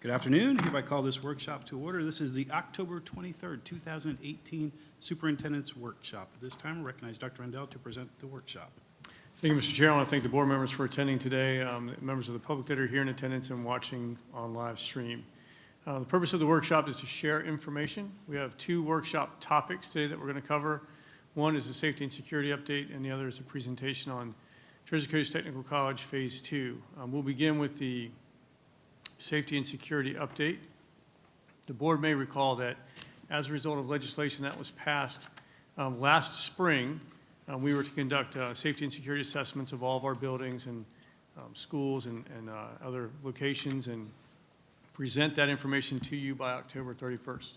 Good afternoon. Hereby call this workshop to order. This is the October 23rd, 2018 Superintendent's Workshop. At this time, I recognize Dr. Rendell to present the workshop. Thank you, Mr. Chair. I want to thank the board members for attending today, members of the public that are here in attendance and watching on live stream. The purpose of the workshop is to share information. We have two workshop topics today that we're going to cover. One is the safety and security update, and the other is a presentation on Jersey Coast Technical College Phase 2. We'll begin with the safety and security update. The board may recall that as a result of legislation that was passed last spring, we were to conduct safety and security assessments of all of our buildings and schools and other locations and present that information to you by October 31st.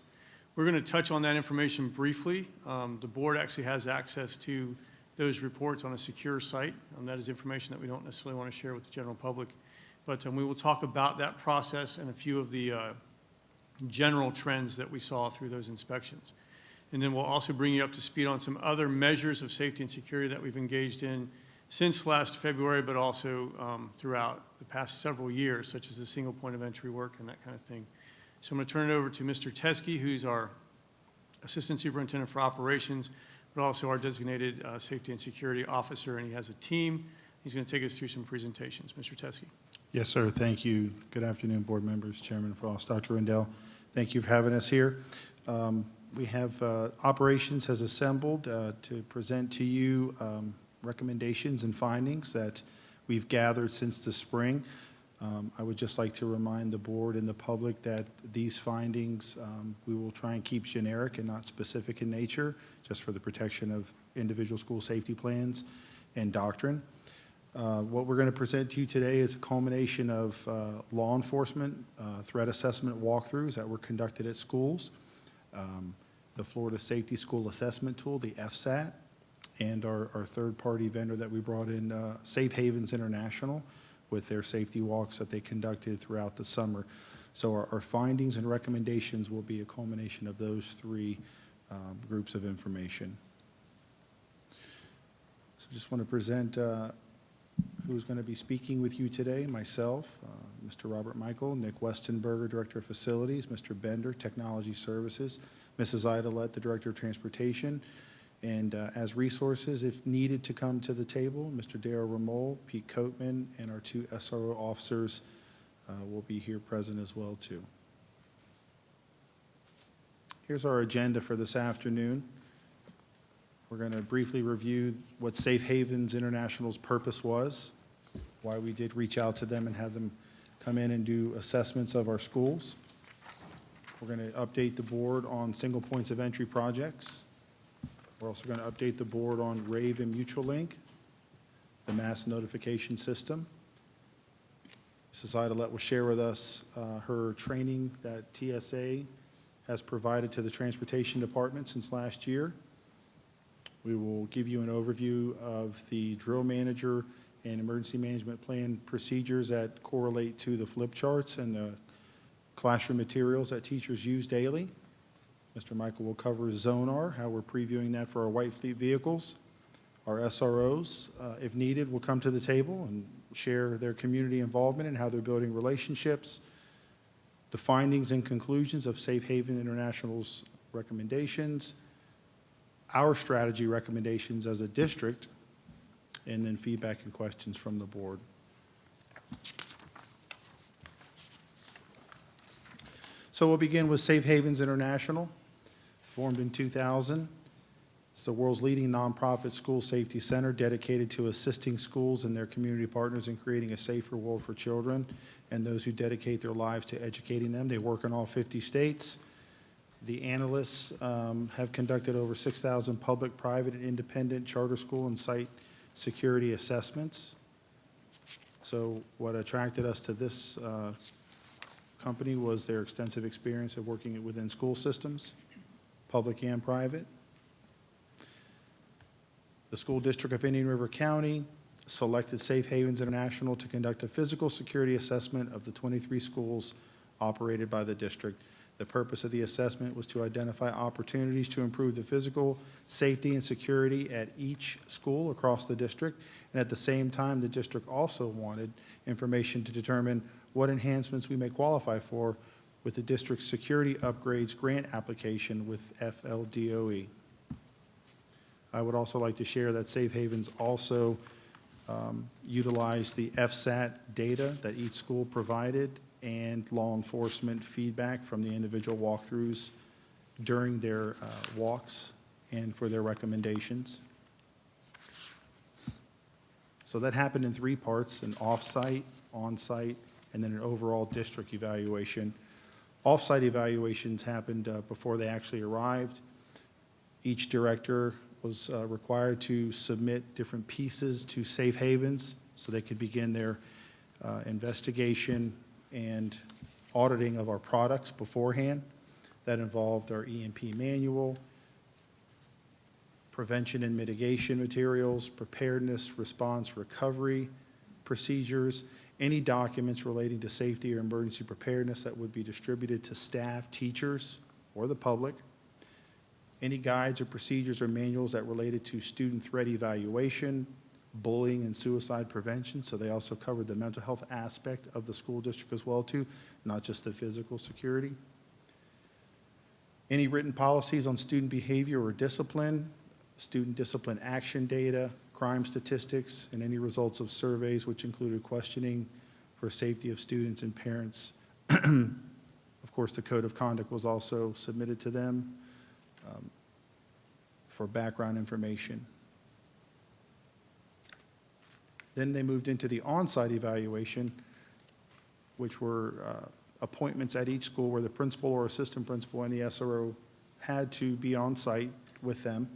We're going to touch on that information briefly. The board actually has access to those reports on a secure site. That is information that we don't necessarily want to share with the general public. But we will talk about that process and a few of the general trends that we saw through those inspections. And then we'll also bring you up to speed on some other measures of safety and security that we've engaged in since last February, but also throughout the past several years, such as the single point of entry work and that kind of thing. So I'm going to turn it over to Mr. Teskey, who's our Assistant Superintendent for Operations, but also our designated Safety and Security Officer, and he has a team. He's going to take us through some presentations. Mr. Teskey. Yes, sir. Thank you. Good afternoon, board members, Chairman Frost, Dr. Rendell. Thank you for having us here. We have operations has assembled to present to you recommendations and findings that we've gathered since the spring. I would just like to remind the board and the public that these findings we will try and keep generic and not specific in nature, just for the protection of individual school safety plans and doctrine. What we're going to present to you today is a culmination of law enforcement threat assessment walkthroughs that were conducted at schools, the Florida Safety School Assessment Tool, the FSAT, and our third-party vendor that we brought in, Safe Havens International, with their safety walks that they conducted throughout the summer. So our findings and recommendations will be a culmination of those three groups of information. So just want to present who's going to be speaking with you today: myself, Mr. Robert Michael, Nick Westenberger, Director of Facilities, Mr. Bender, Technology Services, Mrs. Idolette, the Director of Transportation, and as resources, if needed to come to the table, Mr. Darryl Ramol, Pete Coatman, and our two SRO officers will be here present as well, too. Here's our agenda for this afternoon. We're going to briefly review what Safe Havens International's purpose was, why we did reach out to them and have them come in and do assessments of our schools. We're going to update the board on single points of entry projects. We're also going to update the board on RAVE and Mutual Link, the mass notification system. Mrs. Idolette will share with us her training that TSA has provided to the Transportation Department since last year. We will give you an overview of the drill manager and emergency management plan procedures that correlate to the flip charts and the classroom materials that teachers use daily. Mr. Michael will cover Zonar, how we're previewing that for our White Fleet vehicles. Our SROs, if needed, will come to the table and share their community involvement and how they're building relationships, the findings and conclusions of Safe Haven International's recommendations, our strategy recommendations as a district, and then feedback and questions from the board. So we'll begin with Safe Havens International, formed in 2000. It's the world's leading nonprofit school safety center dedicated to assisting schools and their community partners in creating a safer world for children and those who dedicate their lives to educating them. They work in all 50 states. The analysts have conducted over 6,000 public, private, and independent charter school and site security assessments. So what attracted us to this company was their extensive experience of working within school systems, public and private. The School District of Indian River County selected Safe Havens International to conduct a physical security assessment of the 23 schools operated by the district. The purpose of the assessment was to identify opportunities to improve the physical safety and security at each school across the district. And at the same time, the district also wanted information to determine what enhancements we may qualify for with the district's security upgrades grant application with FLDOE. I would also like to share that Safe Havens also utilized the FSAT data that each school provided and law enforcement feedback from the individual walkthroughs during their walks and for their recommendations. So that happened in three parts: an off-site, on-site, and then an overall district evaluation. Off-site evaluations happened before they actually arrived. Each director was required to submit different pieces to Safe Havens so they could begin their investigation and auditing of our products beforehand. That involved our EMP manual, prevention and mitigation materials, preparedness, response, recovery procedures, any documents relating to safety or emergency preparedness that would be distributed to staff, teachers, or the public, any guides or procedures or manuals that related to student threat evaluation, bullying and suicide prevention, so they also covered the mental health aspect of the school district as well too, not just the physical security. Any written policies on student behavior or discipline, student discipline action data, crime statistics, and any results of surveys which included questioning for safety of students and parents. Of course, the code of conduct was also submitted to them for background information. Then they moved into the on-site evaluation, which were appointments at each school where the principal or assistant principal and the SRO had to be on site with them.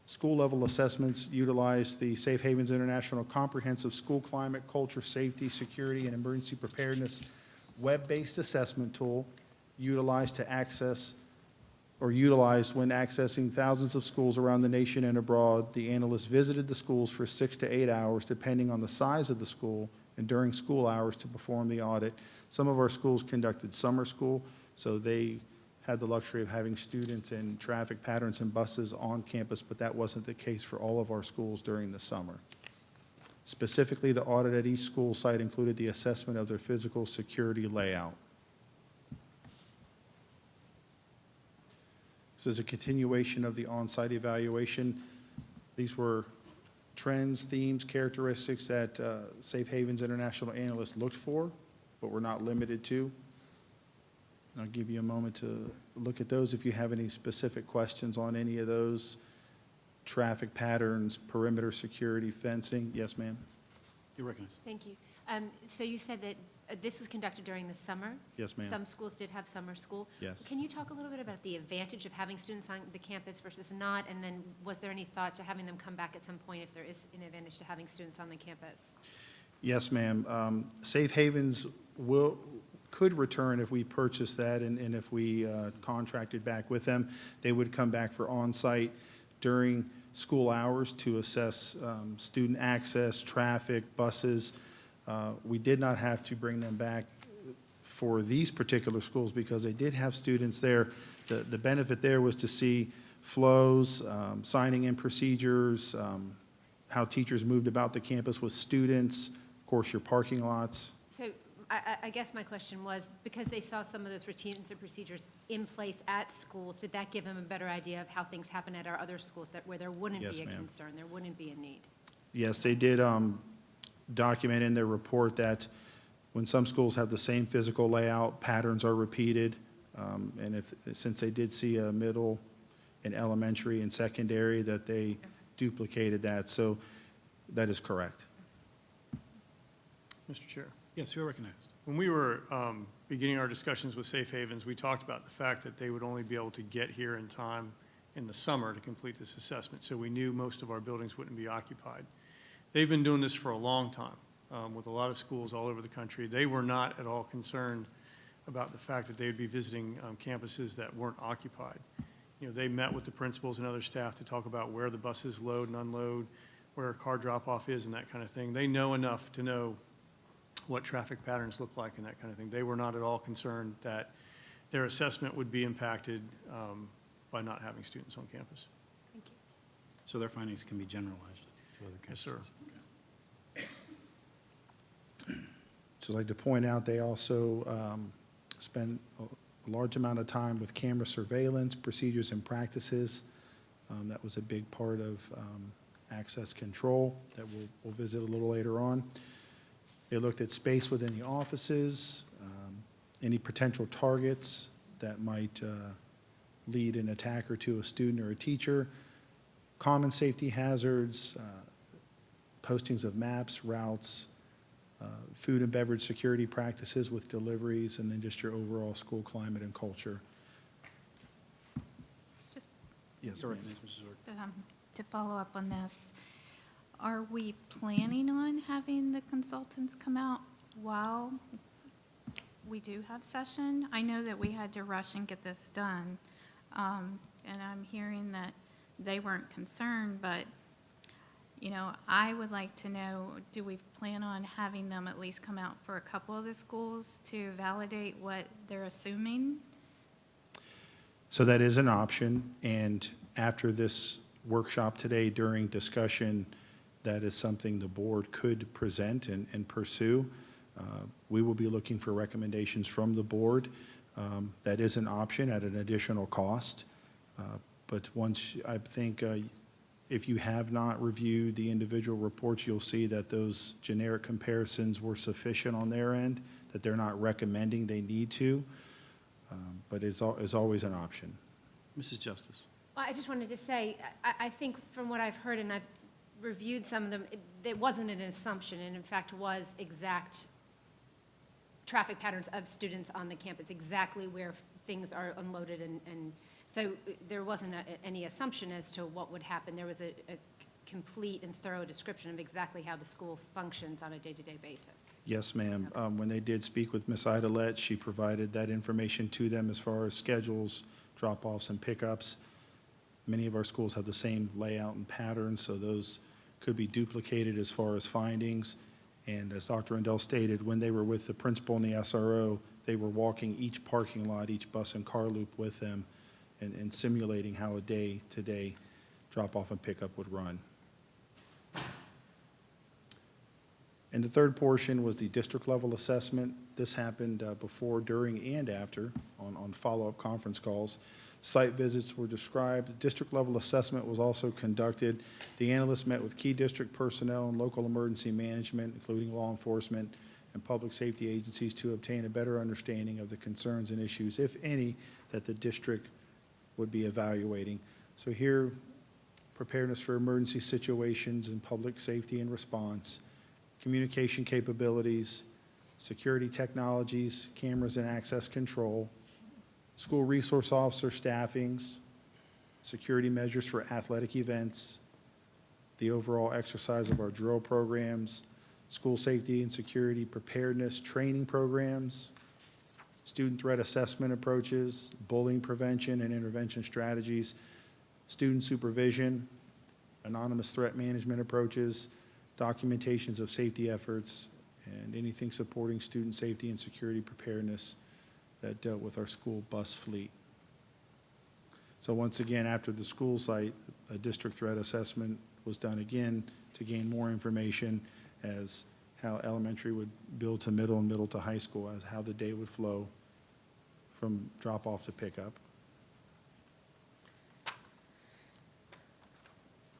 School-level assessments utilized the Safe Havens International Comprehensive School Climate, Culture, Safety, Security, and Emergency Preparedness web-based assessment tool utilized to access or utilized when accessing thousands of schools around the nation and abroad. The analysts visited the schools for 6 to 8 hours, depending on the size of the school, and during school hours to perform the audit. Some of our schools conducted summer school, so they had the luxury of having students and traffic patterns and buses on campus, but that wasn't the case for all of our schools during the summer. Specifically, the audit at each school site included the assessment of their physical security layout. This is a continuation of the on-site evaluation. These were trends, themes, characteristics that Safe Havens International analysts looked for, but were not limited to. I'll give you a moment to look at those if you have any specific questions on any of those. Traffic patterns, perimeter security, fencing. Yes, ma'am? You're recognized. Thank you. So you said that this was conducted during the summer? Yes, ma'am. Some schools did have summer school? Yes. Can you talk a little bit about the advantage of having students on the campus versus not? And then was there any thought to having them come back at some point if there is an advantage to having students on the campus? Yes, ma'am. Safe Havens could return if we purchased that and if we contracted back with them. They would come back for on-site during school hours to assess student access, traffic, buses. We did not have to bring them back for these particular schools because they did have students there. The benefit there was to see flows, signing in procedures, how teachers moved about the campus with students, of course, your parking lots. So I guess my question was, because they saw some of those routines and procedures in place at schools, did that give them a better idea of how things happen at our other schools where there wouldn't Yes, be a ma'am. concern, there wouldn't be a need? Yes, they did document in their report that when some schools have the same physical layout, patterns are repeated. And since they did see a middle and elementary and secondary, that they duplicated that. So that is correct. Mr. Chair. Yes, you're recognized. When we were beginning our discussions with Safe Havens, we talked about the fact that they would only be able to get here in time in the summer to complete this assessment, so we knew most of our buildings wouldn't be occupied. They've been doing this for a long time with a lot of schools all over the country. They were not at all concerned about the fact that they would be visiting campuses that weren't occupied. You know, they met with the principals and other staff to talk about where the buses load and unload, where a car drop-off is and that kind of thing. They know enough to know what traffic patterns look like and that kind of thing. They were not at all concerned that their assessment would be impacted by not having students on campus. Thank you. So their findings can be generalized to other Yes, campuses? sir. Just like to point out, they also spend a large amount of time with camera surveillance, procedures and practices. That was a big part of access control that we'll visit a little later on. They looked at space within the offices, any potential targets that might lead an attacker to a student or a teacher, common safety hazards, postings of maps, routes, food and beverage security practices with deliveries, and then just your overall school climate and culture. Just Yes, Go ma'am. ahead, Mrs. Zork. to follow up on this, are we planning on having the consultants come out while we do have session? I know that we had to rush and get this done, and I'm hearing that they weren't concerned, but, you know, I would like to know, do we plan on having them at least come out for a couple of the schools to validate what they're assuming? So that is an option, and after this workshop today, during discussion, that is something the board could present and pursue. We will be looking for recommendations from the board. That is an option at an additional cost. But once, I think, if you have not reviewed the individual reports, you'll see that those generic comparisons were sufficient on their end, that they're not recommending they need to. But it's always an option. Mrs. Justice. Well, I just wanted to say, I think from what I've heard, and I've reviewed some of them, it wasn't an assumption, and in fact was exact traffic patterns of students on the campus, exactly where things are unloaded, and so there wasn't any assumption as to what would happen. There was a complete and thorough description of exactly how the school functions on a day-to-day basis. Yes, ma'am. When they did speak with Ms. Idolette, she provided that information to them as far as schedules, drop-offs, and pickups. Many of our schools have the same layout and pattern, so those could be duplicated as far as findings. And as Dr. Rendell stated, when they were with the principal and the SRO, they were walking each parking lot, each bus and car loop with them and simulating how a day-to-day drop-off and pickup would run. And the third portion was the district-level assessment. This happened before, during, and after on follow-up conference calls. Site visits were described. District-level assessment was also conducted. The analysts met with key district personnel and local emergency management, including law enforcement and public safety agencies, to obtain a better understanding of the concerns and issues, if any, that the district would be evaluating. So here, preparedness for emergency situations and public safety and response, communication capabilities, security technologies, cameras and access control, school resource officer staffings, security measures for athletic events, the overall exercise of our drill programs, school safety and security preparedness training programs, student threat assessment approaches, bullying prevention and intervention strategies, student supervision, anonymous threat management approaches, documentations of safety efforts, and anything supporting student safety and security preparedness that dealt with our school bus fleet. So once again, after the school site, a district threat assessment was done again to gain more information as how elementary would build to middle and middle to high school, as how the day would flow from drop-off to pickup.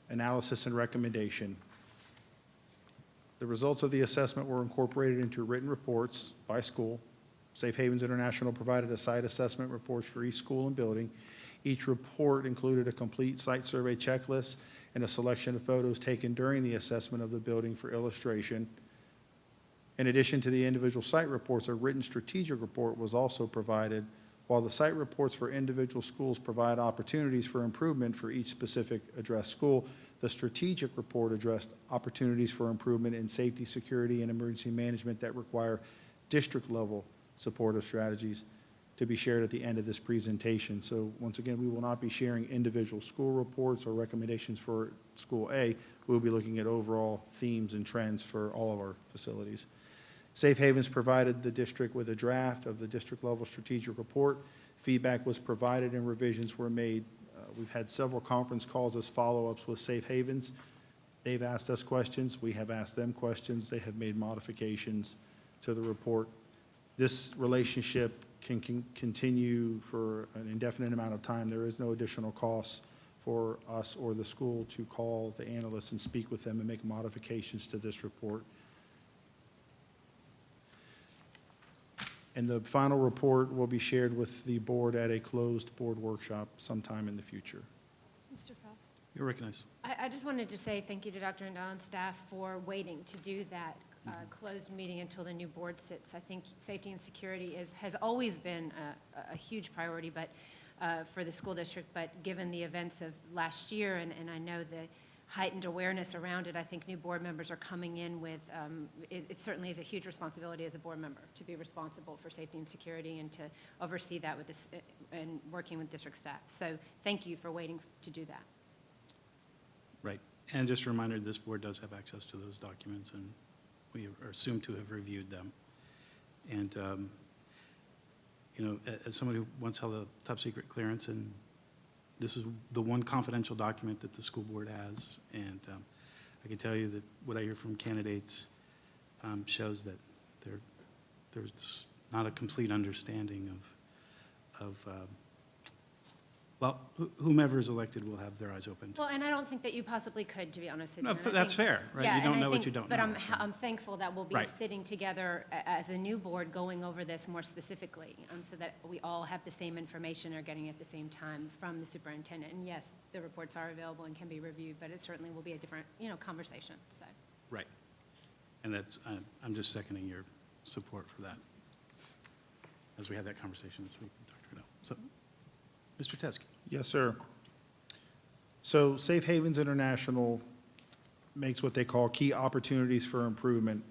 Analysis and recommendation. The results of the assessment were incorporated into written reports by school. Safe Havens International provided a site assessment report for each school and building. Each report included a complete site survey checklist and a selection of photos taken during the assessment of the building for illustration. In addition to the individual site reports, a written strategic report was also provided. While the site reports for individual schools provide opportunities for improvement for each specific addressed school, the strategic report addressed opportunities for improvement in safety, security, and emergency management that require district-level supportive strategies to be shared at the end of this presentation. So once again, we will not be sharing individual school reports or recommendations for School A. We'll be looking at overall themes and trends for all of our facilities. Safe Havens provided the district with a draft of the district-level strategic report. Feedback was provided and revisions were made. We've had several conference calls as follow-ups with Safe Havens. They've asked us questions. We have asked them questions. They have made modifications to the report. This relationship can continue for an indefinite amount of time. There is no additional cost for us or the school to call the analysts and speak with them and make modifications to this report. And the final report will be shared with the board at a closed board workshop sometime in the future. Mr. Faust? You're recognized. I just wanted to say thank you to Dr. Rendell and staff for waiting to do that closed meeting until the new board sits. I think safety and security has always been a huge priority, but for the school district, but given the events of last year, and I know the heightened awareness around it, I think new board members are coming in with, it certainly is a huge responsibility as a board member to be responsible for safety and security and to oversee that with this, and working with district staff. So thank you for waiting to do that. Right. And just a reminder, this board does have access to those documents, and we are assumed to have reviewed them. And, you know, as someone who once held a top-secret clearance, and this is the one confidential document that the school board has, and I can tell you that what I hear from candidates shows that there's not a complete understanding of well, whomever is elected will have their eyes open. Well, and I don't think that you possibly could, to be honest with you. No, And I that's think- fair, right? Yeah, You don't and I know what think- you don't But know, so. I'm thankful that we'll be Right. sitting together as a new board going over this more specifically, so that we all have the same information, are getting it at the same time from the superintendent. And yes, the reports are available and can be reviewed, but it certainly will be a different, conversation, so. Right. And that's, I'm just seconding your support for that, as we had that conversation this week with Dr. Riddell. So, Mr. Teske. Yes, sir. So Safe Havens International makes what they call key opportunities for improvement.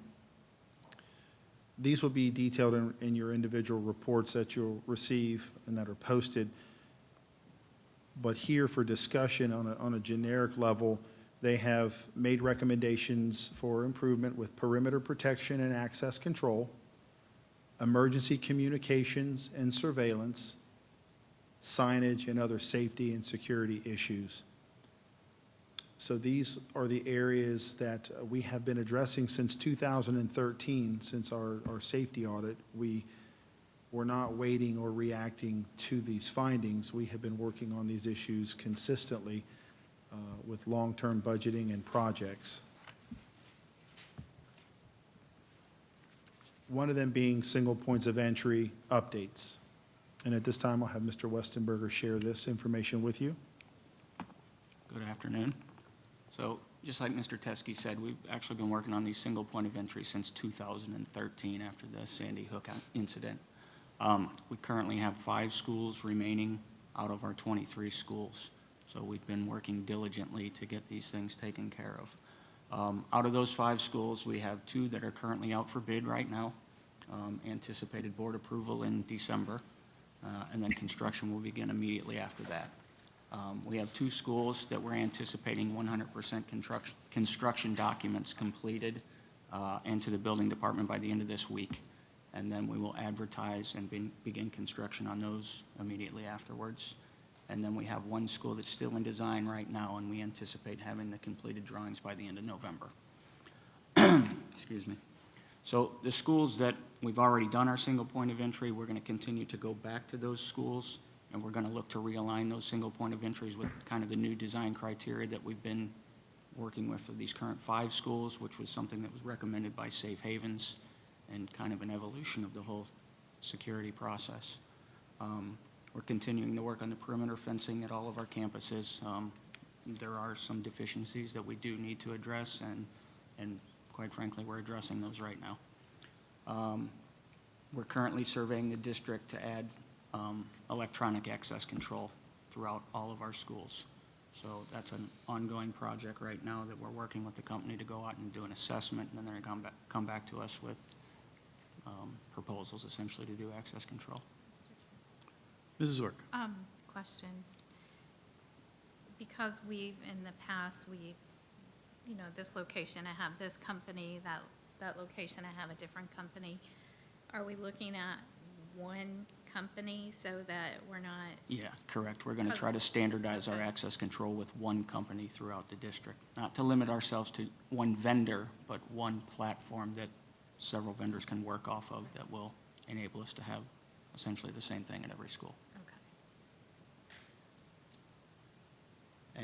These will be detailed in your individual reports that you'll receive and that are posted. But here for discussion on a generic level, they have made recommendations for improvement with perimeter protection and access control, emergency communications and surveillance, signage, and other safety and security issues. So these are the areas that we have been addressing since 2013, since our safety audit. We were not waiting or reacting to these findings. We have been working on these issues consistently with long-term budgeting and projects. One of them being single points of entry updates. And at this time, I'll have Mr. Westenberger share this information with you. Good afternoon. So just like Mr. Teske said, we've actually been working on these single point of entry since 2013 after the Sandy Hook incident. We currently have 5 schools remaining out of our 23 schools. So we've been working diligently to get these things taken care of. Out of those 5 schools, we have 2 that are currently out for bid right now. Anticipated board approval in December. And then construction will begin immediately after that. We have 2 schools that we're anticipating 100% construction documents completed and to the building department by the end of this week. And then we will advertise and begin construction on those immediately afterwards. And then we have 1 school that's still in design right now, and we anticipate having the completed drawings by the end of November. Excuse me. So the schools that we've already done our single point of entry, we're going to continue to go back to those schools, and we're going to look to realign those single point of entries with kind of the new design criteria that we've been working with for these current 5 schools, which was something that was recommended by Safe Havens and kind of an evolution of the whole security process. We're continuing to work on the perimeter fencing at all of our campuses. There are some deficiencies that we do need to address, and quite frankly, we're addressing those right now. We're currently surveying the district to add electronic access control throughout all of our schools. So that's an ongoing project right now that we're working with the company to go out and do an assessment, and then they're going to come back to us with proposals essentially to do access control. Mrs. Zork. Question. Because in the past, this location, I have this company that that location and have a different company. Are we looking at one company so that we're not, Yeah, correct. We're going to try to standardize our access control with one company throughout the district. Not to limit ourselves to one vendor, but one platform that several vendors can work off of that will enable us to have essentially the same thing at every school. okay.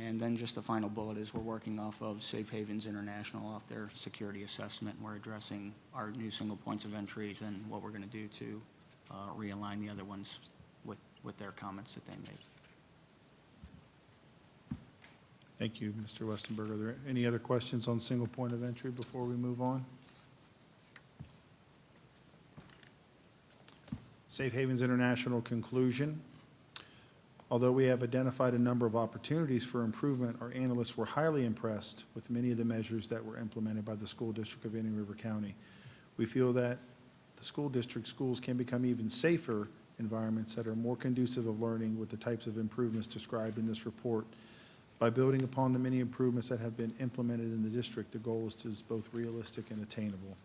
And then just the final bullet is we're working off of Safe Havens International, off their security assessment. We're addressing our new single points of entries and what we're going to do to realign the other ones with their comments that they made. Thank you, Mr. Westenberg. Are there any other questions on single point of entry before we move on? Safe Havens International conclusion. Although we have identified a number of opportunities for improvement, our analysts were highly impressed with many of the measures that were implemented by the School District of Indian River County. We feel that the school district schools can become even safer environments that are more conducive of learning with the types of improvements described in this report. By building upon the many improvements that have been implemented in the district, the goal is both realistic and attainable.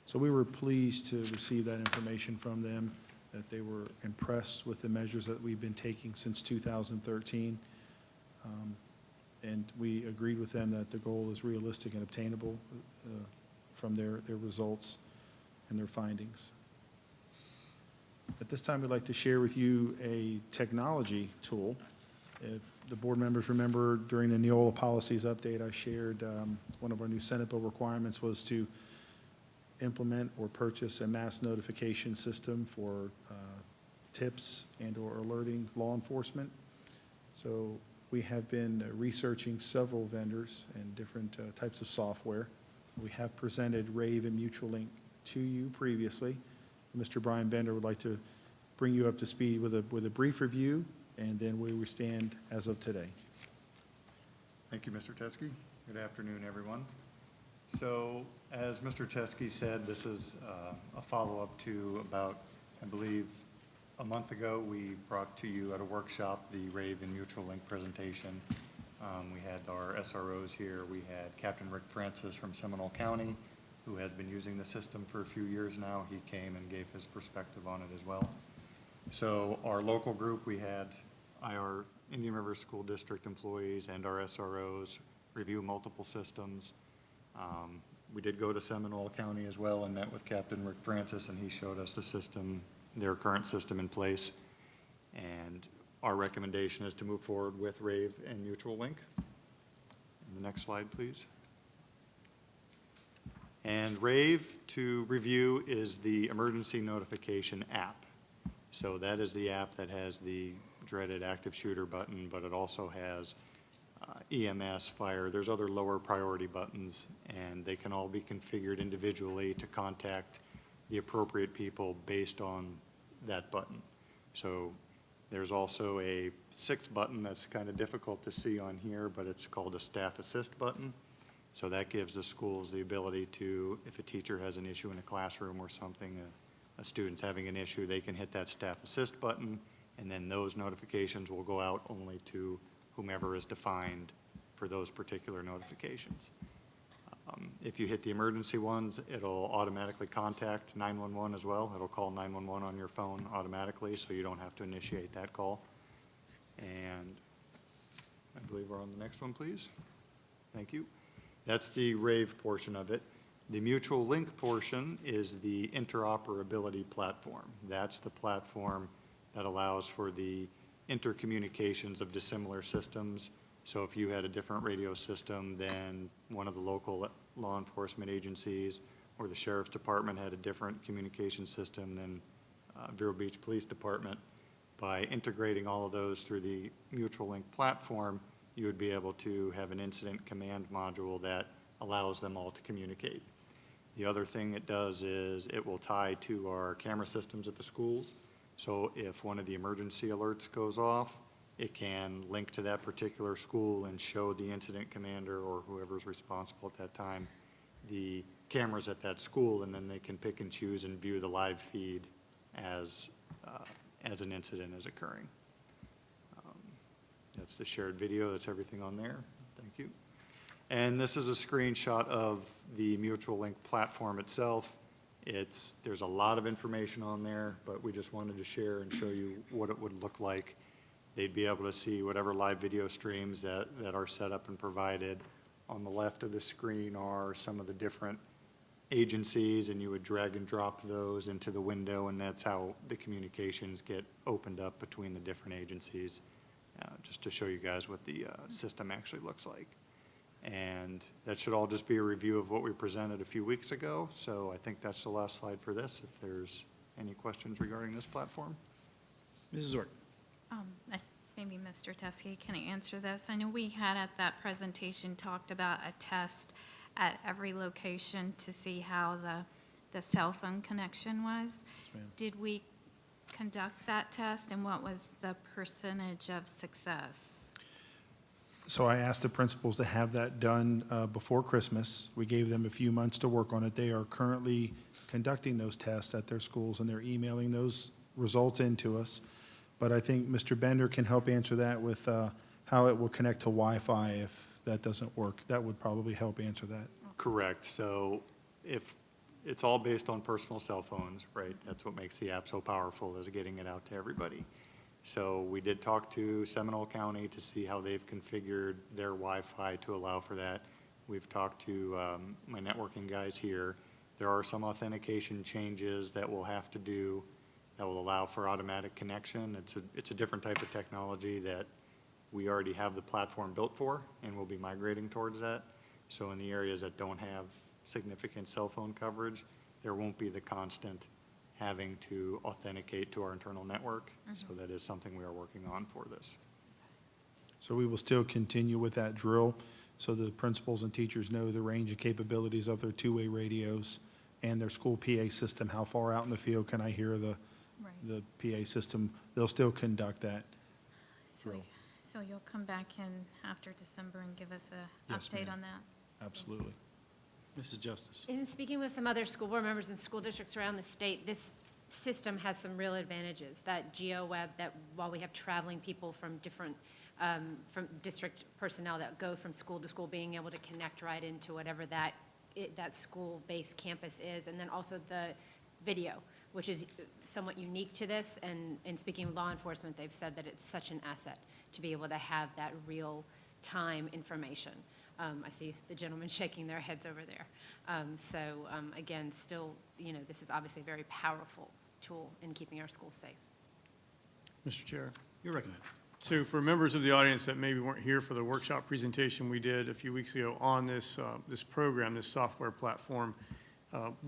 So we were pleased to receive that information from them, that they were impressed with the measures that we've been taking since 2013. And we agreed with them that the goal is realistic and obtainable from their results and their findings. At this time, we'd like to share with you a technology tool. If the board members remember, during the Neola policies update, I shared one of our new Senate bill requirements was to implement or purchase a mass notification system for tips and/or alerting law enforcement. So we have been researching several vendors and different types of software. We have presented Rave and Mutual Link to you previously. Mr. Brian Bender would like to bring you up to speed with a brief review and then where we stand as of today. Thank you, Mr. Teske. Good afternoon, everyone. So, as Mr. Teske said, this is a follow-up to about, I believe, a month ago, we brought to you at a workshop the Rave and Mutual Link presentation. We had our SROs here. We had Captain Rick Francis from Seminole County, who has been using the system for a few years now. He came and gave his perspective on it as well. So our local group, we had our Indian River School District employees and our SROs review multiple systems. We did go to Seminole County as well and met with Captain Rick Francis, and he showed us the system, their current system in place. And our recommendation is to move forward with Rave and Mutual Link. And the next slide, please. And Rave, to review, is the emergency notification app. So that is the app that has the dreaded active shooter button, but it also has EMS, fire. There's other lower priority buttons, and they can all be configured individually to contact the appropriate people based on that button. So there's also a sixth button that's kind of difficult to see on here, but it's called a staff assist button. So that gives the schools the ability to, if a teacher has an issue in a classroom or something, a student's having an issue, they can hit that staff assist button, and then those notifications will go out only to whomever is defined for those particular notifications. If you hit the emergency ones, it'll automatically contact 911 as well. It'll call 911 on your phone automatically, so you don't have to initiate that call. And I believe we're on the next one, please. Thank you. That's the Rave portion of it. The Mutual Link portion is the interoperability platform. That's the platform that allows for the intercommunications of dissimilar systems. So if you had a different radio system than one of the local law enforcement agencies, or the sheriff's department had a different communication system than Vero Beach Police Department, by integrating all of those through the Mutual Link platform, you would be able to have an incident command module that allows them all to communicate. The other thing it does is it will tie to our camera systems at the schools. So if one of the emergency alerts goes off, it can link to that particular school and show the incident commander or whoever's responsible at that time the cameras at that school, and then they can pick and choose and view the live feed as an incident is occurring. That's the shared video. That's everything on there. Thank you. And this is a screenshot of the Mutual Link platform itself. There's a lot of information on there, but we just wanted to share and show you what it would look like. They'd be able to see whatever live video streams that are set up and provided. On the left of the screen are some of the different agencies, and you would drag and drop those into the window, and that's how the communications get opened up between the different agencies, just to show you guys what the system actually looks like. And that should all just be a review of what we presented a few weeks ago. So I think that's the last slide for this, if there's any questions regarding this platform. Mrs. Zork? Maybe Mr. Teske can answer this. I know we had at that presentation talked about a test at every location to see how the cell phone connection was. ma'am. Did we conduct that test, and what was the percentage of success? So I asked the principals to have that done before Christmas. We gave them a few months to work on it. They are currently conducting those tests at their schools, and they're emailing those results into us. But I think Mr. Bender can help answer that with how it will connect to Wi-Fi if that doesn't work. That would probably help answer that. Correct. So if it's all based on personal cell phones, right? That's what makes the app so powerful, is getting it out to everybody. So we did talk to Seminole County to see how they've configured their Wi-Fi to allow for that. We've talked to my networking guys here. There are some authentication changes that we'll have to do that will allow for automatic connection. It's a different type of technology that we already have the platform built for, and we'll be migrating towards that. So in the areas that don't have significant cell phone coverage, there won't be the constant having to authenticate to our internal network. So that is something we are working on for this. So we will still continue with that drill, so the principals and teachers know the range of capabilities of their two-way radios and their school PA system. How far out in the field can I hear the PA system? They'll still conduct that So, drill. so you'll come back in after December and give us a Yes, update ma'am. on that? Absolutely. Mrs. Justice? In speaking with some other school board members in school districts around the state, this system has some real advantages. That GeoWeb, that while we have traveling people from different, from district personnel that go from school to school, being able to connect right into whatever that school-based campus is, and then also the video, which is somewhat unique to this. And in speaking with law enforcement, they've said that it's such an asset to be able to have that real-time information. I see the gentlemen shaking their heads over there. Again, still, this is obviously a very powerful tool in keeping our schools safe. Mr. Chair. You're recognized. So for members of the audience that maybe weren't here for the workshop presentation we did a few weeks ago on this program, this software platform,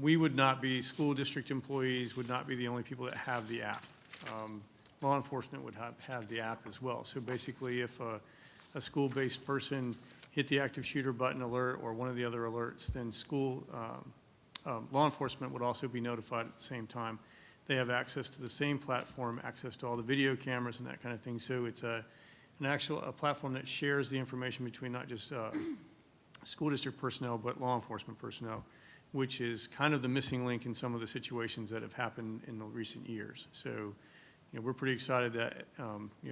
we would not be, school district employees would not be the only people that have the app. Law enforcement would have the app as well. So basically, if a school-based person hit the active shooter button alert or one of the other alerts, then law enforcement would also be notified at the same time. They have access to the same platform, access to all the video cameras and that kind of thing. So it's a platform that shares the information between not just school district personnel, but law enforcement personnel, which is kind of the missing link in some of the situations that have happened in the recent years. So, we're pretty excited that,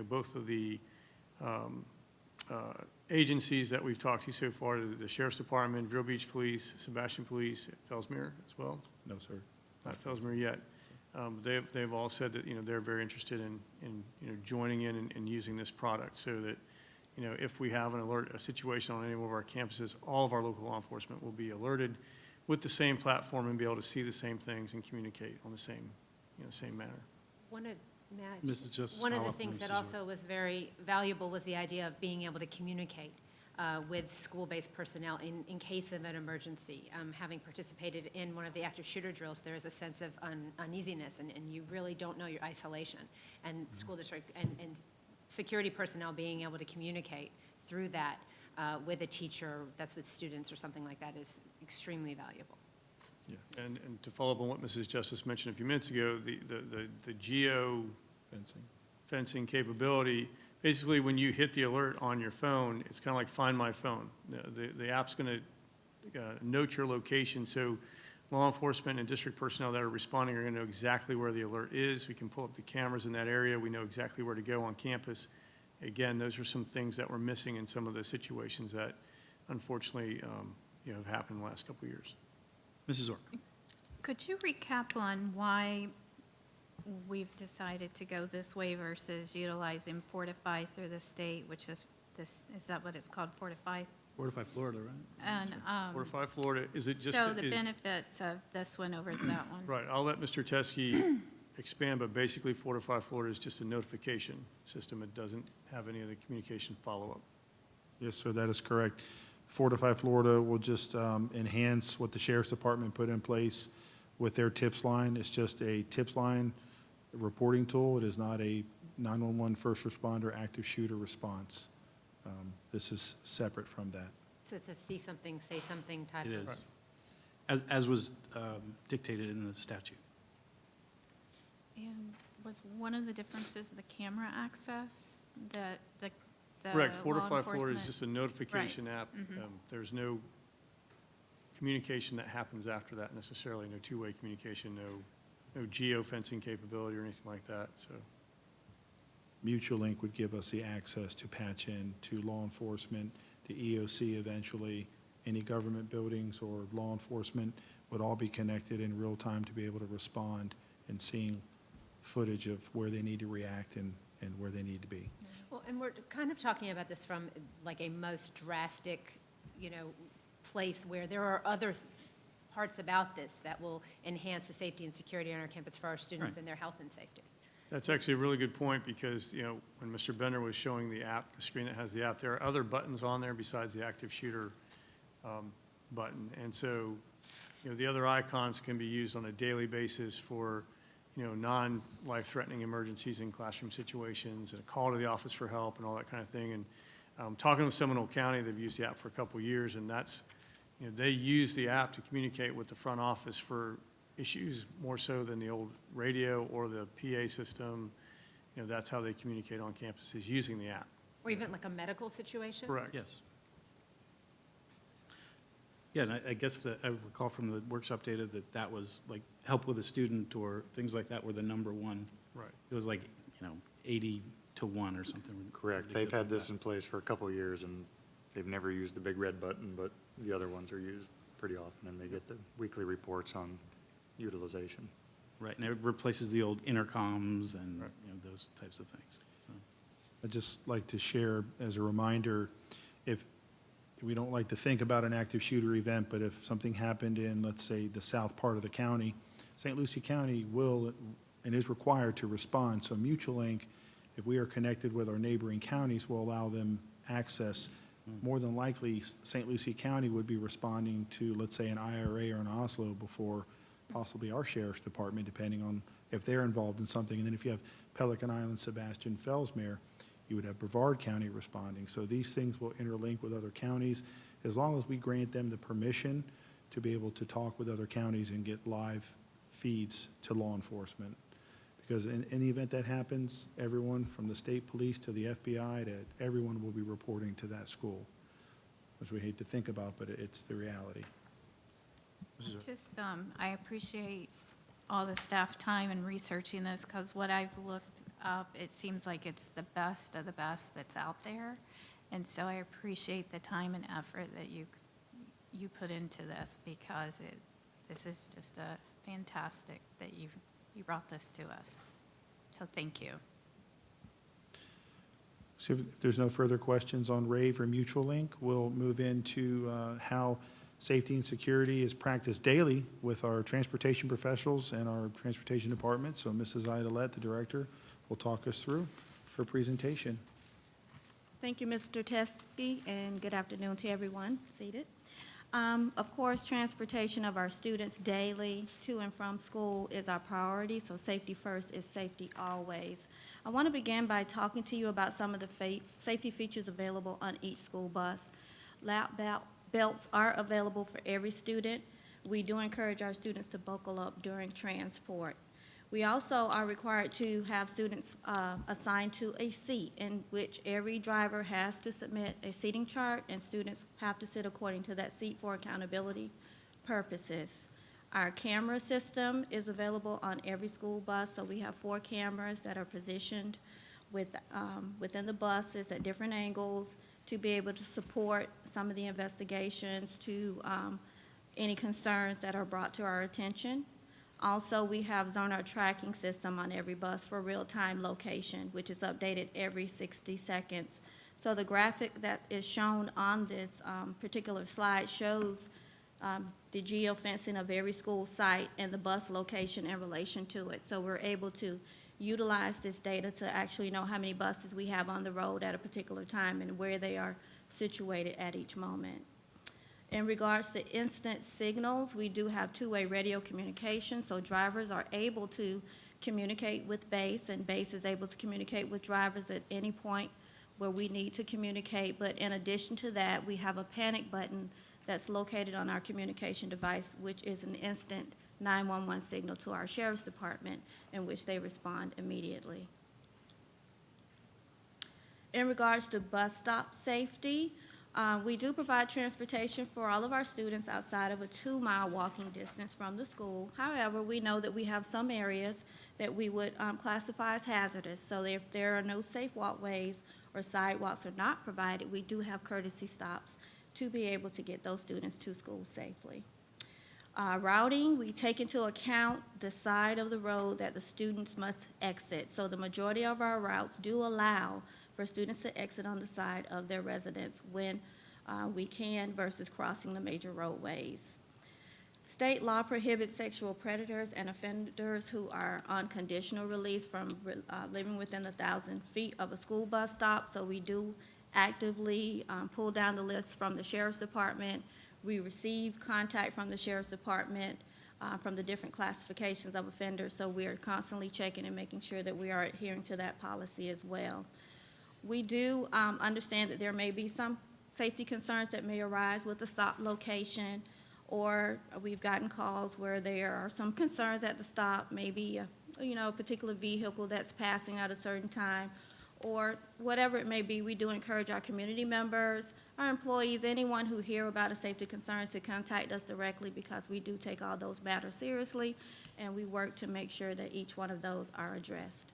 both of the agencies that we've talked to so far, the Sheriff's Department, Vero Beach Police, Sebastian Police, Fellsmere as well? No, sir. Not Fellsmere yet. They've all said that, they're very interested in joining in and using this product, so that, if we have a situation on any of our campuses, all of our local law enforcement will be alerted with the same platform and be able to see the same things and communicate on the same manner. Mrs. Justice One of the Howell, things that Mrs. also was very valuable was the idea of being able to communicate with school-based personnel in case of an emergency. Having participated in one of the active shooter drills, there is a sense of uneasiness, and you really don't know your isolation. And school district and security personnel being able to communicate through that with a teacher that's with students or something like that is extremely valuable. And to follow up on what Mrs. Justice mentioned a few minutes ago, the geo fencing capability, basically when you hit the alert on your phone, it's kind of like Find My Phone. The app's going to note your location, so law enforcement and district personnel that are responding are going to know exactly where the alert is. We can pull up the cameras in that area. We know exactly where to go on campus. Again, those are some things that we're missing in some of the situations that unfortunately, have happened in the last couple of years. Mrs. Orr? Could you recap on why we've decided to go this way versus utilizing Fortify through the state, which is that what it's called, Fortify? Fortify Florida, right? And, Fortify Florida, is it just? so the is- benefits of this one over that one? Right, I'll let Mr. Teskey expand, but basically Fortify Florida is just a notification system. It doesn't have any of the communication follow-up. Yes, sir, that is correct. Fortify Florida will just enhance what the Sheriff's Department put in place with their tips line. It's just a tips line reporting tool. It is not a 911 first responder active shooter response. This is separate from that. So it's a see something, say something type It of. is, as was dictated in the statute. And was one of the differences the camera access, the Correct, law Fortify Florida is enforcement? just a notification app. Mhm. There's no communication that happens after that necessarily, no two-way communication, no geo-fencing capability or anything like that, so. Mutual Link would give us the access to patch in to law enforcement, the EOC eventually, any government buildings or law enforcement would all be connected in real time to be able to respond and seeing footage of where they need to react and where they need to be. Well, and we're kind of talking about this from like a most drastic, place where there are other parts about this that will enhance the safety and security on our campus for our students Right. and their health and safety. That's actually a really good point because, when Mr. Bender was showing the app, the screen that has the app, there are other buttons on there besides the active shooter button. And so, the other icons can be used on a daily basis for, non-life-threatening emergencies in classroom situations and a call to the office for help and all that kind of thing. And talking with Seminole County, they've used the app for a couple of years, and that's, they use the app to communicate with the front office for issues more so than the old radio or the PA system. That's how they communicate on campuses, using the app. Or even like a medical situation? Correct. Yes. Yeah, and I guess I recall from the workshop data that was like help with a student or things like that were the number one. Right. It was like, 80 to 1 or something. Correct. They've had this in place for a couple of years, and they've never used the big red button, but the other ones are used pretty often, and they get the weekly reports on utilization. Right, and it replaces the old intercoms and, Right. those types of things. So, I'd just like to share as a reminder, if we don't like to think about an active shooter event, but if something happened in, let's say, the south part of the county, St. Lucie County will and is required to respond. So Mutual Link, if we are connected with our neighboring counties, will allow them access. More than likely, St. Lucie County would be responding to, let's say, an IRA or an Oslo before possibly our sheriff's department, depending on if they're involved in something. And then if you have Pelican Island, Sebastian, Fellsmere, you would have Brevard County responding. So these things will interlink with other counties as long as we grant them the permission to be able to talk with other counties and get live feeds to law enforcement. Because in the event that happens, everyone from the state police to the FBI, to everyone will be reporting to that school, which we hate to think about, but it's the reality. Just, I appreciate all the staff time in researching this, because what I've looked up, it seems like it's the best of the best that's out there. And so I appreciate the time and effort that you put into this, because this is just a fantastic that you brought this to us. So thank you. So if there's no further questions on RAVE or Mutual Link, we'll move into how safety and security is practiced daily with our transportation professionals and our transportation department. So Mrs. Idolette, the director, will talk us through her presentation. Thank you, Mr. Teskey, and good afternoon to everyone seated. Of course, transportation of our students daily to and from school is our priority, so safety first is safety always. I want to begin by talking to you about some of the safety features available on each school bus. Lap belts are available for every student. We do encourage our students to buckle up during transport. We also are required to have students assigned to a seat in which every driver has to submit a seating chart, and students have to sit according to that seat for accountability purposes. Our camera system is available on every school bus, so we have 4 cameras that are positioned within the buses at different angles, to be able to support some of the investigations to any concerns that are brought to our attention. Also, we have zonar tracking system on every bus for real-time location, which is updated every 60 seconds. So the graphic that is shown on this particular slide shows the geofencing of every school site and the bus location in relation to it. So we're able to utilize this data to actually know how many buses we have on the road at a particular time and where they are situated at each moment. In regards to instant signals, we do have two-way radio communication, so drivers are able to communicate with base, and base is able to communicate with drivers at any point where we need to communicate. But in addition to that, we have a panic button that's located on our communication device, which is an instant 911 signal to our sheriff's department, in which they respond immediately. In regards to bus stop safety, we do provide transportation for all of our students outside of a 2-mile walking distance from the school. However, we know that we have some areas that we would classify as hazardous. So if there are no safe walkways or sidewalks are not provided, we do have courtesy stops to be able to get those students to school safely. Routing, we take into account the side of the road that the students must exit. So the majority of our routes do allow for students to exit on the side of their residence when we can versus crossing the major roadways. State law prohibits sexual predators and offenders who are on conditional release from living within 1,000 feet of a school bus stop. So we do actively pull down the list from the sheriff's department. We receive contact from the sheriff's department from the different classifications of offenders. So we are constantly checking and making sure that we are adhering to that policy as well. We do understand that there may be some safety concerns that may arise with the stop location, or we've gotten calls where there are some concerns at the stop, maybe a particular vehicle that's passing at a certain time, or whatever it may be. We do encourage our community members, our employees, anyone who hear about a safety concern to contact us directly, because we do take all those matters seriously, and we work to make sure that each one of those are addressed.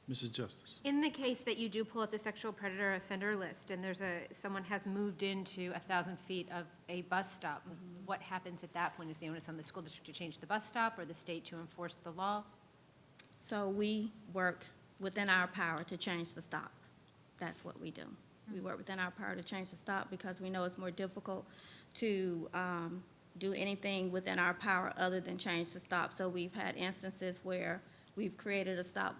Mrs. Justice. In the case that you do pull up the sexual predator offender list and someone has moved into 1,000 feet of a bus stop, what happens at that point? Is the onus on the school district to change the bus stop or the state to enforce the law? So we work within our power to change the stop. That's what we do. We work within our power to change the stop because we know it's more difficult to do anything within our power other than change the stop. So we've had instances where we've created a stop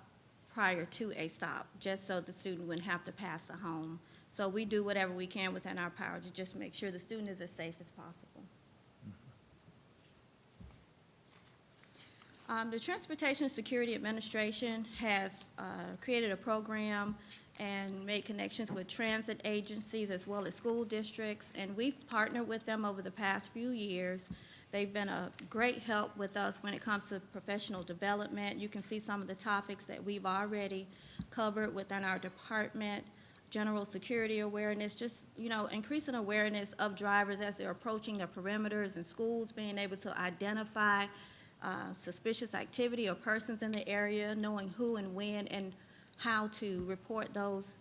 prior to a stop, just so the student wouldn't have to pass the home. So we do whatever we can within our power to just make sure the student is as safe as possible. The Transportation Security Administration has created a program and made connections with transit agencies as well as school districts, and we've partnered with them over the past few years. They've been a great help with us when it comes to professional development. You can see some of the topics that we've already covered within our department: general security awareness, just, increasing awareness of drivers as they're approaching their perimeters in schools, being able to identify suspicious activity or persons in the area, knowing who and when and how to report those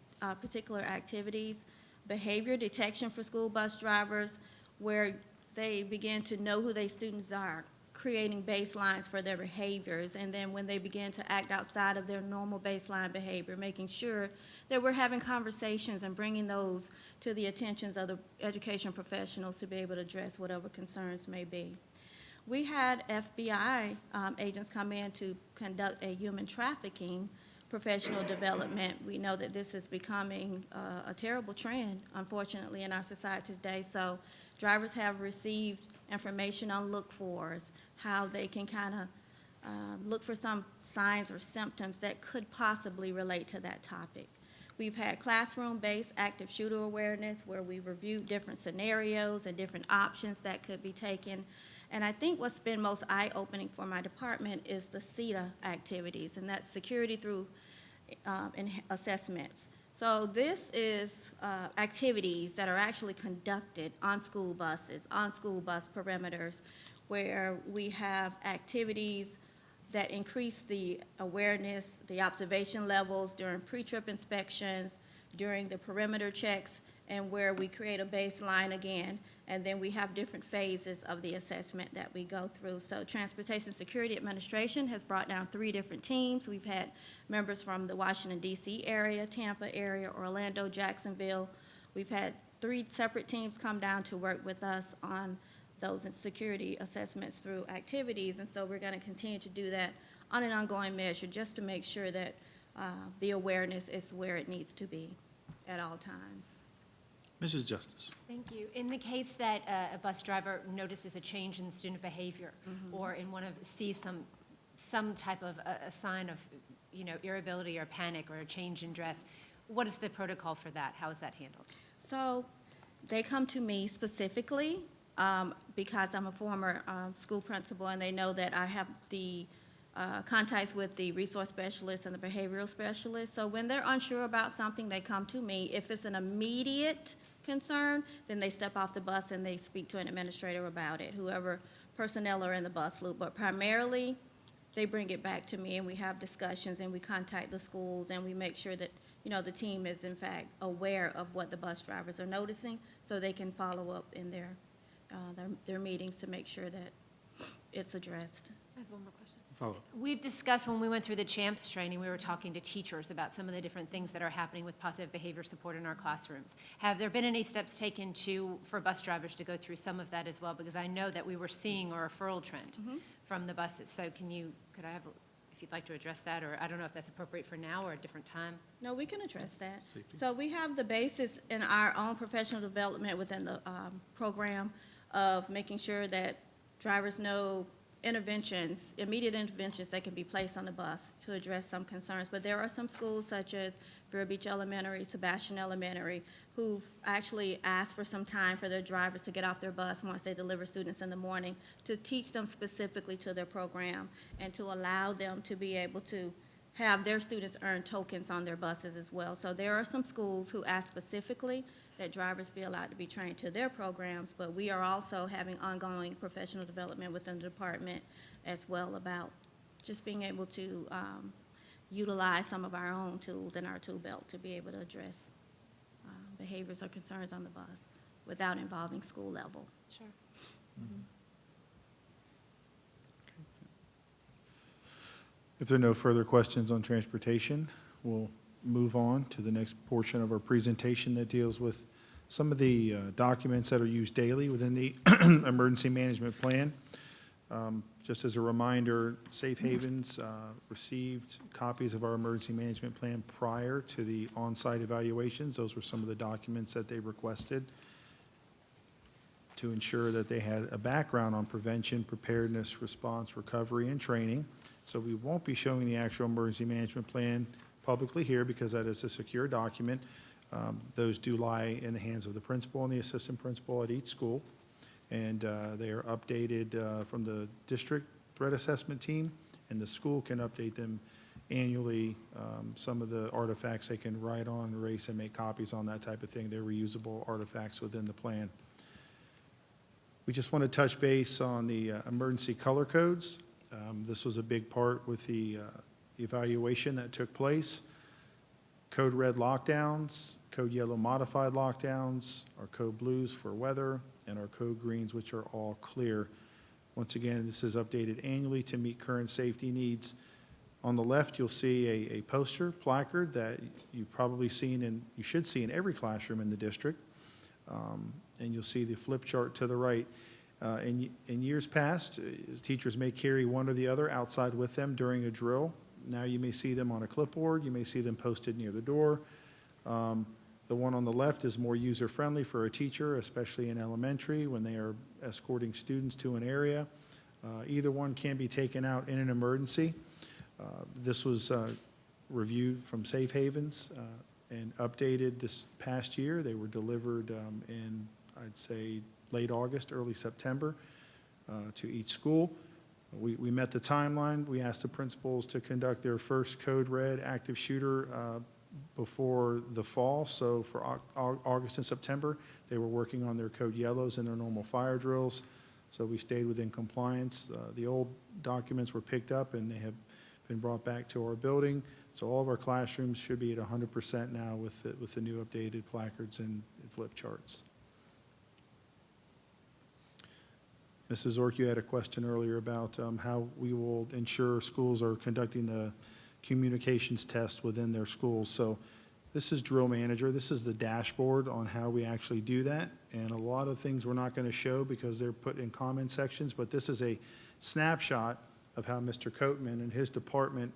particular activities. Behavior detection for school bus drivers, where they begin to know who their students are, creating baselines for their behaviors, and then when they begin to act outside of their normal baseline behavior, making sure that we're having conversations and bringing those to the attentions of the education professionals to be able to address whatever concerns may be. We had FBI agents come in to conduct a human trafficking professional development. We know that this is becoming a terrible trend, unfortunately, in our society today. So drivers have received information on look-fors, how they can kind of look for some signs or symptoms that could possibly relate to that topic. We've had classroom-based active shooter awareness, where we reviewed different scenarios and different options that could be taken. And I think what's been most eye-opening for my department is the CETA activities, and that's security through assessments. So this is activities that are actually conducted on school buses, on school bus perimeters, where we have activities that increase the awareness, the observation levels during pre-trip inspections, during the perimeter checks and where we create a baseline again. And then we have different phases of the assessment that we go through. So Transportation Security Administration has brought down 3 different teams. We've had members from the Washington DC area, Tampa area, Orlando, Jacksonville. We've had 3 separate teams come down to work with us on those security assessments through activities. And so we're going to continue to do that on an ongoing measure just to make sure that the awareness is where it needs to be at all times. Mrs. Justice. Thank you. In the case that a bus driver notices a change in student behavior, or sees some type of a sign of, irritability or panic or a change in dress, what is the protocol for that? How is that handled? So they come to me specifically because I'm a former school principal, and they know that I have the contacts with the resource specialist and the behavioral specialist. So when they're unsure about something, they come to me. If it's an immediate concern, then they step off the bus and they speak to an administrator about it, whoever personnel are in the bus loop. But primarily, they bring it back to me, and we have discussions, and we contact the schools, and we make sure that, the team is in fact aware of what the bus drivers are noticing, so they can follow up in their meetings to make sure that it's addressed. I have one more question. Follow. We've discussed when we went through the CHAMPS training, we were talking to teachers about some of the different things that are happening with positive behavior support in our classrooms. Have there been any steps taken for bus drivers to go through some of that as well? Because I know that we were seeing a referral trend from the buses. So could I have, if you'd like to address that, or I don't know if that's appropriate for now or a different time? No, we can address that. Safety. So we have the basis in our own professional development within the program of making sure that drivers know immediate interventions that can be placed on the bus to address some concerns. But there are some schools such as Vero Beach Elementary, Sebastian Elementary, who've actually asked for some time for their drivers to get off their bus once they deliver students in the morning to teach them specifically to their program and to allow them to be able to have their students earn tokens on their buses as well. So there are some schools who ask specifically that drivers be allowed to be trained to their programs, but we are also having ongoing professional development within the department as well about just being able to utilize some of our own tools in our tool belt to be able to address behaviors or concerns on the bus without involving school level. Sure. If there are no further questions on transportation, we'll move on to the next portion of our presentation that deals with some of the documents that are used daily within the emergency management plan. Just as a reminder, Safe Havens received copies of our emergency management plan prior to the on-site evaluations. Those were some of the documents that they requested to ensure that they had a background on prevention, preparedness, response, recovery, and training. So we won't be showing the actual emergency management plan publicly here because that is a secure document. Those do lie in the hands of the principal and the assistant principal at each school. And they are updated from the district threat assessment team, and the school can update them annually. Some of the artifacts they can write on, erase, and make copies on, that type of thing. They're reusable artifacts within the plan. We just want to touch base on the emergency color codes. This was a big part with the evaluation that took place. Code red lockdowns, code yellow modified lockdowns, our code blues for weather, and our code greens, which are all clear. Once again, this is updated annually to meet current safety needs. On the left, you'll see a poster, placard, that you've probably seen and you should see in every classroom in the district. And you'll see the flip chart to the right. In years past, teachers may carry one or the other outside with them during a drill. Now you may see them on a clipboard. You may see them posted near the door. The one on the left is more user-friendly for a teacher, especially in elementary when they are escorting students to an area. Either one can be taken out in an emergency. This was reviewed from Safe Havens and updated this past year. They were delivered in, I'd say, late August, early September to each school. We met the timeline. We asked the principals to conduct their first code red active shooter before the fall. So for August and September, they were working on their code yellows and their normal fire drills. So we stayed within compliance. The old documents were picked up and they have been brought back to our building. So all of our classrooms should be at 100% now with the new updated placards and flip charts. Mrs. Zork, you had a question earlier about how we will ensure schools are conducting the communications test within their schools. So this is Drill Manager. This is the dashboard on how we actually do that. And a lot of things we're not going to show because they're put in comment sections, but this is a snapshot of how Mr. Coatman and his department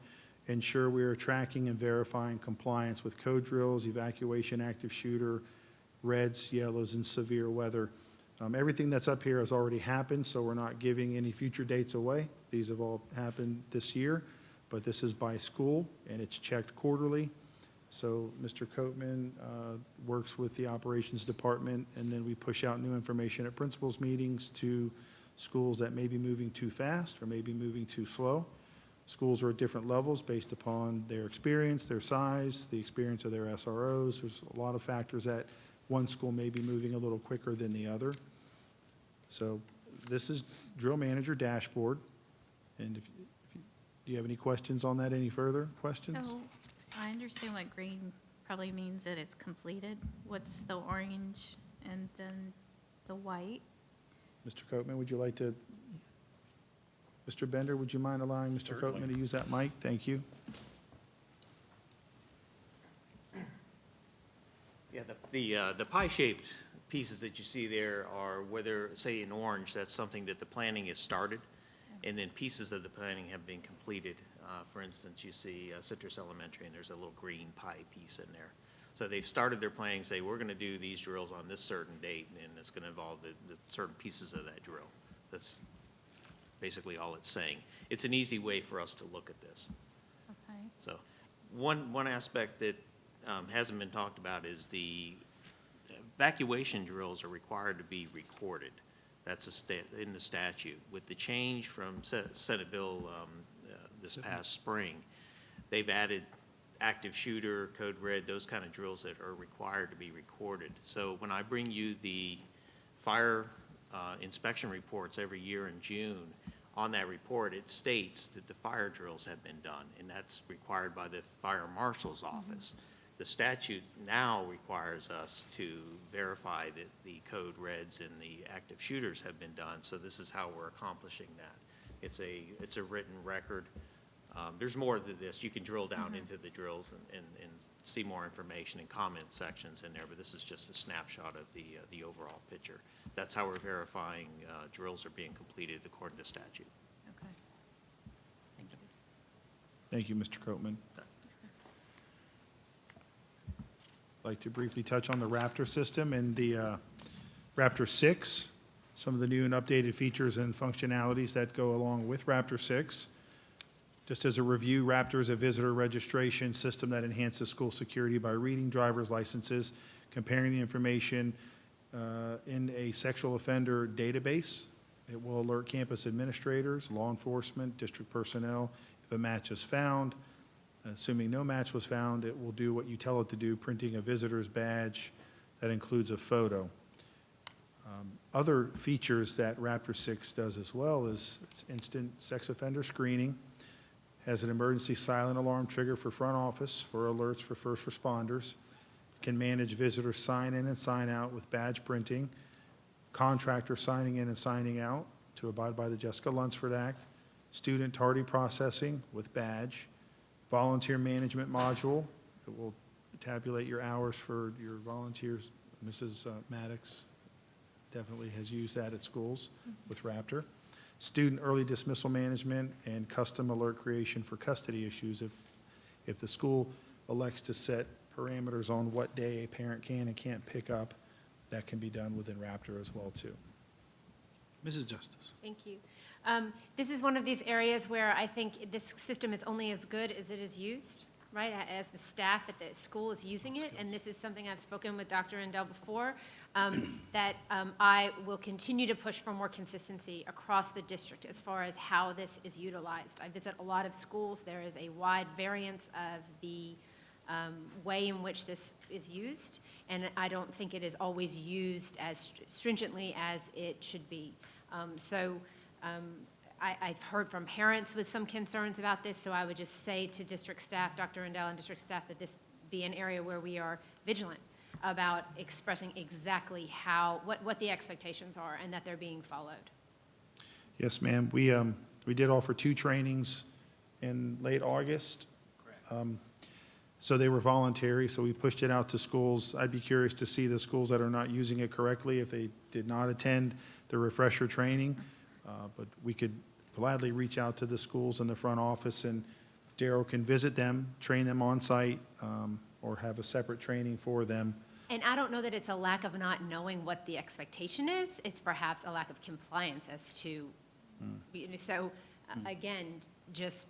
ensure we are tracking and verifying compliance with code drills, evacuation, active shooter, reds, yellows, and severe weather. Everything that's up here has already happened, so we're not giving any future dates away. These have all happened this year, but this is by school, and it's checked quarterly. So Mr. Coatman works with the operations department, and then we push out new information at principals meetings to schools that may be moving too fast or may be moving too slow. Schools are at different levels based upon their experience, their size, the experience of their SROs. There's a lot of factors that one school may be moving a little quicker than the other. So this is Drill Manager dashboard. And do you have any questions on that? Any further questions? So I understand what green probably means that it's completed. What's the orange and then the white? Mr. Coatman, would you like to? Mr. Bender, would you mind allowing Mr. Coatman to use that mic? Thank you. Yeah, the pie-shaped pieces that you see there are whether, say in orange, that's something that the planning is started, and then pieces of the planning have been completed. For instance, you see Citrus Elementary, and there's a little green pie piece in there. So they've started their planning, say, we're gonna do these drills on this certain date, and it's gonna involve the certain pieces of that drill. That's basically all it's saying. It's an easy way for us to look at this. Okay. So, one aspect that hasn't been talked about is the evacuation drills are required to be recorded. That's in the statute. With the change from Senate Bill this past spring, they've added active shooter, code red, those kind of drills that are required to be recorded. So when I bring you the fire inspection reports every year in June, on that report, it states that the fire drills have been done, and that's required by the fire marshal's office. The statute now requires us to verify that the code reds and the active shooters have been done, so this is how we're accomplishing that. It's a written record. There's more to this. You can drill down into the drills and see more information and comment sections in there, but this is just a snapshot of the overall picture. That's how we're verifying drills are being completed according to statute. Okay. Thank you. Thank you, Mr. Coatman. I'd like to briefly touch on the Raptor system and the Raptor 6, some of the new and updated features and functionalities that go along with Raptor 6. Just as a review, Raptor is a visitor registration system that enhances school security by reading driver's licenses, comparing the information in a sexual offender database. It will alert campus administrators, law enforcement, district personnel if a match is found. Assuming no match was found, it will do what you tell it to do, printing a visitor's badge that includes a photo. Other features that Raptor 6 does as well is it's instant sex offender screening, has an emergency silent alarm trigger for front office for alerts for first responders, can manage visitor sign in and sign out with badge printing, contractor signing in and signing out to abide by the Jessica Lunsford Act, student tardy processing with badge, volunteer management module that will tabulate your hours for your volunteers. Mrs. Maddox definitely has used that at schools with Raptor. Student early dismissal management and custom alert creation for custody issues. If the school elects to set parameters on what day a parent can and can't pick up, that can be done within Raptor as well too. Mrs. Justice. Thank you. This is one of these areas where I think this system is only as good as it is used, right? As the staff at the school is using it, and this is something I've spoken with Dr. Endell before, that I will continue to push for more consistency across the district as far as how this is utilized. I visit a lot of schools. There is a wide variance of the way in which this is used, and I don't think it is always used as stringently as it should be. I've heard from parents with some concerns about this, so I would just say to district staff, Dr. Rendell and district staff, that this be an area where we are vigilant about expressing exactly what the expectations are and that they're being followed. Yes, ma'am. We did offer 2 trainings in late August. So they were voluntary, so we pushed it out to schools. I'd be curious to see the schools that are not using it correctly, if they did not attend the refresher training. But we could gladly reach out to the schools in the front office, and Daryl can visit them, train them on site, or have a separate training for them. And I don't know that it's a lack of not knowing what the expectation is. It's perhaps a lack of compliance as to, so again, just,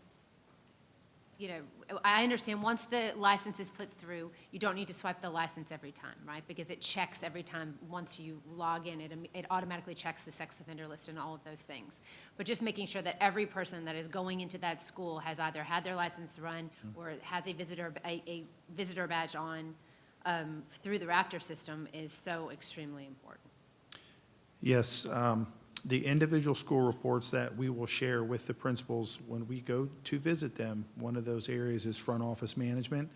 I understand once the license is put through, you don't need to swipe the license every time, right? Because it checks every time, once you log in, it automatically checks the sex offender list and all of those things. But just making sure that every person that is going into that school has either had their license run or has a visitor badge on through the Raptor system is so extremely important. Yes, the individual school reports that we will share with the principals when we go to visit them, one of those areas is front office management.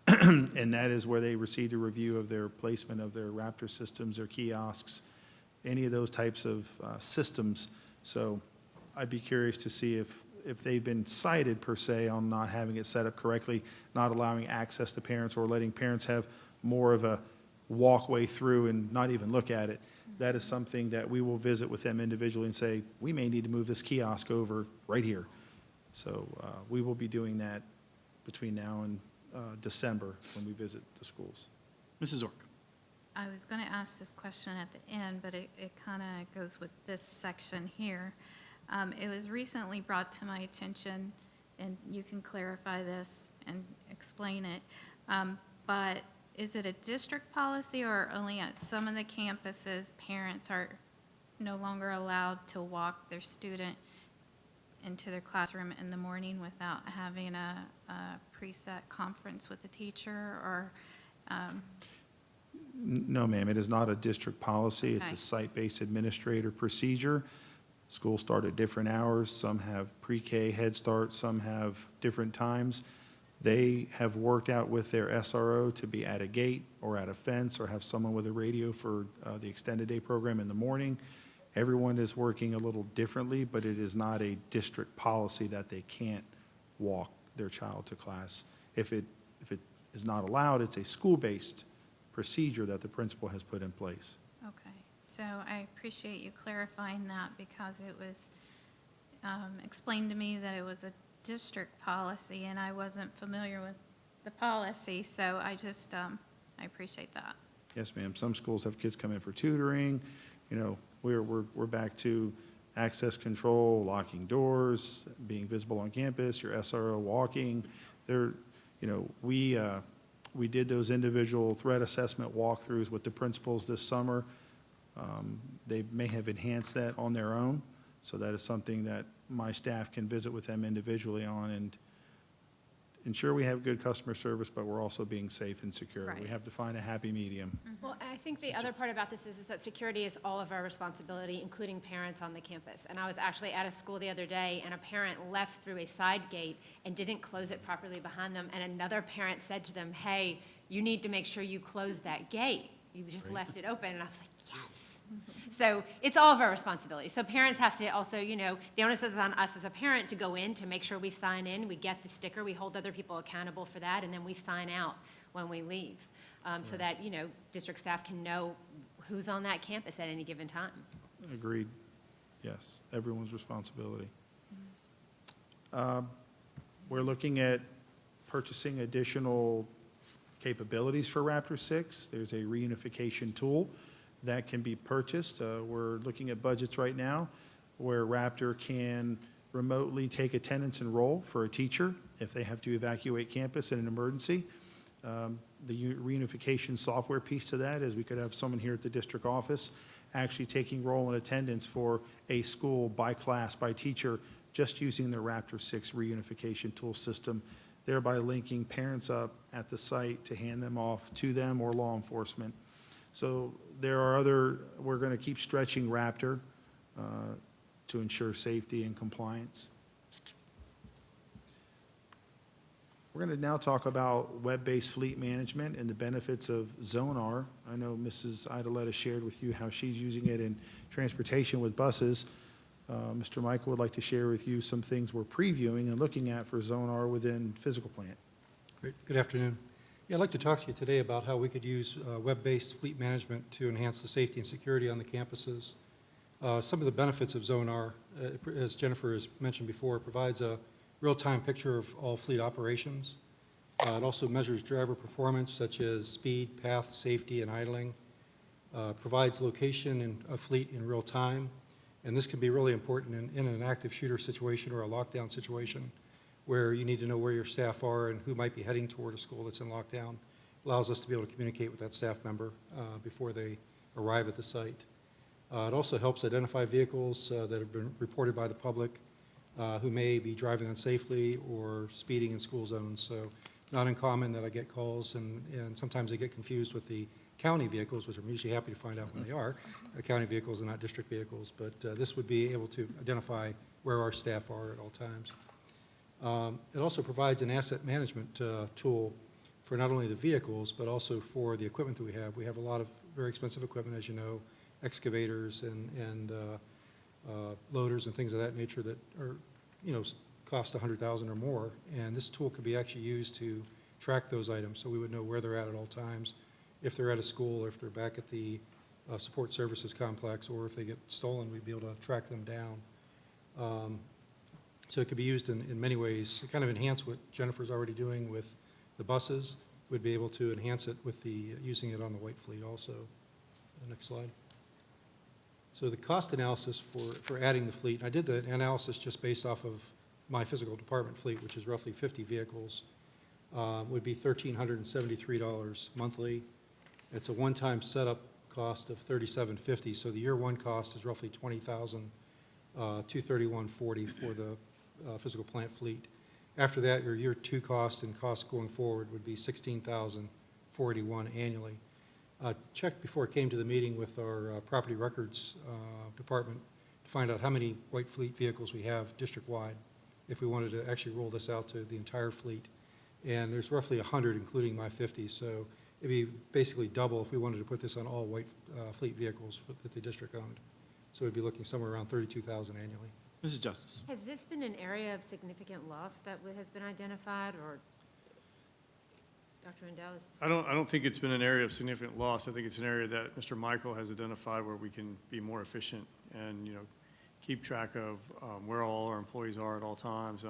And that is where they receive a review of their placement of their Raptor systems, their kiosks, any of those types of systems. So I'd be curious to see if they've been cited per se on not having it set up correctly, not allowing access to parents, or letting parents have more of a walkway through and not even look at it. That is something that we will visit with them individually and say, we may need to move this kiosk over right here. So we will be doing that between now and December when we visit the schools. Mrs. Zork. I was going to ask this question at the end, but it kind of goes with this section here. It was recently brought to my attention, and you can clarify this and explain it, but is it a district policy, or only at some of the campuses, parents are no longer allowed to walk their student into their classroom in the morning without having a preset conference with the teacher, or? No, ma'am, it is not a district policy. It's Okay. a site-based administrator procedure. Schools start at different hours. Some have pre-K, Head Start, some have different times. They have worked out with their SRO to be at a gate or at a fence or have someone with a radio for the extended day program in the morning. Everyone is working a little differently, but it is not a district policy that they can't walk their child to class. If it is not allowed, it's a school-based procedure that the principal has put in place. Okay, so I appreciate you clarifying that, because it was explained to me that it was a district policy, and I wasn't familiar with the policy, so I just, I appreciate that. Yes, ma'am. Some schools have kids come in for tutoring. We're back to access control, locking doors, being visible on campus, your SRO walking. We did those individual threat assessment walkthroughs with the principals this summer. They may have enhanced that on their own, so that is something that my staff can visit with them individually on and ensure we have good customer service, but we're also being safe and secure. We Right. have to find a happy medium. Well, I think the other part about this is that security is all of our responsibility, including parents on the campus. And I was actually at a school the other day, and a parent left through a side gate and didn't close it properly behind them, and another parent said to them, hey, you need to make sure you close that gate. You just left it open. And I was like, yes. So it's all of our responsibility. So parents have to also, the onus is on us as a parent to go in, to make sure we sign in, we get the sticker, we hold other people accountable for that, and then we sign out when we leave. So that, district staff can know who's on that campus at any given time. Agreed. Yes, everyone's responsibility. We're looking at purchasing additional capabilities for Raptor 6. There's a reunification tool that can be purchased. We're looking at budgets right now where Raptor can remotely take attendance and roll for a teacher if they have to evacuate campus in an emergency. The reunification software piece to that is we could have someone here at the district office actually taking roll in attendance for a school by class, by teacher, just using the Raptor 6 reunification tool system, thereby linking parents up at the site to hand them off to them or law enforcement. So there are we're going to keep stretching Raptor to ensure safety and compliance. We're going to now talk about web-based fleet management and the benefits of Zonar. I know Mrs. Idaletta shared with you how she's using it in transportation with buses. Mr. Michael would like to share with you some things we're previewing and looking at for Zonar within physical plant. Great. Good afternoon. Yeah, I'd like to talk to you today about how we could use web-based fleet management to enhance the safety and security on the campuses. Some of the benefits of Zonar, as Jennifer has mentioned before, provides a real-time picture of all fleet operations. It also measures driver performance such as speed, path, safety, and idling. Provides location of fleet in real time. And this can be really important in an active shooter situation or a lockdown situation where you need to know where your staff are and who might be heading toward a school that's in lockdown. Allows us to be able to communicate with that staff member before they arrive at the site. It also helps identify vehicles that have been reported by the public who may be driving unsafely or speeding in school zones. So not uncommon that I get calls, and sometimes they get confused with the county vehicles, which I'm usually happy to find out when they are. County vehicles and not district vehicles, but this would be able to identify where our staff are at all times. It also provides an asset management tool for not only the vehicles, but also for the equipment that we have. We have a lot of very expensive equipment, as you know, excavators and loaders and things of that nature that are, cost $100,000 or more. And this tool could be actually used to track those items, so we would know where they're at all times, if they're at a school, or if they're back at the support services complex, or if they get stolen, we'd be able to track them down. So it could be used in many ways to kind of enhance what Jennifer's already doing with the buses. We'd be able to enhance it with using it on the white fleet also. Next slide. So the cost analysis for adding the fleet, I did the analysis just based off of my physical department fleet, which is roughly 50 vehicles, would be $1,373 monthly. It's a one-time setup cost of $3,750, so the year one cost is roughly $20,231.40 for the physical plant fleet. After that, your year two cost and cost going forward would be $16,481 annually. Checked before it came to the meeting with our property records department to find out how many white fleet vehicles we have district-wide if we wanted to actually roll this out to the entire fleet. And there's roughly 100, including my 50, so it'd be basically double if we wanted to put this on all white fleet vehicles that the district owned. So we'd be looking somewhere around $32,000 annually. Mrs. Justice. Has this been an area of significant loss that has been identified, or Dr. Rendell? I don't think it's been an area of significant loss. I think it's an area that Mr. Michael has identified where we can be more efficient and, keep track of where all our employees are at all times.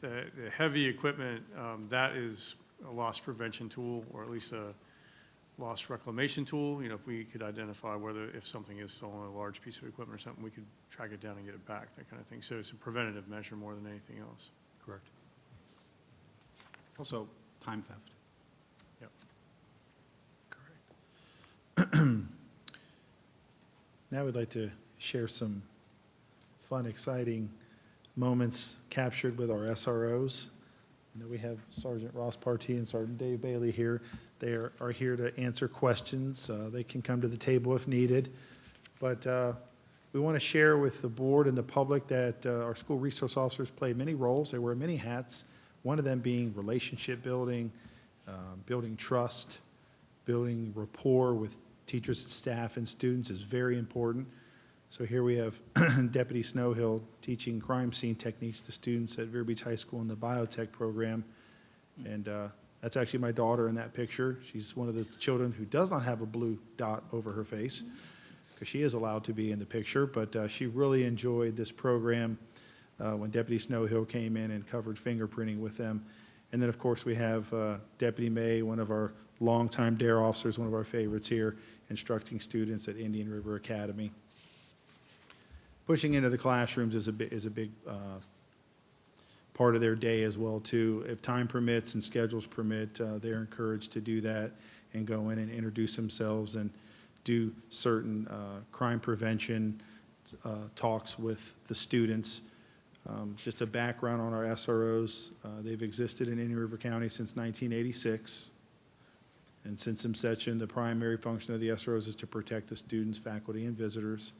The heavy equipment, that is a loss prevention tool, or at least a loss reclamation tool. If we could identify if something is stolen, a large piece of equipment or something, we could track it down and get it back, that kind of thing. So it's a preventative measure more than anything else. Correct. Also, time theft. Yep. Now we'd like to share some fun, exciting moments captured with our SROs. I know we have Sergeant Ross Partee and Sergeant Dave Bailey here. They are here to answer questions. They can come to the table if needed. But we want to share with the board and the public that our school resource officers play many roles. They wear many hats, one of them being relationship building, building trust, building rapport with teachers, staff, and students is very important. So here we have Deputy Snowhill teaching crime scene techniques to students at Vero Beach High School in the biotech program. And that's actually my daughter in that picture. She's one of the children who does not have a blue dot over her face, because she is allowed to be in the picture. But she really enjoyed this program when Deputy Snowhill came in and covered fingerprinting with them. And then, of course, we have Deputy May, one of our longtime DARE officers, one of our favorites here, instructing students at Indian River Academy. Pushing into the classrooms is a big part of their day as well, too. If time permits and schedules permit, they're encouraged to do that and go in and introduce themselves and do certain crime prevention talks with the students. Just a background on our SROs. They've existed in Indian River County since 1986. And since inception, the primary function of the SROs is to protect the students, faculty, and visitors.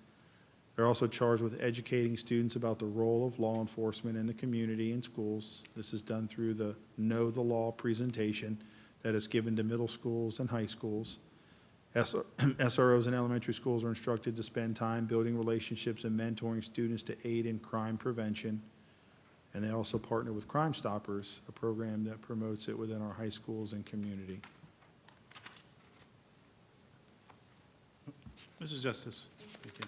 They're also charged with educating students about the role of law enforcement in the community and schools. This is done through the Know the Law presentation that is given to middle schools and high schools. SROs in elementary schools are instructed to spend time building relationships and mentoring students to aid in crime prevention. And they also partner with Crime Stoppers, a program that promotes it within our high schools and community. Mrs. Justice. Thank you.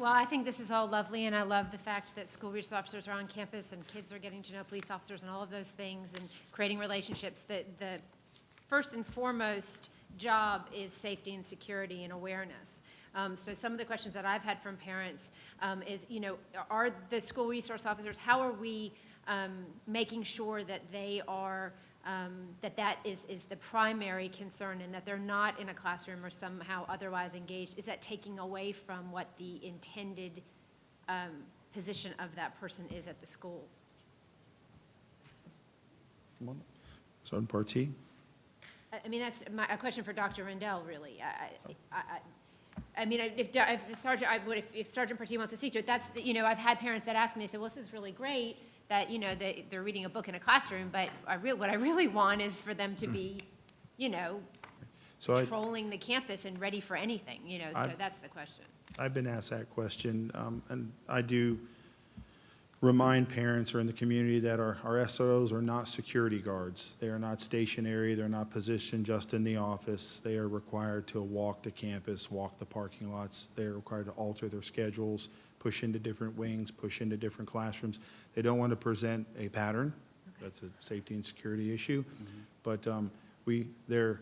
Well, I think this is all lovely, and I love the fact that school resource officers are on campus and kids are getting to know police officers and all of those things and creating relationships. The first and foremost job is safety and security and awareness. So some of the questions that I've had from parents is, are the school resource officers, how are we making sure that they are, that is the primary concern and that they're not in a classroom or somehow otherwise engaged? Is that taking away from what the intended position of that person is at the school? Sergeant Partee? I mean, that's a question for Dr. Rendell, really. I mean, if Sergeant Partee wants to speak to it, that's, I've had parents that ask me, they say, well, this is really great that, they're reading a book in a classroom, but what I really want is for them to be, So patrolling the campus and ready for anything, so that's the question. I've been asked that question, and I do remind parents or in the community that our SOs are not security guards. They are not stationary. They're not positioned just in the office. They are required to walk the campus, walk the parking lots. They are required to alter their schedules, push into different wings, push into different classrooms. They don't want to present a pattern. That's a safety and security issue. But they're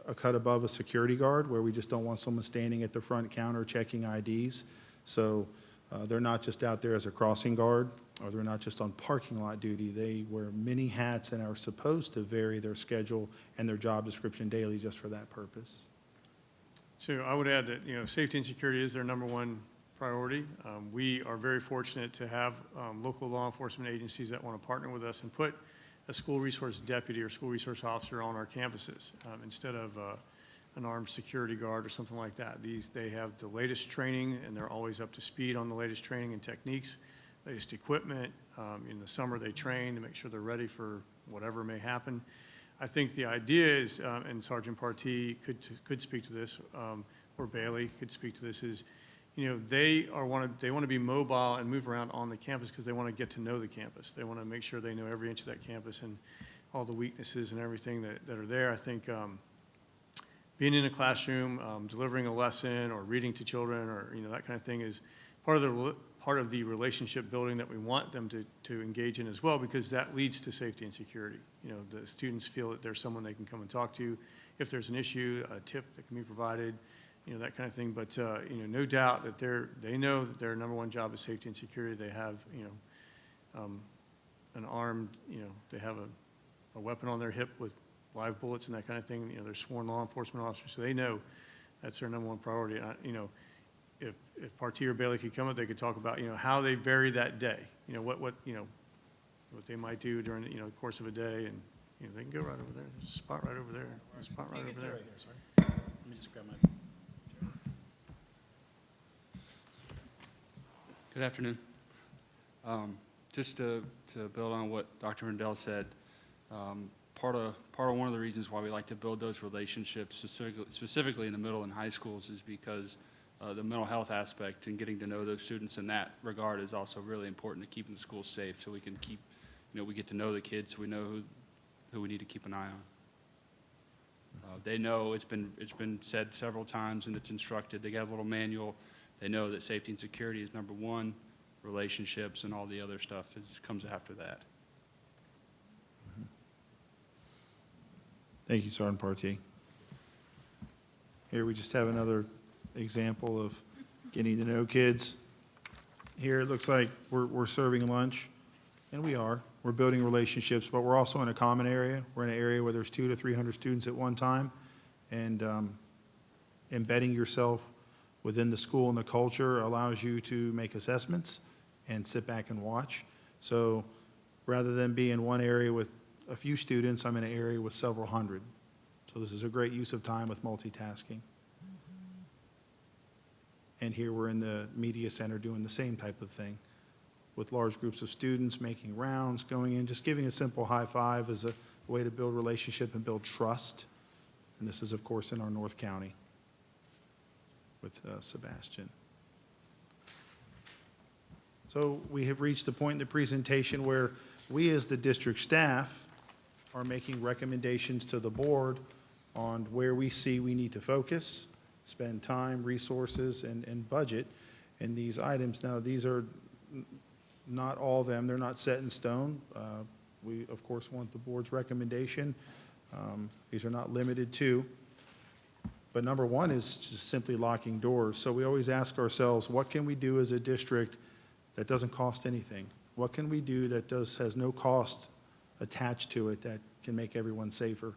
a cut above a security guard where we just don't want someone standing at the front counter checking IDs. So they're not just out there as a crossing guard, or they're not just on parking lot duty. They wear many hats and are supposed to vary their schedule and their job description daily just for that purpose. So I would add that, safety and security is their number one priority. We are very fortunate to have local law enforcement agencies that want to partner with us and put a school resource deputy or school resource officer on our campuses instead of an armed security guard or something like that. They have the latest training, and they're always up to speed on the latest training and techniques, latest equipment. In the summer, they train to make sure they're ready for whatever may happen. I think the idea is, and Sergeant Partee could speak to this, or Bailey could speak to this, is, they want to be mobile and move around on the campus because they want to get to know the campus. They want to make sure they know every inch of that campus and all the weaknesses and everything that are there. I think being in a classroom, delivering a lesson or reading to children or, that kind of thing is part of the relationship building that we want them to engage in as well, because that leads to safety and security. The students feel that there's someone they can come and talk to if there's an issue, a tip that can be provided, that kind of thing. But, no doubt that they know that their number one job is safety and security. They have, an armed, they have a weapon on their hip with live bullets and that kind of thing. They're sworn law enforcement officers, so they know that's their number one priority. If Partee or Bailey could come up, they could talk about, how they vary that day. What they might do during, the course of a day, and, they can go right over there. There's a spot right over there. There's a spot right over there. Let me just grab my. Good afternoon. Just to build on what Dr. Rendell said, part of one of the reasons why we like to build those relationships, specifically in the middle and high schools, is because the mental health aspect and getting to know those students in that regard is also really important to keeping the schools safe, so we can keep, we get to know the kids, so we know who we need to keep an eye on. They know, it's been said several times, and it's instructed. They got a little manual. They know that safety and security is number one. Relationships and all the other stuff comes after that. Thank you, Sergeant Partee. Here we just have another example of getting to know kids. Here it looks like we're serving lunch, and we are. We're building relationships, but we're also in a common area. We're in an area where there's 200 to 300 students at one time, and embedding yourself within the school and the culture allows you to make assessments and sit back and watch. So rather than be in one area with a few students, I'm in an area with several hundred. So this is a great use of time with multitasking. And here we're in the media center doing the same type of thing, with large groups of students making rounds, going in, just giving a simple high five as a way to build relationship and build trust. And this is, of course, in our North County with Sebastian. So we have reached the point in the presentation where we, as the district staff, are making recommendations to the board on where we see we need to focus, spend time, resources, and budget in these items. Now, these are not all of them, they're not set in stone. We, of course, want the board's recommendation. These are not limited to. But number one is just simply locking doors. So we always ask ourselves, what can we do as a district that doesn't cost anything? What can we do that has no cost attached to it that can make everyone safer?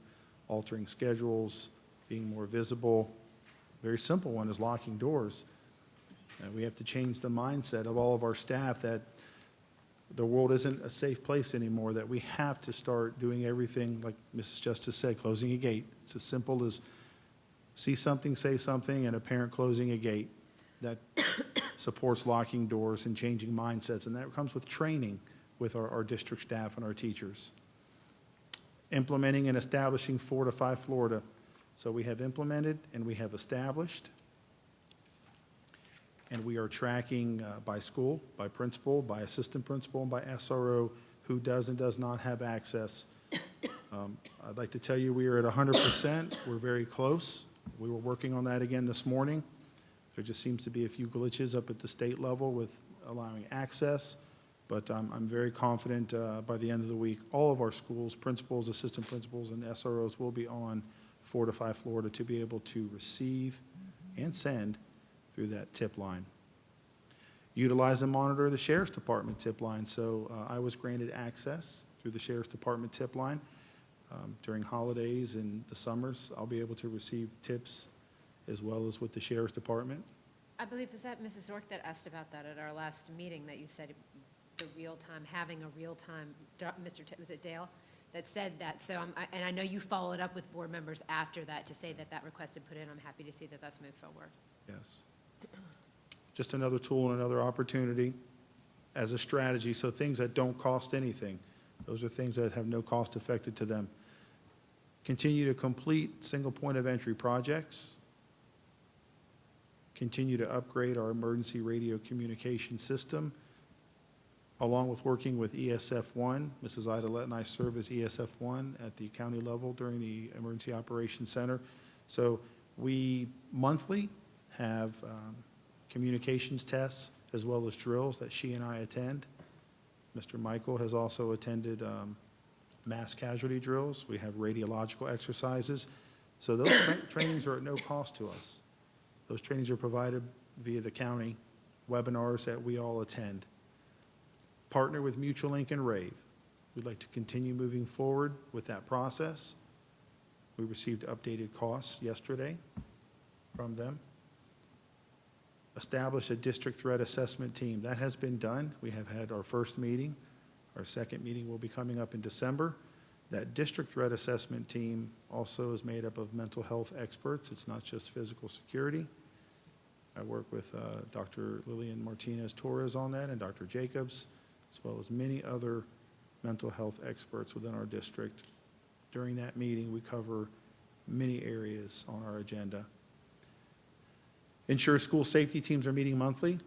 Altering schedules, being more visible. Very simple one is locking doors. We have to change the mindset of all of our staff that the world isn't a safe place anymore, that we have to start doing everything, like Mrs. Justice said, closing a gate. It's as simple as see something, say something, and a parent closing a gate. That supports locking doors and changing mindsets, and that comes with training with our district staff and our teachers. Implementing and establishing Fortify Florida. So we have implemented and we have established, and we are tracking by school, by principal, by assistant principal, and by SRO who does and does not have access. I'd like to tell you we are at 100%. We're very close. We were working on that again this morning. There just seems to be a few glitches up at the state level with allowing access, but I'm very confident by the end of the week, all of our schools, principals, assistant principals, and SROs will be on Fortify Florida to be able to receive and send through that tip line. Utilize and monitor the Sheriff's Department tip line. So I was granted access through the Sheriff's Department tip line. During holidays and the summers, I'll be able to receive tips as well as with the Sheriff's Department. I believe, was that Mrs. Ork that asked about that at our last meeting, that you said the real-time, having a real-time, was it Dale, that said that? So, and I know you followed up with board members after that to say that that request had put in. I'm happy to see that that's moved forward. Yes. Just another tool and another opportunity as a strategy. So things that don't cost anything. Those are things that have no cost affected to them. Continue to complete single point of entry projects. Continue to upgrade our emergency radio communication system, along with working with ESF1. Mrs. Idolette and I serve as ESF1 at the county level during the Emergency Operations Center. So we monthly have communications tests as well as drills that she and I attend. Mr. Michael has also attended mass casualty drills. We have radiological exercises. So those trainings are at no cost to us. Those trainings are provided via the county webinars that we all attend. Partner with MutualLink and Rave. We'd like to continue moving forward with that process. We received updated costs yesterday from them. Establish a district threat assessment team. That has been done. We have had our first meeting. Our second meeting will be coming up in December. That district threat assessment team also is made up of mental health experts. It's not just physical security. I work with Dr. Lillian Martinez-Torres on that and Dr. Jacobs, as well as many other mental health experts within our district. During that meeting, we cover many areas on our agenda. Ensure school safety teams are meeting monthly.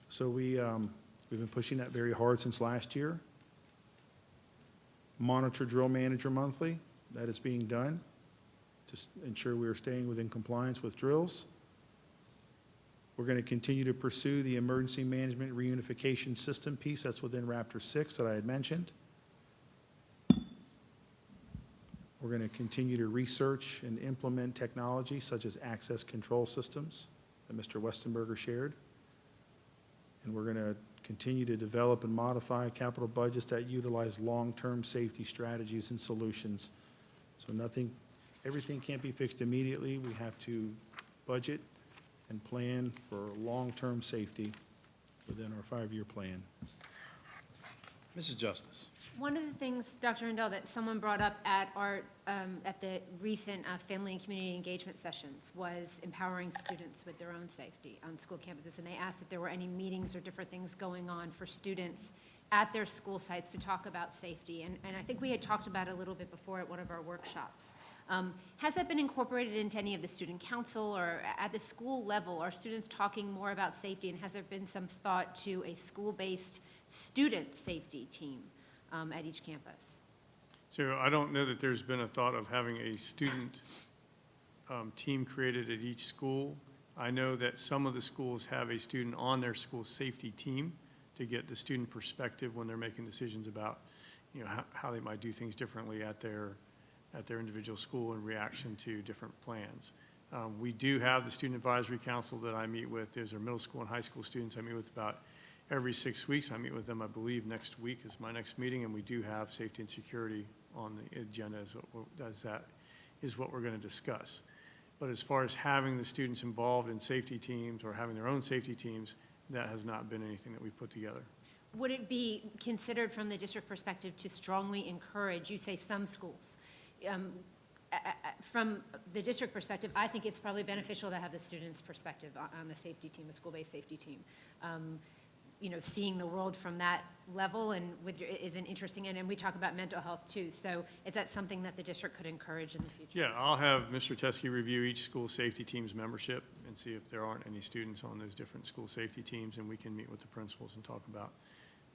So we've been pushing that very hard since last year. Monitor drill manager monthly. That is being done to ensure we are staying within compliance with drills. We're going to continue to pursue the emergency management reunification system piece that's within Raptor 6 that I had mentioned. We're going to continue to research and implement technology such as access control systems that Mr. Westenberger shared. And we're going to continue to develop and modify capital budgets that utilize long-term safety strategies and solutions. So everything can't be fixed immediately. We have to budget and plan for long-term safety within our 5-year plan. Mrs. Justice. One of the things, Dr. Rendell, that someone brought up at our, at the recent family and community engagement sessions was empowering students with their own safety on school campuses. And they asked if there were any meetings or different things going on for students at their school sites to talk about safety. And I think we had talked about it a little bit before at one of our workshops. Has that been incorporated into any of the student council or at the school level? Are students talking more about safety? And has there been some thought to a school-based student safety team at each campus? So I don't know that there's been a thought of having a student team created at each school. I know that some of the schools have a student on their school safety team to get the student perspective when they're making decisions about, you know, how they might do things differently at their individual school in reaction to different plans. We do have the Student Advisory Council that I meet with. Those are middle school and high school students I meet with about every 6 weeks. I meet with them, I believe, next week is my next meeting, and we do have safety and security on the agenda is what we're going to discuss. But as far as having the students involved in safety teams or having their own safety teams, that has not been anything that we've put together. Would it be considered from the district perspective to strongly encourage, you say some schools, from the district perspective, I think it's probably beneficial to have the students' perspective on the safety team, the school-based safety team. You know, seeing the world from that level and is an interesting, and we talk about mental health too. So is that something that the district could encourage in the future? Yeah, I'll have Mr. Teskey review each school safety team's membership and see if there aren't any students on those different school safety teams, and we can meet with the principals and talk about,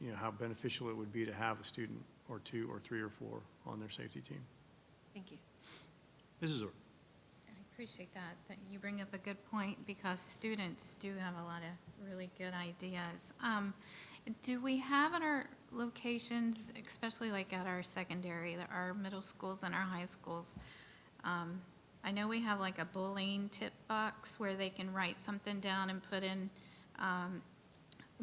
you know, how beneficial it would be to have a student or two or three or four on their safety team. Thank you. Mrs. Orr. I appreciate that you bring up a good point, because students do have a lot of really good ideas. Do we have at our locations, especially like at our secondary, our middle schools and our high schools, I know we have like a bullying tip box where they can write something down and put in a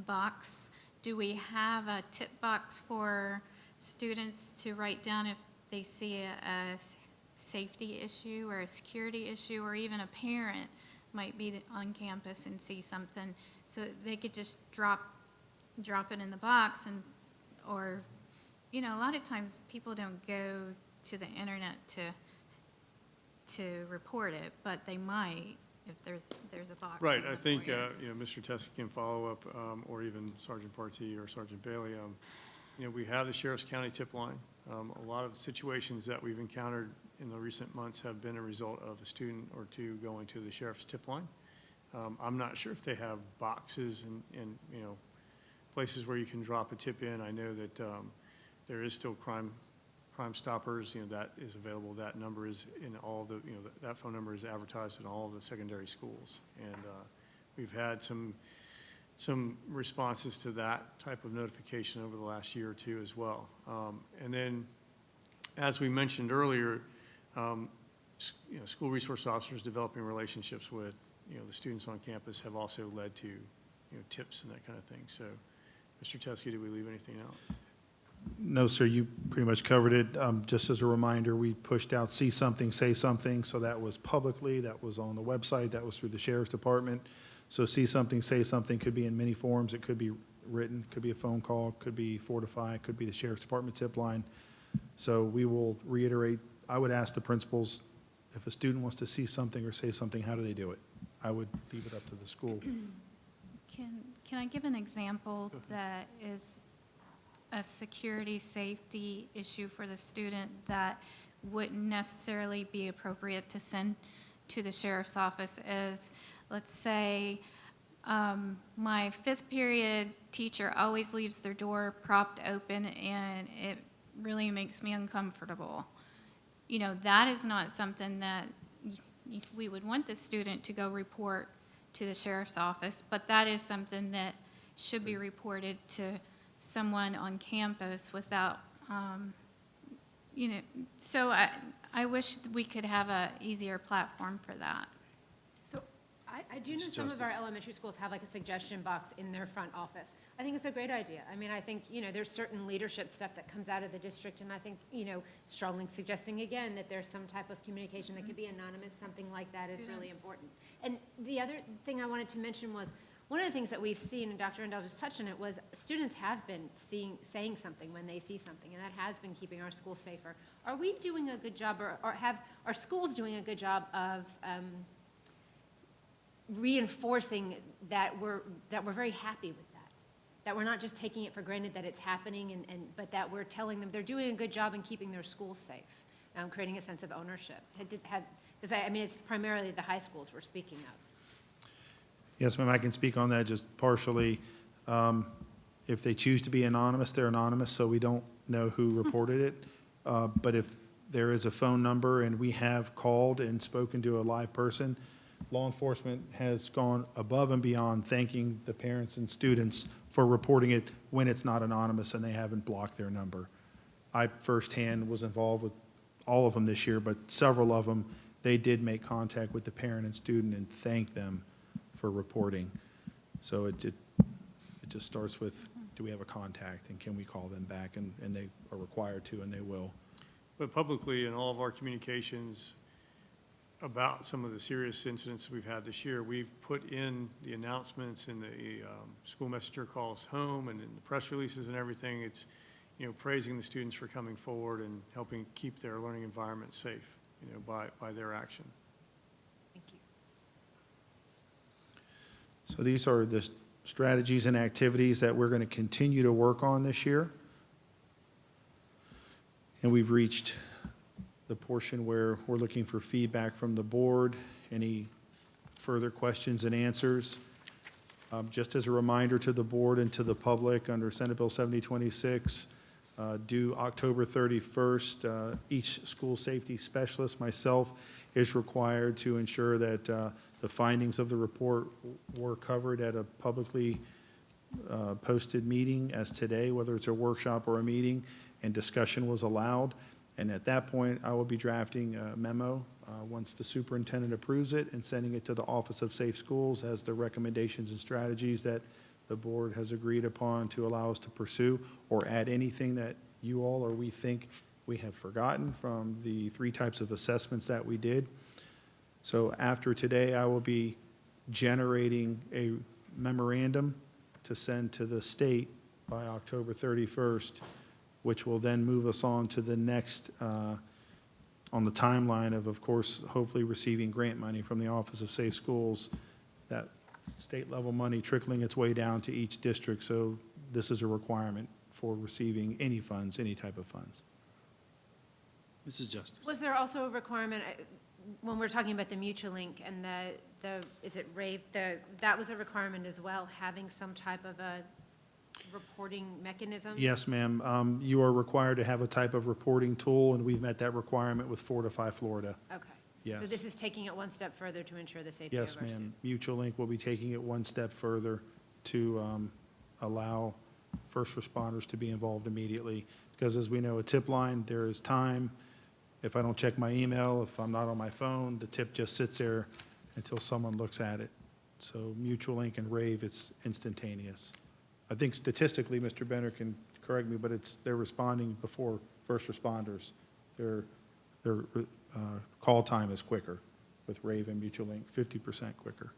box. Do we have a tip box for students to write down if they see a safety issue or a security issue, or even a parent might be on campus and see something, so they could just drop it in the box? And, or, you know, a lot of times people don't go to the internet to report it, but they might if there's a box. Right, in I the think, foyer. you know, Mr. Teskey can follow up, or even Sergeant Partee or Sergeant Bailey. You know, we have the Sheriff's County tip line. A lot of the situations that we've encountered in the recent months have been a result of a student or two going to the sheriff's tip line. I'm not sure if they have boxes and you know, places where you can drop a tip in. I know that there is still Crime Stoppers, you know, that is available. That number is in all the, you know, that phone number is advertised in all the secondary schools. And we've had some responses to that type of notification over the last year or two as well. And then, as we mentioned earlier, you know, school resource officers developing relationships with, you know, the students on campus have also led to, you know, tips and that kind of thing. So, Mr. Teskey, did we leave anything out? No, sir, you pretty much covered it. Just as a reminder, we pushed out See Something, Say Something, so that was publicly, that was on the website, that was through the Sheriff's Department. So See Something, Say Something could be in many forms. It could be written, could be a phone call, could be Fortify, could be the Sheriff's Department tip line. So we will reiterate, I would ask the principals, if a student wants to see something or say something, how do they do it? I would leave it up to the school. Can I give an example that is a security safety issue for the student that wouldn't necessarily be appropriate to send to the sheriff's office? Is, let's say, my fifth period teacher always leaves their door propped open and it really makes me uncomfortable. You know, that is not something that we would want the student to go report to the sheriff's office, but that is something that should be reported to someone on campus without, you know, so I wish we could have a easier platform for that. So I do know some of our elementary schools have like a suggestion box in their front office. I think it's a great idea. I mean, I think, you know, there's certain leadership stuff that comes out of the district, and I think, you know, strongly suggesting again that there's some type of communication that could be anonymous, something like that is really Students. important. And the other thing I wanted to mention was, One of the things that we've seen, and Dr. Rendell just touched on it, was students have been saying something when they see something, and that has been keeping our schools safer. Are we doing a good job, or are schools doing a good job of reinforcing that we're very happy with that we're not just taking it for granted that it's happening, but that we're telling them they're doing a good job in keeping their schools safe, creating a sense of ownership? Because I mean, it's primarily the high schools we're speaking of. Yes, ma'am, I can speak on that just partially. If they choose to be anonymous, they're anonymous, so we don't know who reported it. But if there is a phone number and we have called and spoken to a live person, law enforcement has gone above and beyond thanking the parents and students for reporting it when it's not anonymous and they haven't blocked their number. I firsthand was involved with all of them this year, but several of them, they did make contact with the parent and student and thank them for reporting. So it just starts with, do we have a contact and can we call them back? And they are required to, and they will. But publicly, in all of our communications about some of the serious incidents we've had this year, we've put in the announcements in the school messenger calls home and in the press releases and everything. It's, praising the students for coming forward and helping keep their learning environment safe, by their action. Thank you. So these are the strategies and activities that we're going to continue to work on this year. And we've reached the portion where we're looking for feedback from the board, any further questions and answers. Just as a reminder to the board and to the public, under Senate Bill 7026, due October 31st, each school safety specialist, myself, is required to ensure that the findings of the report were covered at a publicly posted meeting as today, whether it's a workshop or a meeting, and discussion was allowed. And at that point, I will be drafting a memo once the superintendent approves it and sending it to the Office of Safe Schools as the recommendations and strategies that the board has agreed upon to allow us to pursue, or add anything that you all or we think we have forgotten from the 3 types of assessments that we did. So after today, I will be generating a memorandum to send to the state by October 31st, which will then move us on to the next, on the timeline of course, hopefully receiving grant money from the Office of Safe Schools, that state level money trickling its way down to each district. So this is a requirement for receiving any funds, any type of funds. Mrs. Justice. Was there also a requirement, when we're talking about the mutual link and is it RAVE, that was a requirement as well, having some type of a reporting mechanism? Yes, ma'am. You are required to have a type of reporting tool, and we've met that requirement with Fortify Florida. Okay. Yes. So this is taking it one step further to ensure the safety of our Yes, students? ma'am. Mutual Link will be taking it one step further to allow first responders to be involved immediately. Because as we know, a tip line, there is time. If I don't check my email, if I'm not on my phone, the tip just sits there until someone looks at it. So Mutual Link and RAVE, it's instantaneous. I think statistically, Mr. Benner can correct me, but they're responding before first responders. Their call time is quicker with RAVE and Mutual Link, 50% quicker.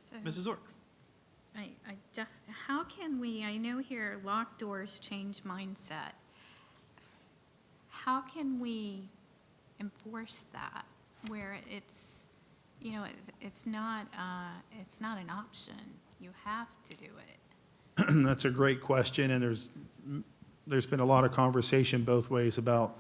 So Mrs. Orr. how can we, I know here locked doors change mindset. How can we enforce that where it's, it's not an option. You have to do it. That's a great question, and there's been a lot of conversation both ways about,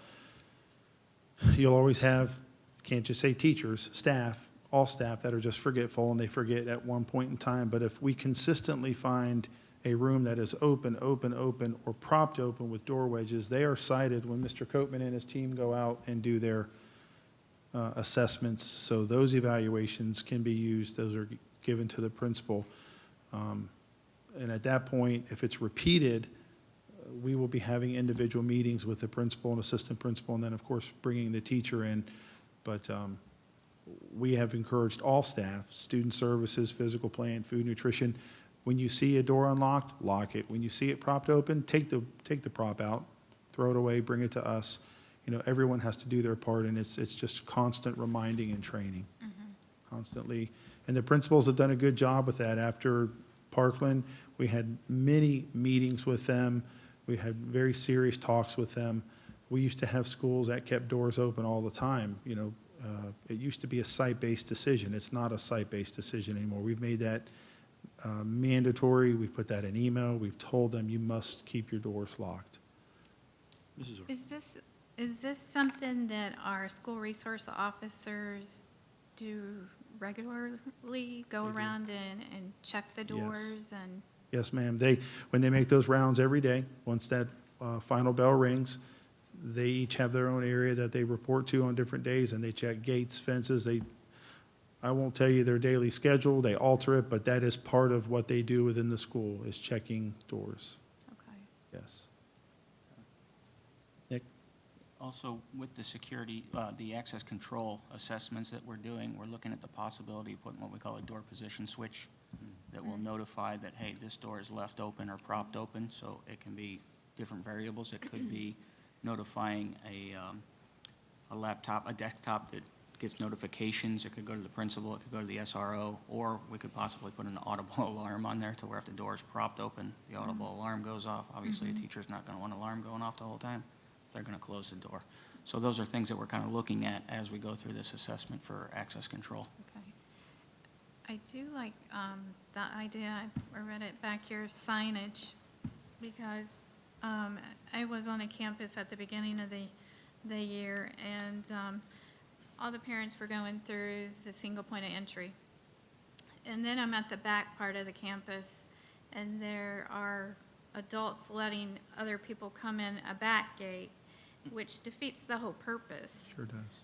you'll always have, can't just say teachers, staff, all staff that are just forgetful and they forget at one point in time. But if we consistently find a room that is open, or propped open with door wedges, they are cited when Mr. Coatman and his team go out and do their assessments. So those evaluations can be used. Those are given to the principal. And at that point, if it's repeated, we will be having individual meetings with the principal and assistant principal, and then, of course, bringing the teacher in. But we have encouraged all staff, student services, physical plant, food, nutrition, when you see a door unlocked, lock it. When you see it propped open, take the prop out, throw it away, bring it to us. Everyone has to do their part, and it's just constant reminding and training. Mhm. constantly. And the principals have done a good job with that. After Parkland, we had many meetings with them. We had very serious talks with them. We used to have schools that kept doors open all the time. You know, it used to be a site-based decision. It's not a site-based decision anymore. We've made that mandatory. We've put that in email. We've told them you must keep your doors locked. Mrs. Orr. Is this something that our school resource officers do regularly, go They do. around and check the doors and? Yes, ma'am. When they make those rounds every day, once that final bell rings, they each have their own area that they report to on different days, and they check gates, fences. I won't tell you their daily schedule. They alter it, but that is part of what they do within the school, is checking doors. Okay. Yes. Nick? Also, with the security, the access control assessments that we're doing, we're looking at the possibility of putting what we call a door position switch that will notify that, hey, this door is left open or propped open, so it can be different variables. It could be notifying a laptop, a desktop that gets notifications. It could go to the principal, it could go to the SRO, or we could possibly put an audible alarm on there to where if the door is propped open, the audible alarm goes off. Obviously, a teacher's not going to want an alarm going off the whole time. They're going to close the door. So those are things that we're kind of looking at as we go through this assessment for access control. Okay. I do like the idea, I read it back here, signage, because I was on a campus at the beginning of the year, and all the parents were going through the single point of entry. And then I'm at the back part of the campus, and there are adults letting other people come in a back gate, which defeats the whole purpose. Sure does.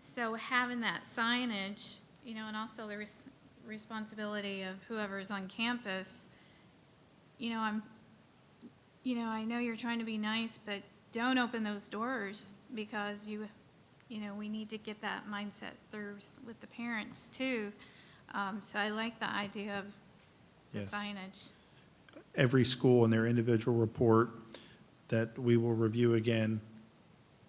So having that signage, you know, and also the responsibility of whoever's on campus, you know, I know you're trying to be nice, but don't open those doors, because you know, we need to get that mindset through with the parents too. So I like the idea of the Yes. signage. Every school in their individual report that we will review again,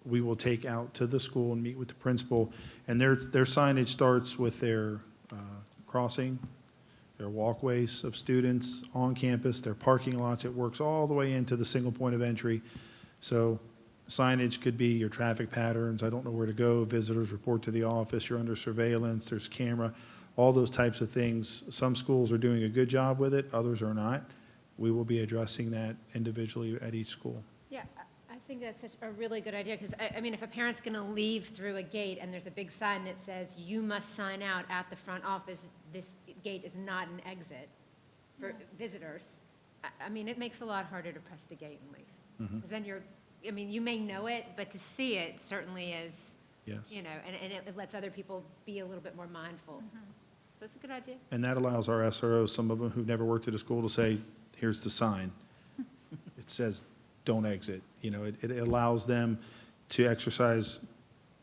we will take out to the school and meet with the principal. And their signage starts with their crossing, their walkways of students on campus, their parking lots. It works all the way into the single point of entry. So signage could be your traffic patterns. I don't know where to go. Visitors report to the office. You're under surveillance. There's camera, all those types of things. Some schools are doing a good job with it. Others are not. We will be addressing that individually at each school. Yeah, I think that's such a really good idea, because, I mean, if a parent's going to leave through a gate and there's a big sign that says, you must sign out at the front office, this gate is not an exit for visitors, I mean, it makes it a lot harder to press the gate and leave. Because then I mean, you may know it, but to see it certainly is, Yes. you know, and it lets other people be a little bit more mindful. So it's a good idea. And that allows our SROs, some of them who've never worked at a school, to say, here's the sign. It says, don't exit. You know, it allows them to exercise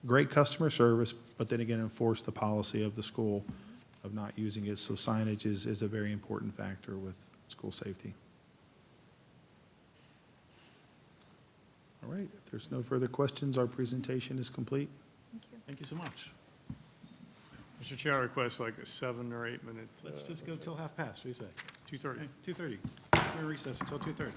great customer service, but then again, enforce the policy of the school of not using it. So signage is a very important factor with school safety. All right, if there's no further questions, our presentation is complete. Thank you. Thank you so much. Mr. Chair, I request like a 7 or 8 minute. Let's just go till 1:30, what do you say? 2:30. 2:30. We're recess until 2:30.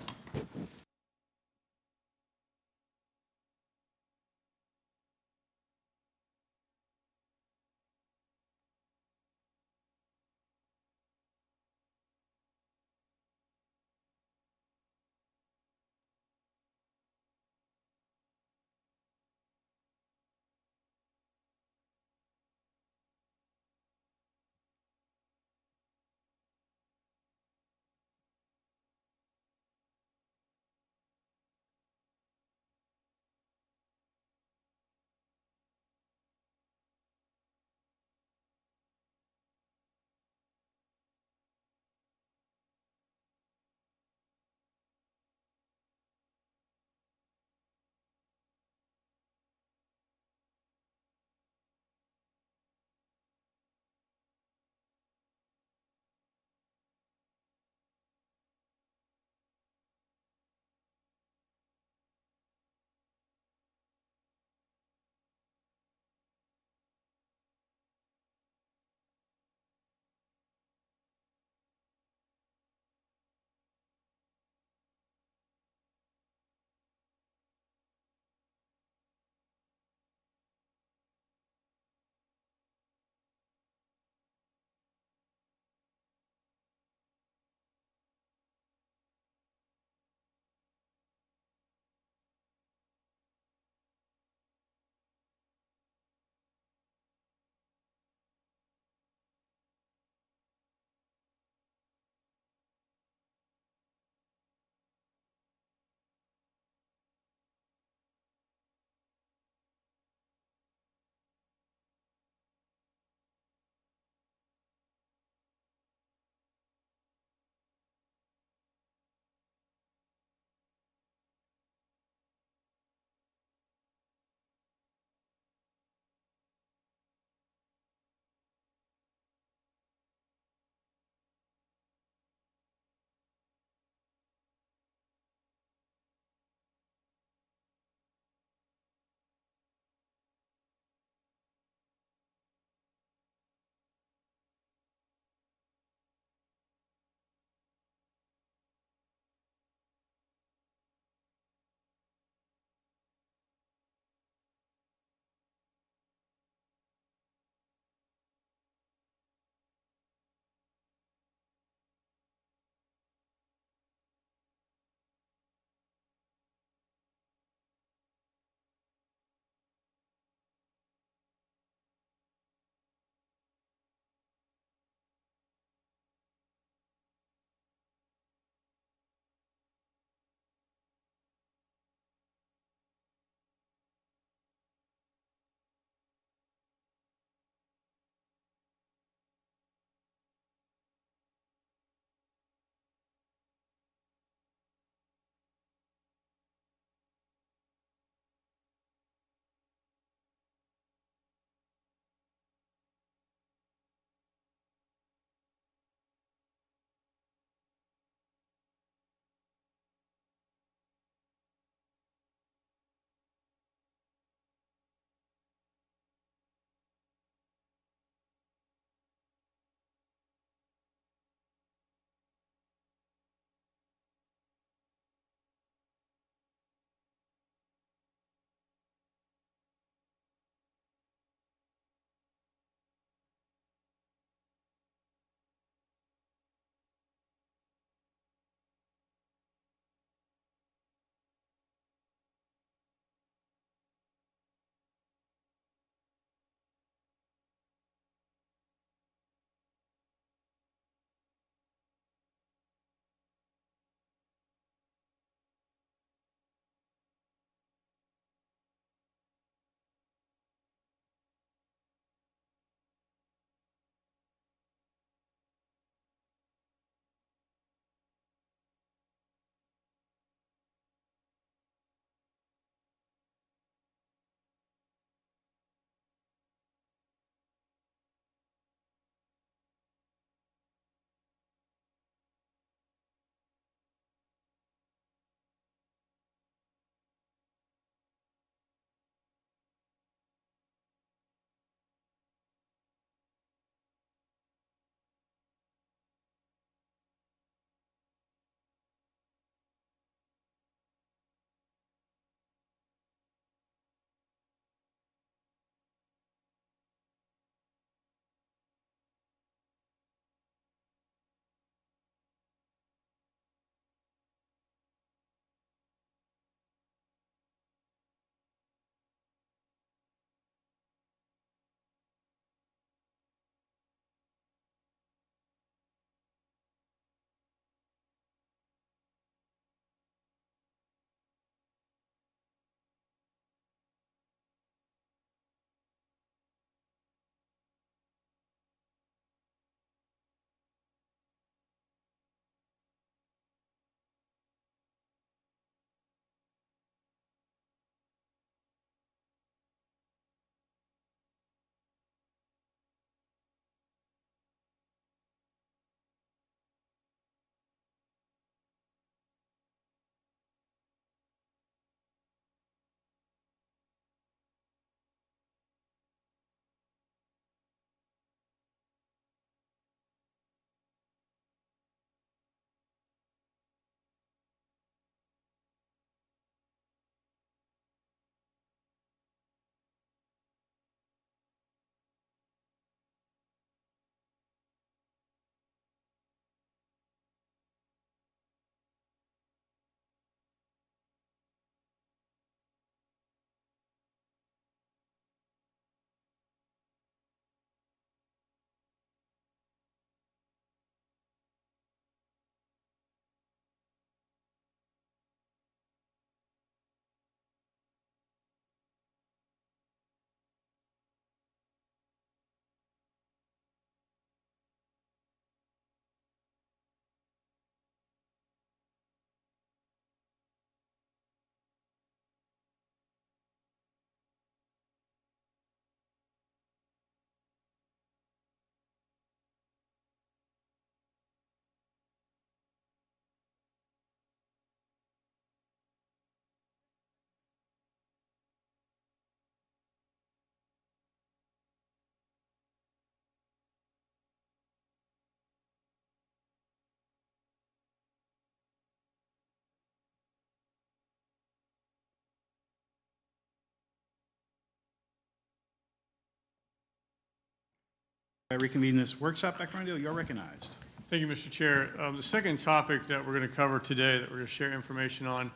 I reconvene this workshop. Dr. Rendell, you're recognized. Thank you, Mr. Chair. The second topic that we're going to cover today, that we're going to share information on,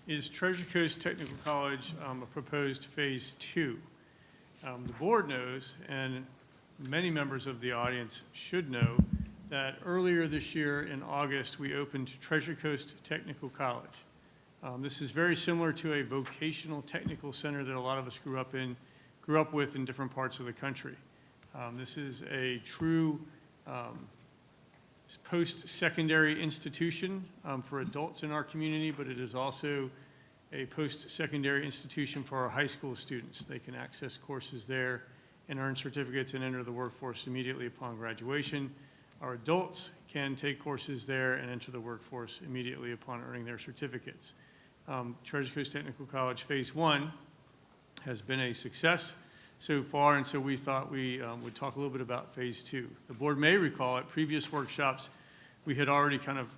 is Treasure Coast Technical College, a proposed Phase 2. The board knows, and many members of the audience should know, that earlier this year in August, we opened Treasure Coast Technical College. This is very similar to a vocational technical center that a lot of us grew up with in different parts of the country. This is a true post-secondary institution for adults in our community, but it is also a post-secondary institution for our high school students. They can access courses there and earn certificates and enter the workforce immediately upon graduation. Our adults can take courses there and enter the workforce immediately upon earning their certificates. Treasure Coast Technical College Phase 1 has been a success so far, and so we thought we would talk a little bit about Phase 2. The board may recall at previous workshops, we had already kind of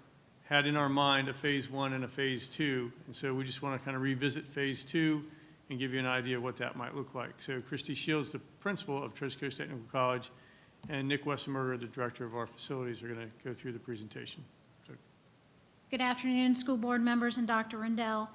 had in our mind a Phase 1 and a Phase 2, and so we just want to kind of revisit Phase 2 and give you an idea of what that might look like. So Christy Shields, the principal of Treasure Coast Technical College, and Nick Wessenberger, the director of our facilities, are going to go through the presentation. So, Good afternoon, school board members and Dr. Rendell.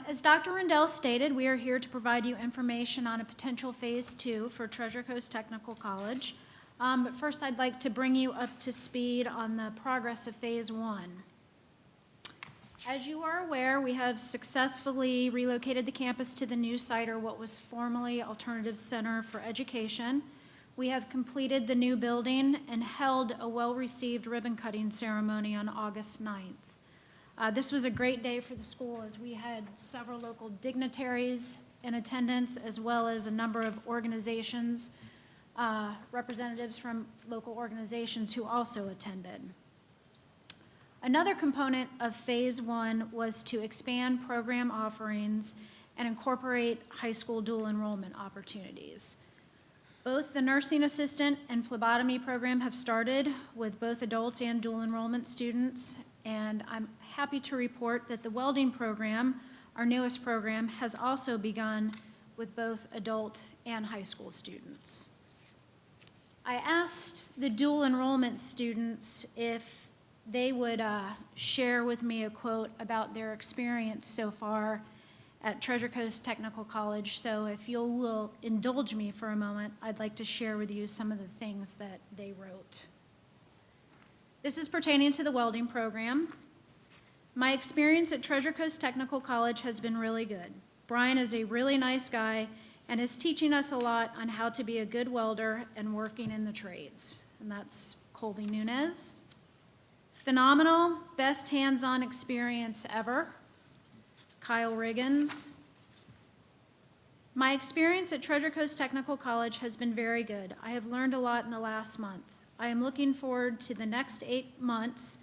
As Dr. Rendell stated, we are here to provide you information on a potential Phase 2 for Treasure Coast Technical College. But first, I'd like to bring you up to speed on the progress of Phase 1. As you are aware, we have successfully relocated the campus to the new site, or what was formerly Alternative Center for Education. We have completed the new building and held a well-received ribbon-cutting ceremony on August 9th. This was a great day for the school, as we had several local dignitaries in attendance, as well as a number of organizations, representatives from local organizations who also attended. Another component of Phase 1 was to expand program offerings and incorporate high school dual enrollment opportunities. Both the nursing assistant and phlebotomy program have started with both adults and dual enrollment students, and I'm happy to report that the welding program, our newest program, has also begun with both adult and high school students. I asked the dual enrollment students if they would share with me a quote about their experience so far at Treasure Coast Technical College. So if you will indulge me for a moment, I'd like to share with you some of the things that they wrote. This is pertaining to the welding program. My experience at Treasure Coast Technical College has been really good. Brian is a really nice guy and is teaching us a lot on how to be a good welder and working in the trades. And that's Colby Nunez. Phenomenal, best hands-on experience ever. Kyle Riggins. My experience at Treasure Coast Technical College has been very good. I have learned a lot in the last month. I am looking forward to the next 8 months.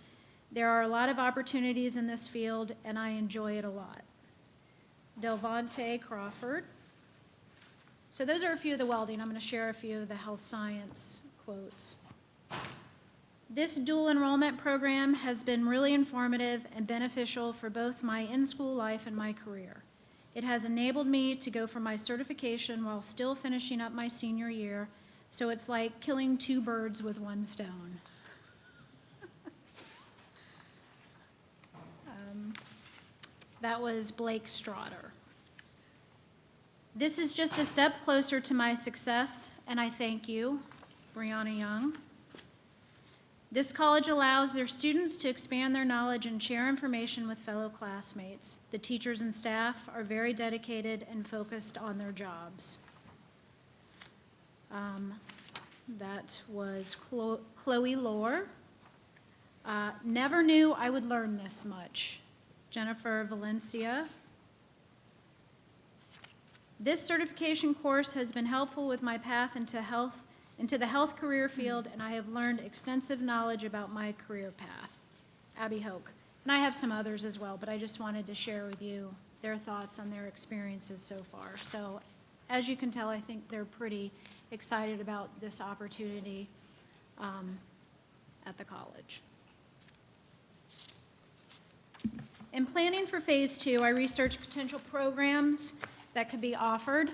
There are a lot of opportunities in this field, and I enjoy it a lot. Delvante Crawford. So those are a few of the welding. I'm going to share a few of the health science quotes. This dual enrollment program has been really informative and beneficial for both my in-school life and my career. It has enabled me to go for my certification while still finishing up my senior year, so it's like killing 2 birds with 1 stone. That was Blake Strotter. This is just a step closer to my success, and I thank you, Brianna Young. This college allows their students to expand their knowledge and share information with fellow classmates. The teachers and staff are very dedicated and focused on their jobs. That was Chloe Lohr. Never knew I would learn this much. Jennifer Valencia. This certification course has been helpful with my path into the health career field, and I have learned extensive knowledge about my career path. Abby Hoke. And I have some others as well, but I just wanted to share with you their thoughts on their experiences so far. So as you can tell, I think they're pretty excited about this opportunity at the college. In planning for Phase 2, I researched potential programs that could be offered.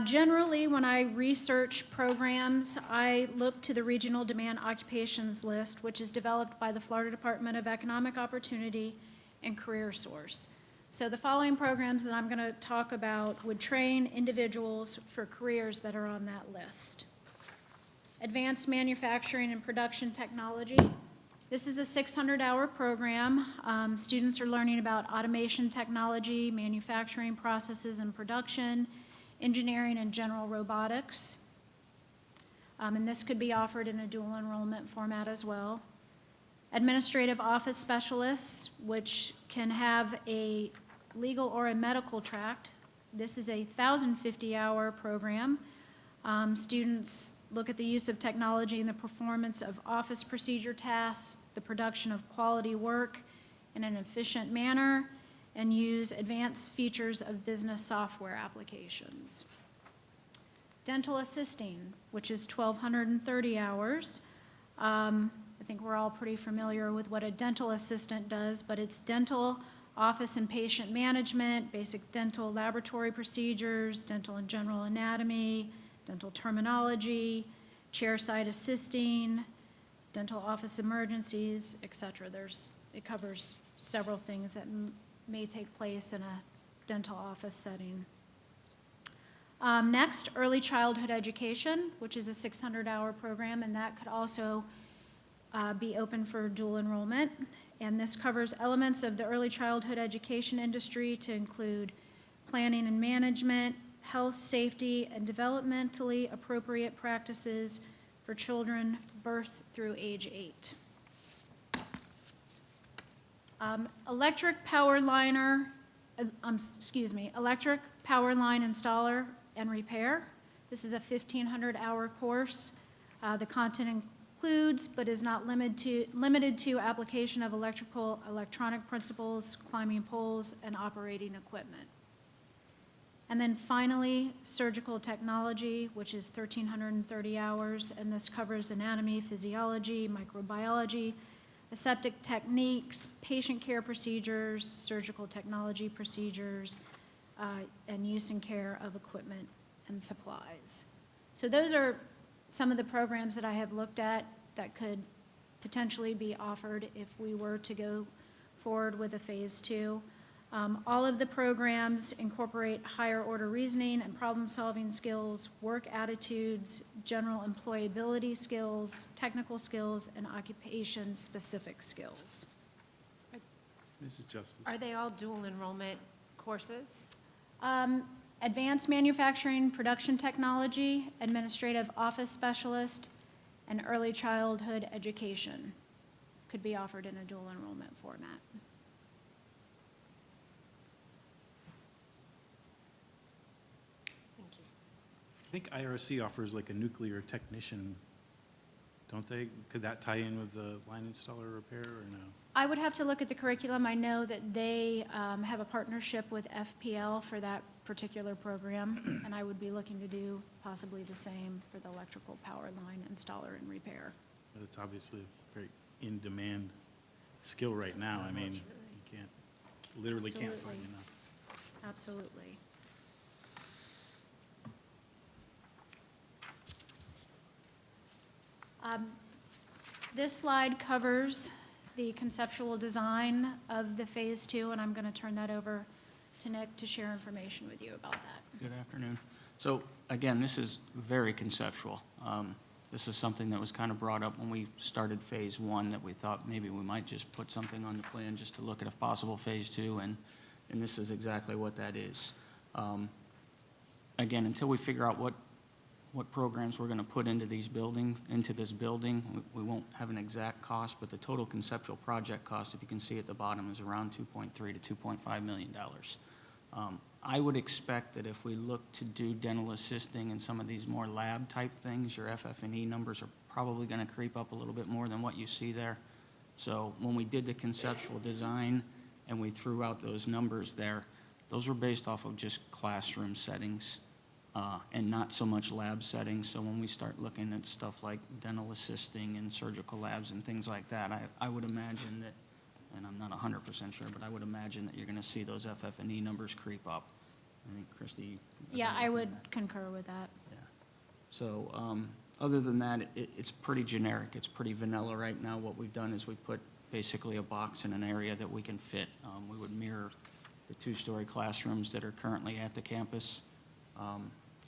Generally, when I research programs, I look to the Regional Demand Occupations List, which is developed by the Florida Department of Economic Opportunity and Career Source. So the following programs that I'm going to talk about would train individuals for careers that are on that list. Advanced Manufacturing and Production Technology. This is a 600-hour program. Students are learning about automation technology, manufacturing processes and production, engineering and general robotics. And this could be offered in a dual enrollment format as well. Administrative Office Specialists, which can have a legal or a medical track. This is a 1,050-hour program. Students look at the use of technology in the performance of office procedure tasks, the production of quality work in an efficient manner, and use advanced features of business software applications. Dental assisting, which is 1,230 hours. I think we're all pretty familiar with what a dental assistant does, but it's dental, office and patient management, basic dental laboratory procedures, dental and general anatomy, dental terminology, chairside assisting, dental office emergencies, et cetera. It covers several things that may take place in a dental office setting. Next, early childhood education, which is a 600-hour program, and that could also be open for dual enrollment. And this covers elements of the early childhood education industry to include planning and management, health, safety, and developmentally appropriate practices for children birth through age 8. Electric power line installer and repair. This is a 1,500-hour course. The content includes, but is not limited to application of electronic principles, climbing poles, and operating equipment. And then finally, surgical technology, which is 1,330 hours, and this covers anatomy, physiology, microbiology, aseptic techniques, patient care procedures, surgical technology procedures, and use and care of equipment and supplies. So those are some of the programs that I have looked at that could potentially be offered if we were to go forward with a phase 2. All of the programs incorporate higher order reasoning and problem-solving skills, work attitudes, general employability skills, technical skills, and occupation-specific skills. Mrs. Justice. Are they all dual enrollment courses? Advanced Manufacturing Production Technology, Administrative Office Specialist, and Early Childhood Education could be offered in a dual enrollment format. Thank you. I think IRC offers like a nuclear technician, don't they? Could that tie in with the line installer repair or no? I would have to look at the curriculum. I know that they have a partnership with FPL for that particular program, and I would be looking to do possibly the same for the electrical power line installer and repair. But it's obviously a very in-demand skill right now. I mean, you literally can't find Absolutely. enough. Absolutely. This slide covers the conceptual design of the Phase 2, and I'm going to turn that over to Nick to share information with you about that. Good afternoon. So again, this is very conceptual. This is something that was kind of brought up when we started Phase 1, that we thought maybe we might just put something on the plan just to look at a possible Phase 2, and this is exactly what that is. Again, until we figure out what programs we're going to put into this building, we won't have an exact cost, but the total conceptual project cost, if you can see at the bottom, is around $2.3 to $2.5 million. I would expect that if we look to do dental assisting and some of these more lab type things, your FF&E numbers are probably going to creep up a little bit more than what you see there. So when we did the conceptual design and we threw out those numbers there, those were based off of just classroom settings and not so much lab settings. So when we start looking at stuff like dental assisting and surgical labs and things like that, I would imagine that, and I'm not 100% sure, but I would imagine that you're going to see those FF&E numbers creep up. I think Christie. Yeah, I would concur with that. Yeah. So, other than that, it's pretty generic. It's pretty vanilla right now. What we've done is we put basically a box in an area that we can fit. We would mirror the two-story classrooms that are currently at the campus.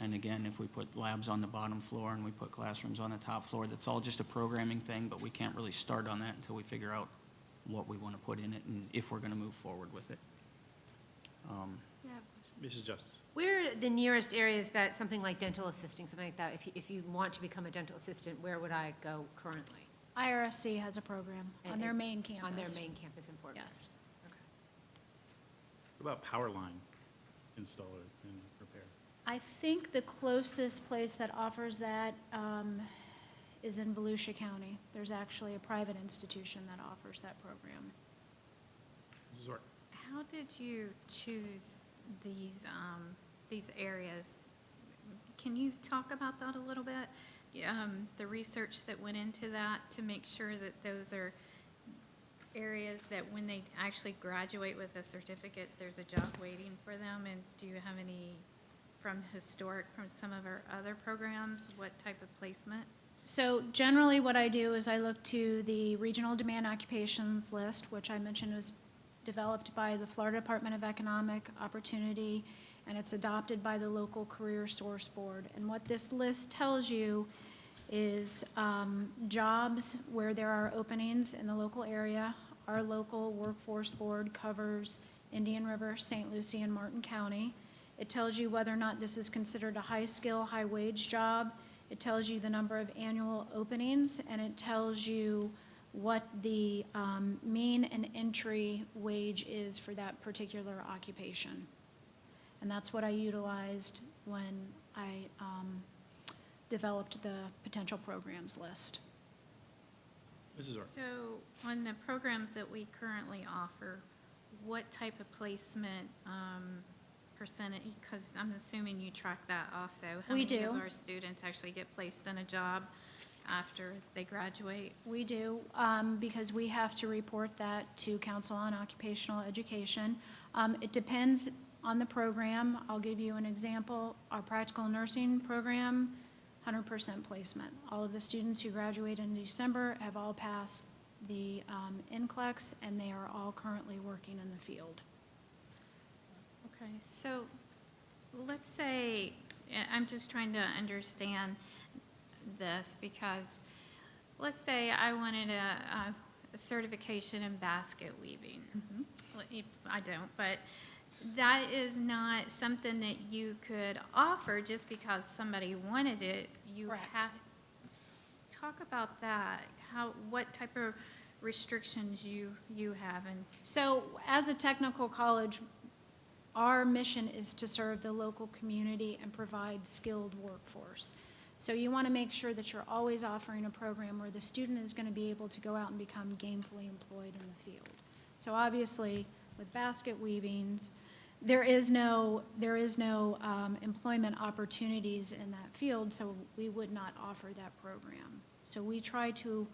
And again, if we put labs on the bottom floor and we put classrooms on the top floor, that's all just a programming thing, but we can't really start on that until we figure out what we want to put in it and if we're going to move forward with it. Mrs. Justice. Where are the nearest areas that something like dental assisting, something like that, if you want to become a dental assistant, where would I go currently? IRSC has a program on their main campus. On their main campus in Fort Myers? Yes. Okay. What about power line installer and repair? I think the closest place that offers that is in Volusia County. There's actually a private institution that offers that program. Mrs. Zork. How did you choose these areas? Can you talk about that a little bit? The research that went into that to make sure that those are areas that when they actually graduate with a certificate, there's a job waiting for them? And do you have any from some of our other programs, what type of placement? So generally what I do is I look to the regional demand occupations list, which I mentioned was developed by the Florida Department of Economic Opportunity, and it's adopted by the local career source board. And what this list tells you is jobs where there are openings in the local area. Our local workforce board covers Indian River, St. Lucie, and Martin County. It tells you whether or not this is considered a high-skill, high-wage job. It tells you the number of annual openings, and it tells you what the mean and entry wage is for that particular occupation. And that's what I utilized when I developed the potential programs list. Mrs. Zork. So on the programs that we currently offer, what type of placement percentage, because I'm assuming you track that also. How We many do. of our students actually get placed in a job after they graduate? We do, because we have to report that to Council on Occupational Education. It depends on the program. I'll give you an example. Our practical nursing program, 100% placement. All of the students who graduate in December have all passed the NCLEX, and they are all currently working in the field. Okay, so let's say, I'm just trying to understand this because let's say I wanted a certification in basket weaving. I don't, but that is not something that you could offer just because somebody wanted it. You Correct. have, talk about that, what type of restrictions you have and. So as a technical college, our mission is to serve the local community and provide skilled workforce. So you want to make sure that you're always offering a program where the student is going to be able to go out and become gainfully employed in the field. So obviously, with basket weavings, there is no employment opportunities in that field, so we would not offer that program. So we try to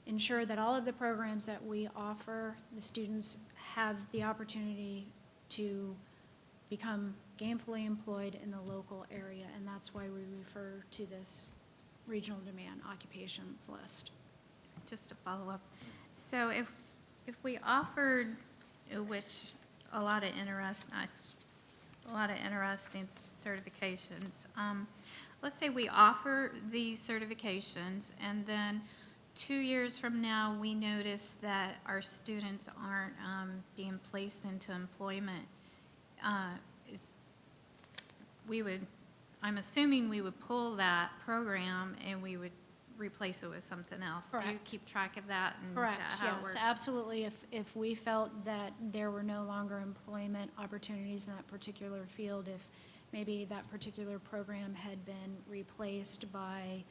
ensure that all of the programs that we offer, the students have the opportunity to become gainfully employed in the local area, and that's why we refer to this regional demand occupations list. Just to follow up, so if we offered, which a lot of interesting certifications, let's say we offer these certifications, and then 2 years from now, we notice that our students aren't being placed into employment. I'm assuming we would pull that program and we would replace it with something else. Do you Correct. keep track of that? And is Correct, that how it yes, works? absolutely. If we felt that there were no longer employment opportunities in that particular field, if maybe that particular program had been replaced by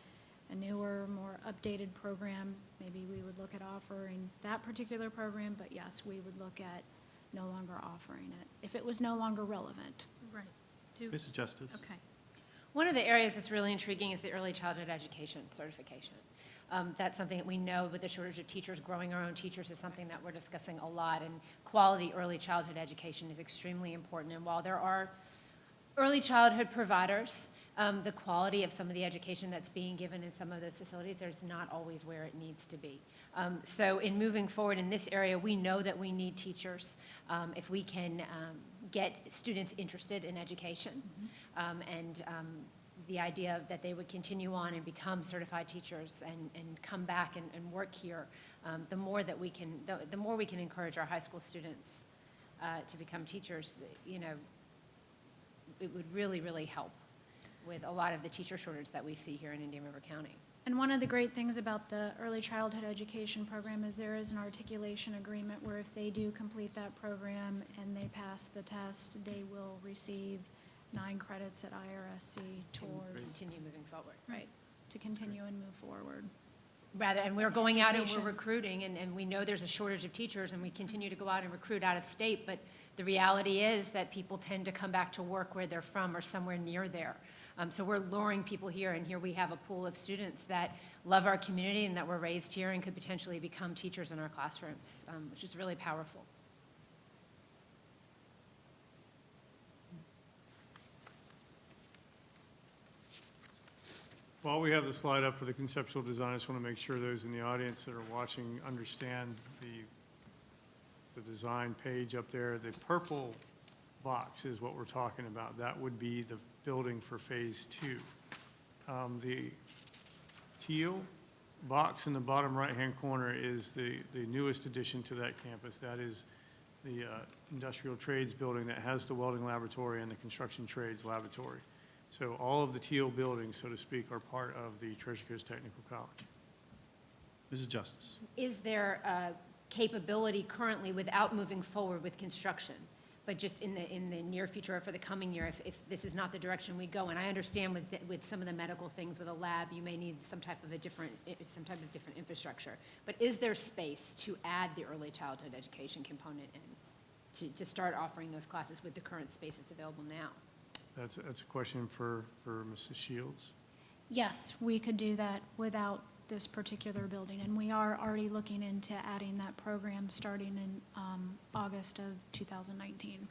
a newer, more updated program, maybe we would look at offering that particular program, but yes, we would look at no longer offering it, if it was no longer relevant. Right. Mrs. Justice. Okay. One of the areas that's really intriguing is the early childhood education certification. That's something that we know with the shortage of teachers, growing our own teachers is something that we're discussing a lot, and quality early childhood education is extremely important. And while there are Early childhood providers, the quality of some of the education that's being given in some of those facilities is not always where it needs to be. So in moving forward in this area, we know that we need teachers. If we can get students interested in education, and the idea that they would continue on and become certified teachers and come back and work here, the more we can encourage our high school students to become teachers, you know, it would really, really help with a lot of the teacher shortage that we see here in Indian River County. And one of the great things about the early childhood education program is there is an articulation agreement where if they do complete that program and they pass the test, they will receive 9 credits at IRSC towards, Continue moving forward, right? to continue and move forward. Rather, and we're going out and we're Education. recruiting, and we know there's a shortage of teachers, and we continue to go out and recruit out of state, but the reality is that people tend to come back to work where they're from or somewhere near there. So we're luring people here, and here we have a pool of students that love our community and that were raised here and could potentially become teachers in our classrooms, which is really powerful. While we have the slide up for the conceptual design, I just want to make sure those in the audience that are watching understand the design page up there. The purple box is what we're talking about. That would be the building for Phase 2. The teal box in the bottom right-hand corner is the newest addition to that campus. That is the industrial trades building that has the welding laboratory and the construction trades laboratory. So all of the teal buildings, so to speak, are part of the Treasure Coast Technical College. Mrs. Justice. Is there capability currently without moving forward with construction, but just in the near future or for the coming year, if this is not the direction we go? And I understand with some of the medical things with a lab, you may need some type of different infrastructure. But is there space to add the early childhood education component in, to start offering those classes with the current space that's available now? That's a question for Mrs. Shields. Yes, we could do that without this particular building, and we are already looking into adding that program starting in August of 2019.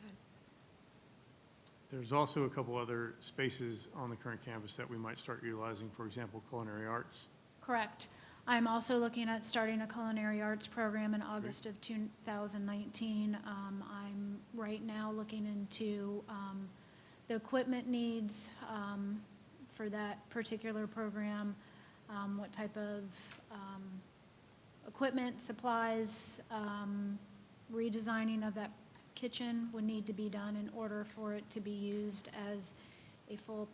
There's also a couple other spaces on the current campus that we might start utilizing, for example, culinary arts. Correct. I'm also looking at starting a culinary arts program in August of 2019. I'm right now looking into the equipment needs for that particular program, what type of equipment, supplies, redesigning of that kitchen would need to be done in order for it to be used as a full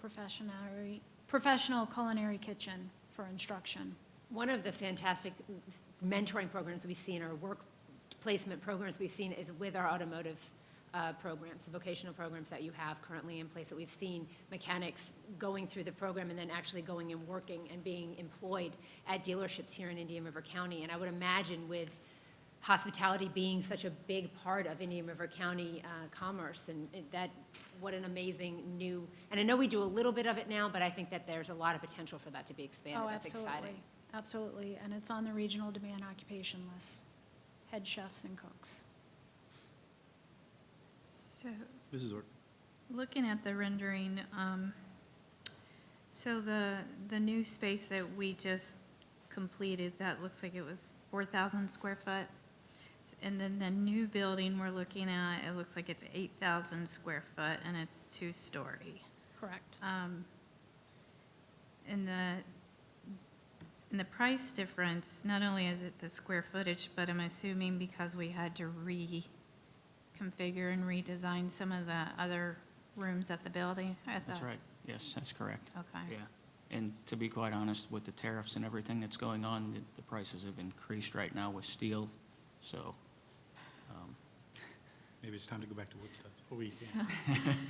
professional culinary kitchen for instruction. One of the fantastic mentoring programs we've seen, or work placement programs we've seen, is with our automotive programs, the vocational programs that you have currently in place, that we've seen mechanics going through the program and then actually going and working and being employed at dealerships here in Indian River County. And I would imagine with hospitality being such a big part of Indian River County commerce, and that, what an amazing new, and I know we do a little bit of it now, but I think that there's a lot of potential for that to be expanded. Oh, That's exciting. absolutely. Absolutely, and it's on the regional demand occupation list, head chefs and cooks. So, Mrs. Orr. looking at the rendering, so the new space that we just completed, that looks like it was 4,000 square foot. And then the new building we're looking at, it looks like it's 8,000 square foot, and it's 2-story. Correct. And the price difference, not only is it the square footage, but I'm assuming because we had to reconfigure and redesign some of the other rooms at the building? That's right. Yes, that's correct. Okay. Yeah. And to be quite honest, with the tariffs and everything that's going on, the prices have increased right now with steel, so. Maybe it's time to go back to wood studs. Oh, we can.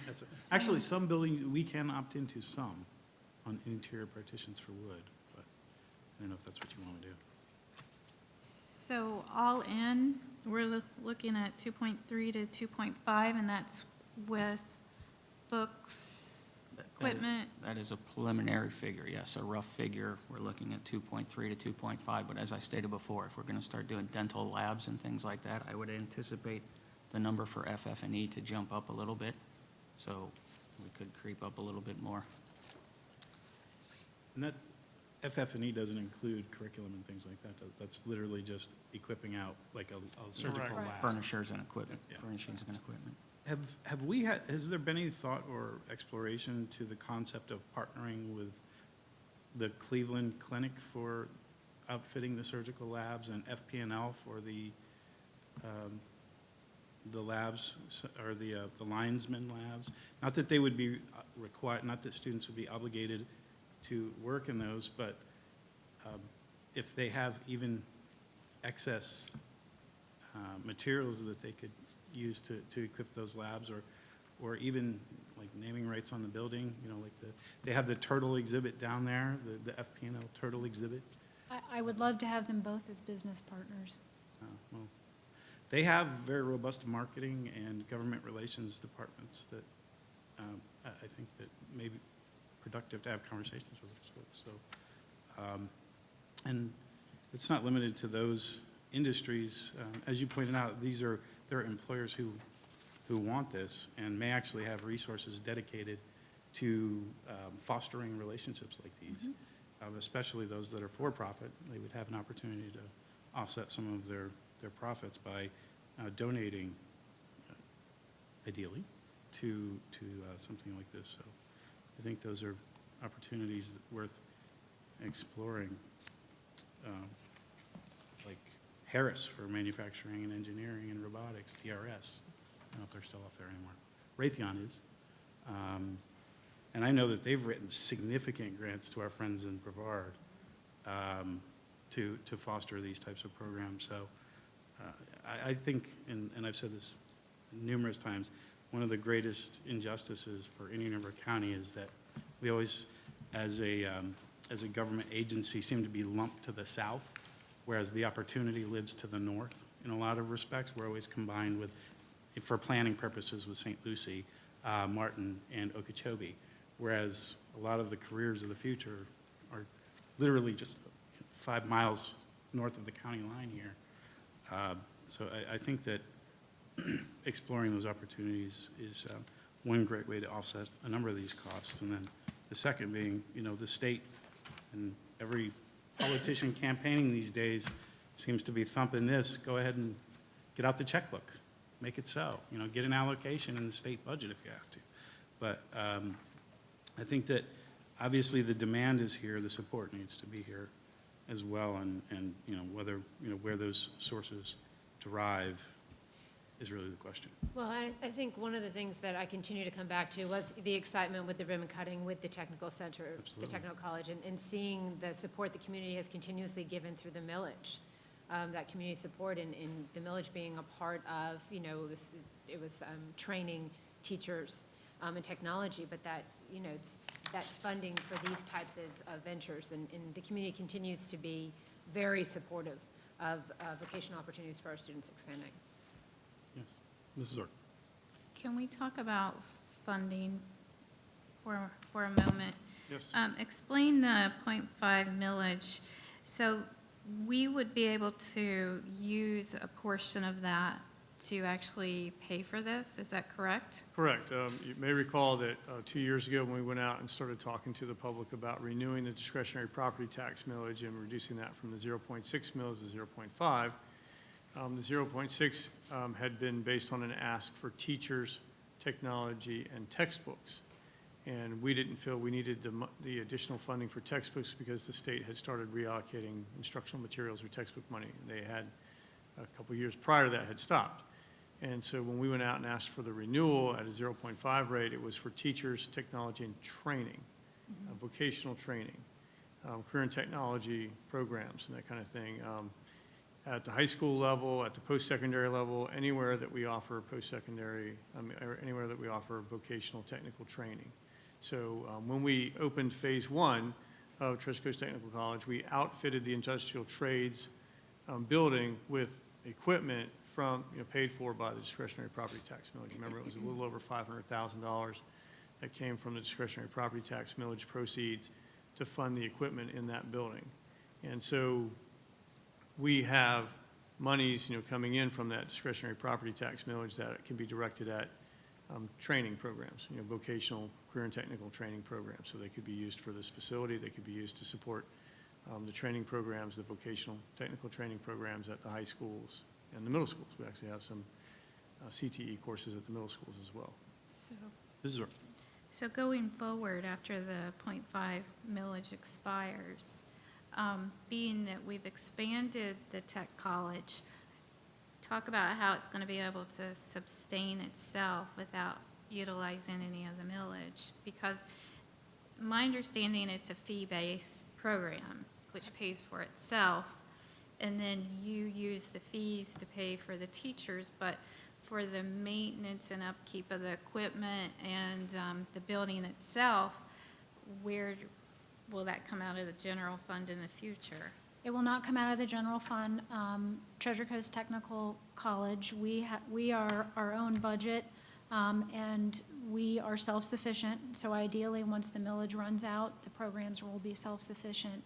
That's- Actually, some buildings, we can opt into some on interior partitions for wood, but I don't know if that's what you want to do. So all in, we're looking at 2.3 to 2.5, and that's with books, equipment? That is a preliminary figure, yes, a rough figure. We're looking at 2.3 to 2.5, but as I stated before, if we're going to start doing dental labs and things like that, I would anticipate the number for FF&E to jump up a little bit. So we could creep up a little bit more. And that FF&E doesn't include curriculum and things like that. That's literally just equipping out like a surgical Right. lab. Furnishers and equipment, Yeah. furnishings and equipment. Has there been any thought or exploration to the concept of partnering with the Cleveland Clinic for outfitting the surgical labs and FP&L for the labs, or the linesman labs? Not that they would be required, not that students would be obligated to work in those, but if they have even excess materials that they could use to equip those labs, or even like naming rights on the building, like they have the turtle exhibit down there, the FP&L turtle exhibit. I would love to have them both as business partners. Well, they have very robust marketing and government relations departments that I think that may be productive to have conversations with those folks. So, and it's not limited to those industries. As you pointed out, there are employers who want this and may actually have resources dedicated to fostering relationships like these, especially those that are for-profit. They would have an opportunity to offset some of their profits by donating, ideally, to something like this. So I think those are opportunities worth exploring. Like Harris for manufacturing and engineering and robotics, DRS. I don't know if they're still up there anymore. Raytheon is. And I know that they've written significant grants to our friends in Brevard to foster these types of programs. So I think, and I've said this numerous times, one of the greatest injustices for Indian River County is that we always, as a government agency, seem to be lumped to the south, whereas the opportunity lives to the north in a lot of respects. We're always combined with, for planning purposes, with St. Lucie, Martin, and Okeechobee, whereas a lot of the careers of the future are literally just 5 miles north of the county line here. So I think that exploring those opportunities is one great way to offset a number of these costs. And then the second being, the state and every politician campaigning these days seems to be thumping this. Go ahead and get out the checkbook. Make it so. Get an allocation in the state budget if you have to. But I think that obviously the demand is here, the support needs to be here as well, and whether, where those sources derive is really the question. Well, I think one of the things that I continue to come back to was the excitement with the ribbon cutting with the technical center, Absolutely. the technical college, and seeing the support the community has continuously given through the millage. That community support and the millage being a part of, it was training teachers in technology, but that, that funding for these types of ventures, and the community continues to be very supportive of vocational opportunities for our students expanding. Yes. Mrs. Orr. Can we talk about funding for a moment? Yes. Explain the 0.5 millage. So we would be able to use a portion of that to actually pay for this, is that correct? Correct. You may recall that 2 years ago when we went out and started talking to the public about renewing the discretionary property tax millage and reducing that from the 0.6 mils to 0.5, the 0.6 had been based on an ask for teachers, technology, and textbooks. And we didn't feel we needed the additional funding for textbooks because the state had started reallocating instructional materials or textbook money. They had, a couple years prior to that, had stopped. And so when we went out and asked for the renewal at a 0.5 rate, it was for teachers, technology, and training, vocational training, career and technology programs, and that kind of thing. At the high school level, at the post-secondary level, anywhere that we offer post-secondary, or anywhere that we offer vocational technical training. So when we opened phase 1 of Treasure Coast Technical College, we outfitted the industrial trades building with equipment from, paid for by the discretionary property tax millage. Remember, it was a little over $500,000 that came from the discretionary property tax millage proceeds to fund the equipment in that building. And so we have monies, coming in from that discretionary property tax millage that can be directed at training programs, vocational, career and technical training programs. So they could be used for this facility, they could be used to support the training programs, the vocational technical training programs at the high schools and the middle schools. We actually have some CTE courses at the middle schools as well. So, This is, so going forward, after the .5 millage expires, being that we've expanded the tech college, talk about how it's going to be able to sustain itself without utilizing any of the millage. Because my understanding, it's a fee-based program, which pays for itself, and then you use the fees to pay for the teachers, but for the maintenance and upkeep of the equipment and the building itself, where will that come out of the general fund in the future? It will not come out of the general fund. Treasure Coast Technical College, we are our own budget, and we are self-sufficient. So ideally, once the millage runs out, the programs will be self-sufficient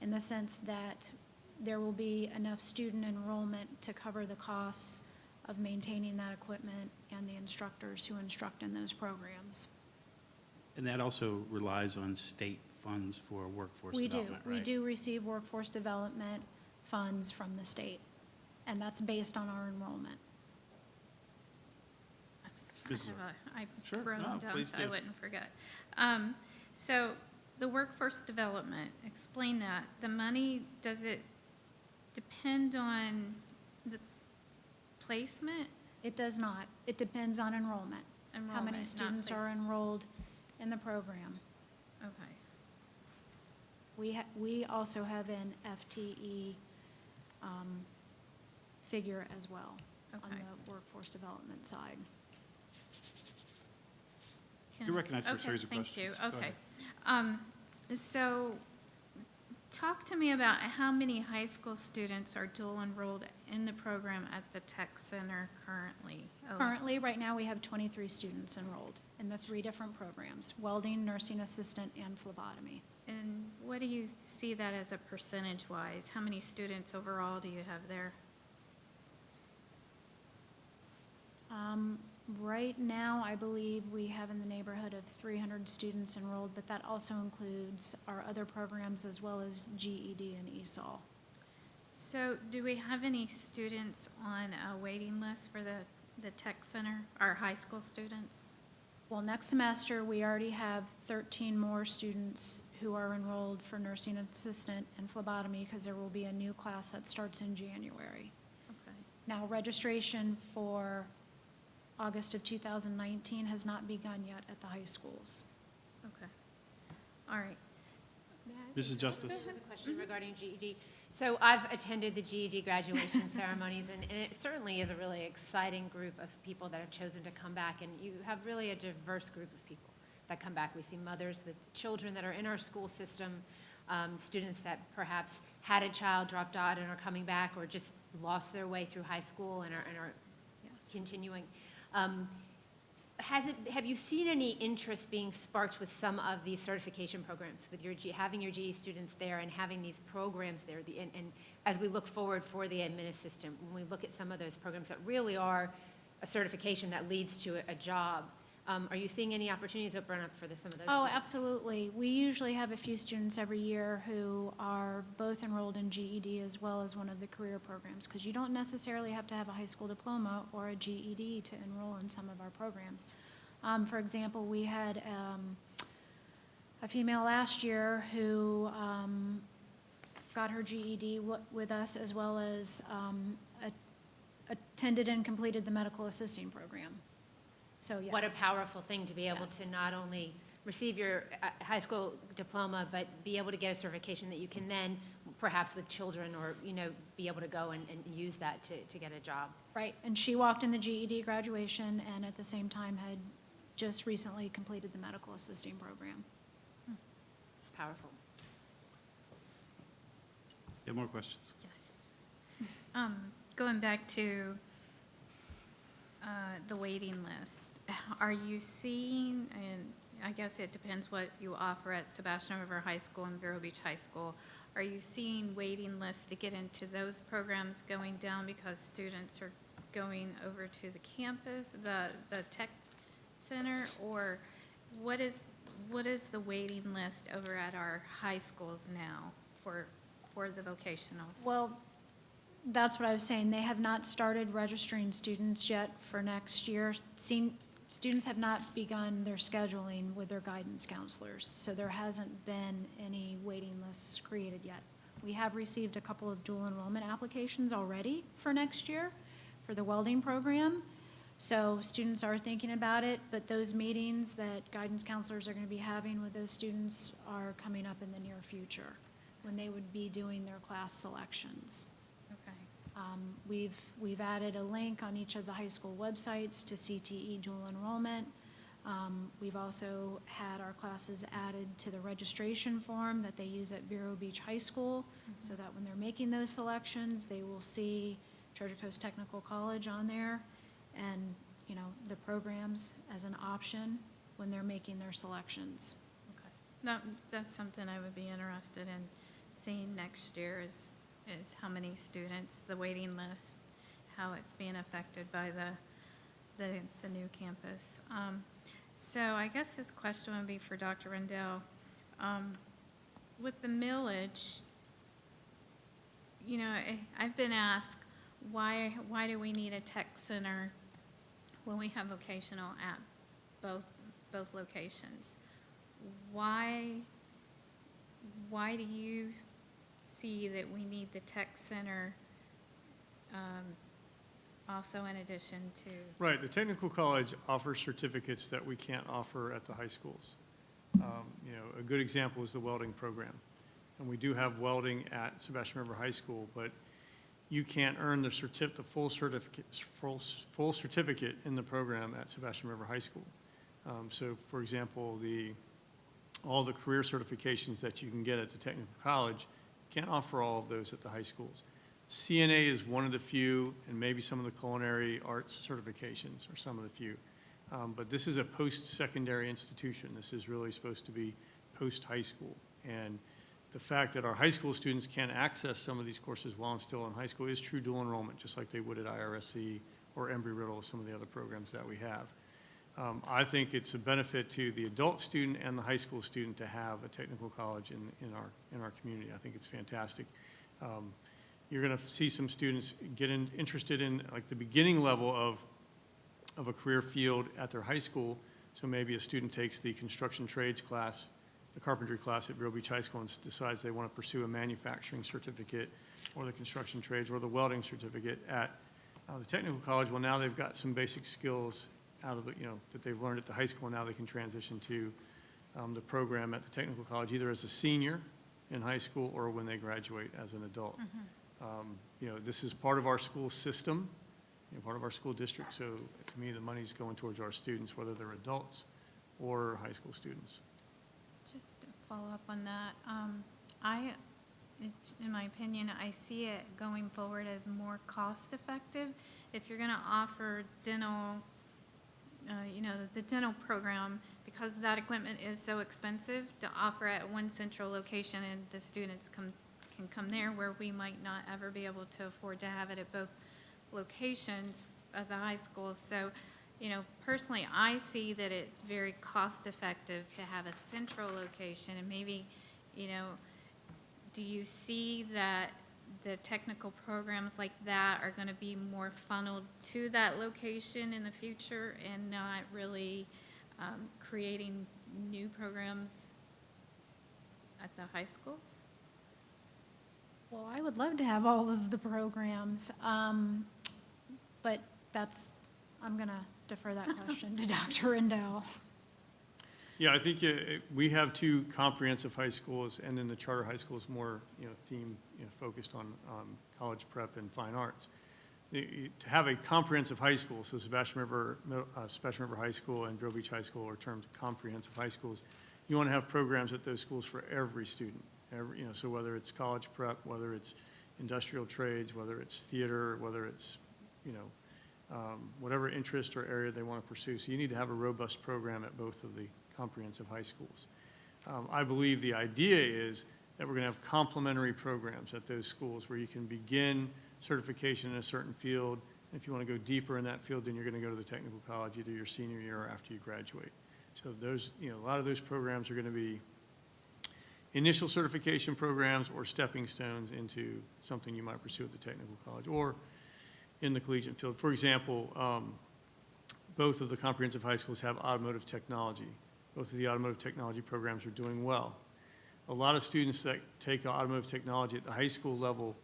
in the sense that there will be enough student enrollment to cover the costs of maintaining that equipment and the instructors who instruct in those programs. And that also relies on state funds for workforce We do. development, right? We do receive workforce development funds from the state, and that's based on our enrollment. Mrs. I Sure, wrote no, them down please so I do. wouldn't forget. So the workforce development, explain that. The money, does it depend on the placement? It does not. It depends on enrollment. How Enrollment, many not students are placement. enrolled in the program. Okay. We also have an FTE figure as well on Okay. the workforce development side. You're recognized for a series of Thank questions. you, Go okay. ahead. So, talk to me about how many high school students are dual enrolled in the program at the tech center currently? Oh, Currently, right now, we have 23 students enrolled in the 3 different programs: welding, nursing assistant, and phlebotomy. And what do you see that as a percentage-wise? How many students overall do you have there? Right now, I believe we have in the neighborhood of 300 students enrolled, but that also includes our other programs as well as GED and ESOL. So, do we have any students on a waiting list for the tech center, our high school students? Well, next semester, we already have 13 more students who are enrolled for nursing assistant and phlebotomy because there will be a new class that starts in January. Okay. Now, registration for August of 2019 has not begun yet at the high schools. Okay. All right. Mrs. Justice? There's a question regarding GED. So I've attended the GED graduation ceremonies, and it certainly is a really exciting group of people that have chosen to come back, and you have really a diverse group of people that come back. We see mothers with children that are in our school system, students that perhaps had a child, dropped out, and are coming back, or just lost their way through high school and are continuing. Have you seen any interest being sparked with some of these certification programs, with having your GE students there and having these programs there? And as we look forward for the admin assistant, when we look at some of those programs that really are a certification that leads to a job, are you seeing any opportunities open up for some of those Oh, students? absolutely. We usually have a few students every year who are both enrolled in GED as well as one of the career programs, because you don't necessarily have to have a high school diploma or a GED to enroll in some of our programs. For example, we had a female last year who got her GED with us, as well as attended and completed the medical assisting program. So, yes. What a powerful thing to be able Yes. to not only receive your high school diploma, but be able to get a certification that you can then, perhaps with children, or, be able to go and use that to get a job. Right, and she walked in the GED graduation and at the same time had just recently completed the medical assisting program. It's powerful. You have more questions? Yes. Going back to the waiting list, are you seeing, and I guess it depends what you offer at Sebastian River High School and Vero Beach High School, are you seeing waiting lists to get into those programs going down because students are going over to the campus, the tech center, or what is the waiting list over at our high schools now for the vocationals? Well, that's what I was saying. They have not started registering students yet for next year. Students have not begun their scheduling with their guidance counselors, so there hasn't been any waiting lists created yet. We have received a couple of dual enrollment applications already for next year for the welding program. So students are thinking about it, but those meetings that guidance counselors are going to be having with those students are coming up in the near future, when they would be doing their class selections. Okay. We've added a link on each of the high school websites to CTE dual enrollment. We've also had our classes added to the registration form that they use at Vero Beach High School, so that when they're making those selections, they will see Treasure Coast Technical College on there, and, you know, the programs as an option when they're making their selections. Okay. That's something I would be interested in seeing next year is how many students, the waiting list, how it's being affected by the new campus. So I guess this question would be for Dr. Rendell. With the millage, you know, I've been asked, why do we need a tech center when we have vocational at both locations? Why do you see that we need the tech center also in addition to? Right, the technical college offers certificates that we can't offer at the high schools. You know, a good example is the welding program. And we do have welding at Sebastian River High School, but you can't earn the full certificate in the program at Sebastian River High School. So for example, all the career certifications that you can get at the technical college, can't offer all of those at the high schools. CNA is one of the few, and maybe some of the culinary arts certifications are some of the few. But this is a post-secondary institution. This is really supposed to be post-high school. And the fact that our high school students can't access some of these courses while still in high school is true dual enrollment, just like they would at IRSC or Embry-Riddle, some of the other programs that we have. I think it's a benefit to the adult student and the high school student to have a technical college in our community. I think it's fantastic. You're going to see some students get interested in like the beginning level of a career field at their high school. So maybe a student takes the construction trades class, the carpentry class at Vero Beach High School, and decides they want to pursue a manufacturing certificate or the construction trades or the welding certificate at the technical college. Well, now they've got some basic skills out of that they've learned at the high school, and now they can transition to the program at the technical college, either as a senior in high school or when they graduate as an adult. This is part of our school system, part of our school district, so to me, the money's going towards our students, whether they're adults or high school students. Just to follow up on that, in my opinion, I see it going forward as more cost-effective. If you're going to offer dental, the dental program, because that equipment is so expensive, to offer at one central location and the students can come there, where we might not ever be able to afford to have it at both locations of the high school. So, personally, I see that it's very cost-effective to have a central location, and maybe, do you see that the technical programs like that are going to be more funneled to that location in the future and not really creating new programs at the high schools? Well, I would love to have all of the programs, but I'm going to defer that question to Dr. Rendell. Yeah, I think we have two comprehensive high schools, and then the charter high school is more, theme, focused on college prep and fine arts. To have a comprehensive high school, so Sebastian River High School and Vero Beach High School are termed comprehensive high schools. You want to have programs at those schools for every student. So whether it's college prep, whether it's industrial trades, whether it's theater, whether it's, whatever interest or area they want to pursue. So you need to have a robust program at both of the comprehensive high schools. I believe the idea is that we're going to have complementary programs at those schools where you can begin certification in a certain field If you want to go deeper in that field, then you're going to go to the technical college either your senior year or after you graduate. So those, a lot of those programs are going to be initial certification programs or stepping stones into something you might pursue at the technical college or in the collegiate field. For example, both of the comprehensive high schools have automotive technology. Both of the automotive technology programs are doing well. A lot of students that take automotive technology at the high school level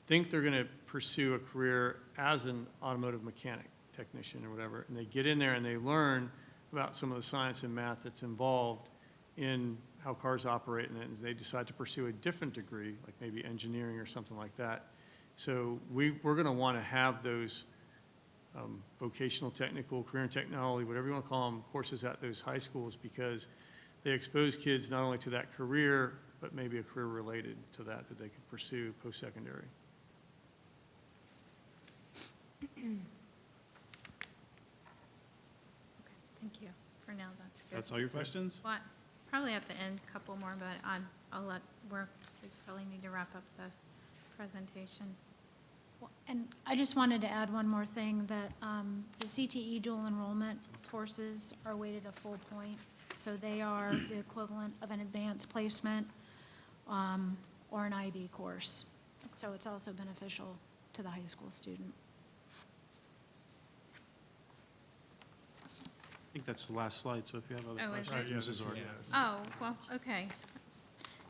think they're going to pursue a career as an automotive mechanic, technician or whatever, and they get in there and they learn about some of the science and math that's involved in how cars operate, and then they decide to pursue a different degree, like maybe engineering or something like that. So we're going to want to have those vocational, technical, career and technology, whatever you want to call them, courses at those high schools, because they expose kids not only to that career, but maybe a career related to that they could pursue post-secondary. Thank you. For now, that's good. That's all your questions? Well, probably at the end, a couple more, but we probably need to wrap up the presentation. Well, and I just wanted to add one more thing, that the CTE dual enrollment courses are weighted a full point, so they are the equivalent of an advanced placement or an IB course. So it's also beneficial to the high school student. I think that's the last slide, so if you have other Oh, is questions. it? Mrs. Orr. Oh, well, okay.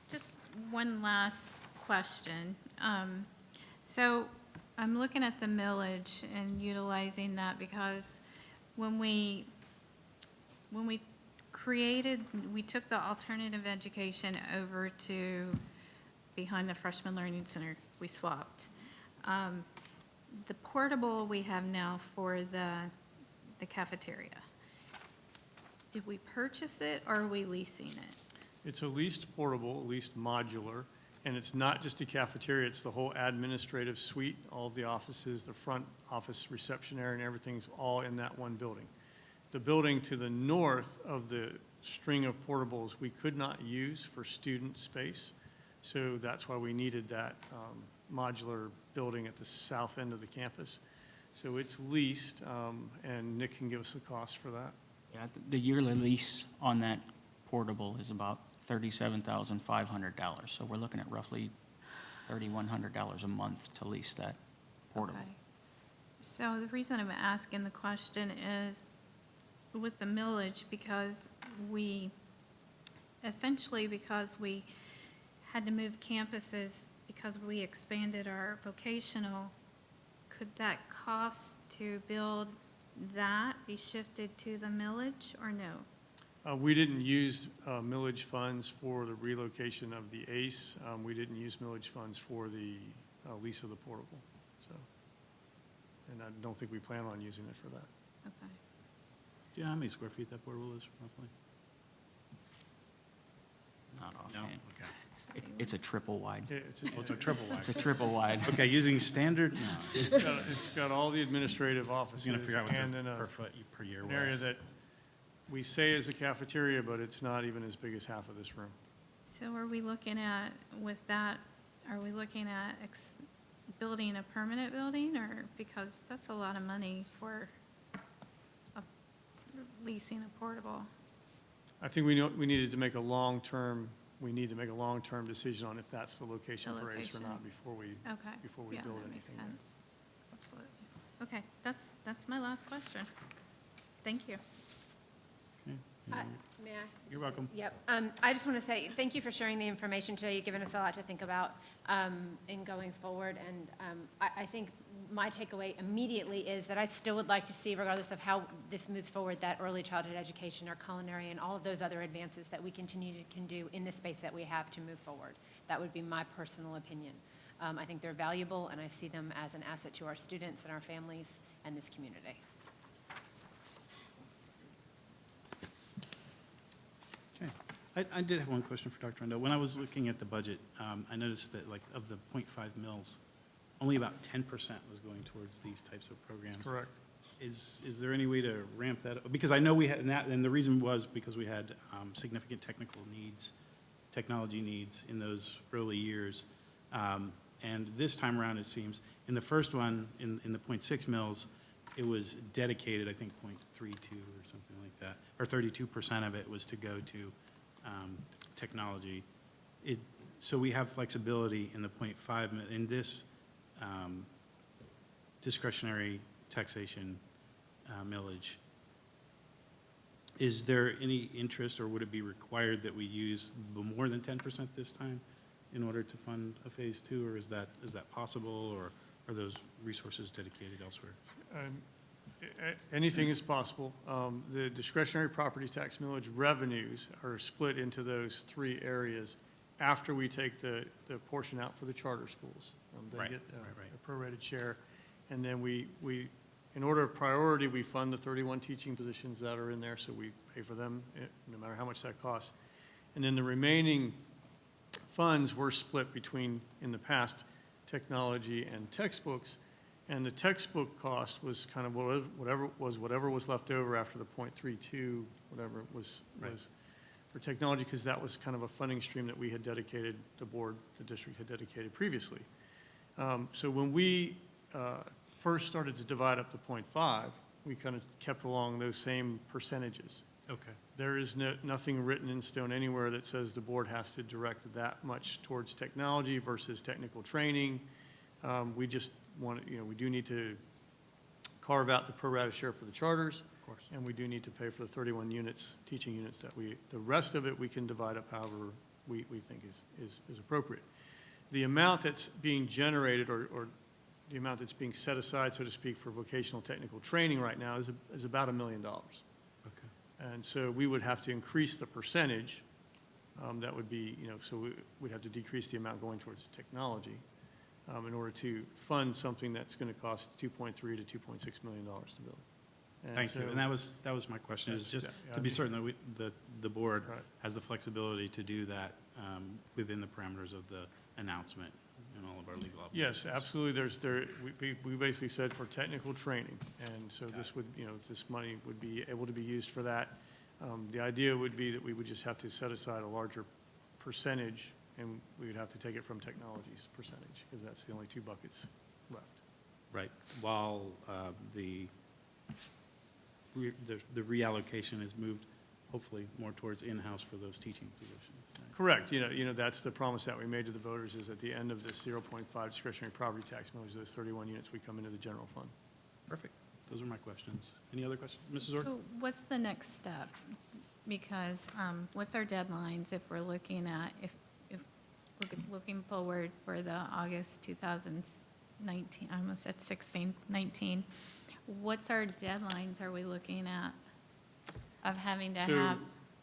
Just one last question. So I'm looking at the millage and utilizing that because when we we took the alternative education over to behind the Freshman Learning Center, we swapped. The portable we have now for the cafeteria, did we purchase it or are we leasing it? It's a leased portable, leased modular, and it's not just a cafeteria, it's the whole administrative suite, all of the offices, the front office reception area, and everything's all in that one building. The building to the north of the string of portables we could not use for student space, so that's why we needed that modular building at the south end of the campus. So it's leased, and Nick can give us the cost for that. Yeah, the yearly lease on that portable is about $37,500. So we're looking at roughly $3,100 a month to lease that portable. Okay. So the reason I'm asking the question is with the millage, because we had to move campuses because we expanded our vocational, could that cost to build that be shifted to the millage or no? We didn't use millage funds for the relocation of the ACE. We didn't use millage funds for the lease of the portable. So, and I don't think we plan on using it for that. Okay. Do you know how many square feet that portable is roughly? Not No? offhand. Okay. It's a triple wide. Well, it's a triple wide. It's a triple wide. Okay, using standard? No. It's got all the administrative I was offices going to figure out what and the then per foot per year an area was. that we say is a cafeteria, but it's not even as big as half of this room. So are we looking at, with that, building a permanent building, or, because that's a lot of money for leasing a portable? I think we needed to make a long-term decision on if that's the location for ACE or location. not before we Okay. build Yeah, that makes anything there. sense. Absolutely. Okay, that's my last question. Thank you. Okay. May I? You're welcome. Yep. I just want to say thank you for sharing the information today. You've given us a lot to think about in going forward. And I think my takeaway immediately is that I still would like to see, regardless of how this moves forward, that early childhood education or culinary and all of those other advances that we can do in the space that we have to move forward. That would be my personal opinion. I think they're valuable, and I see them as an asset to our students and our families and this community. Okay. I did have one question for Dr. Rendell. When I was looking at the budget, I noticed that like of the 0.5 mils, only about 10% was going towards these types of programs. Correct. Is there any way to ramp that up? Because I know we had, and the reason was because we had significant technical needs, technology needs in those early years. And this time around, it seems, In the first one, in the .6 mils, it was dedicated, I think, .32 or something like that, or 32% of it was to go to technology. So we have flexibility in the .5, in this discretionary taxation millage. Is there any interest, or would it be required that we use more than 10% this time in order to fund a phase two, or is that possible, or are those resources dedicated elsewhere? Anything is possible. The discretionary property tax millage revenues are split into those three areas after we take the portion out for the charter schools. They Right, get right. a prorated share. And then we, in order of priority, we fund the 31 teaching positions that are in there, so we pay for them no matter how much that costs. And then the remaining funds were split between, in the past, technology and textbooks. And the textbook cost was kind of whatever was left over after the .32, whatever was for technology, because that was kind of a funding stream that we had dedicated, the district had dedicated previously. So when we first started to divide up the .5, we kind of kept along those same percentages. Okay. There is nothing written in stone anywhere that says the board has to direct that much towards technology versus technical training. We just want, we do need to carve out the pro rata share for the charters. Of course. And we do need to pay for the 31 units, teaching units that the rest of it we can divide up however we think is appropriate. The amount that's being generated or the amount that's being set aside, so to speak, for vocational technical training right now is about $1 million. Okay. And so we would have to increase the percentage. That would be, so we'd have to decrease the amount going towards technology in order to fund something that's going to cost $2.3 to $2.6 million to build. Thank you. And that was my question, is just to be certain that the board Right. has the flexibility to do that within the parameters of the announcement and all of our legal obligations. Yes, absolutely. We basically said for technical training, and so this would, this money would be able to be used for that. The idea would be that we would just have to set aside a larger percentage, and we would have to take it from technology's percentage, because that's the only two buckets left. Right, while the reallocation is moved, hopefully, more towards in-house for those teaching positions. Correct. That's the promise that we made to the voters, is at the end of this 0.5 discretionary property tax millage, those 31 units, we come into the general fund. Perfect. Those are my questions. Any other questions? Mrs. Orr? So what's the next step? Because what's our deadlines if we're looking at, if we're looking forward for the August 2019, I almost said 16, 19, what's our deadlines are we looking at of having to have?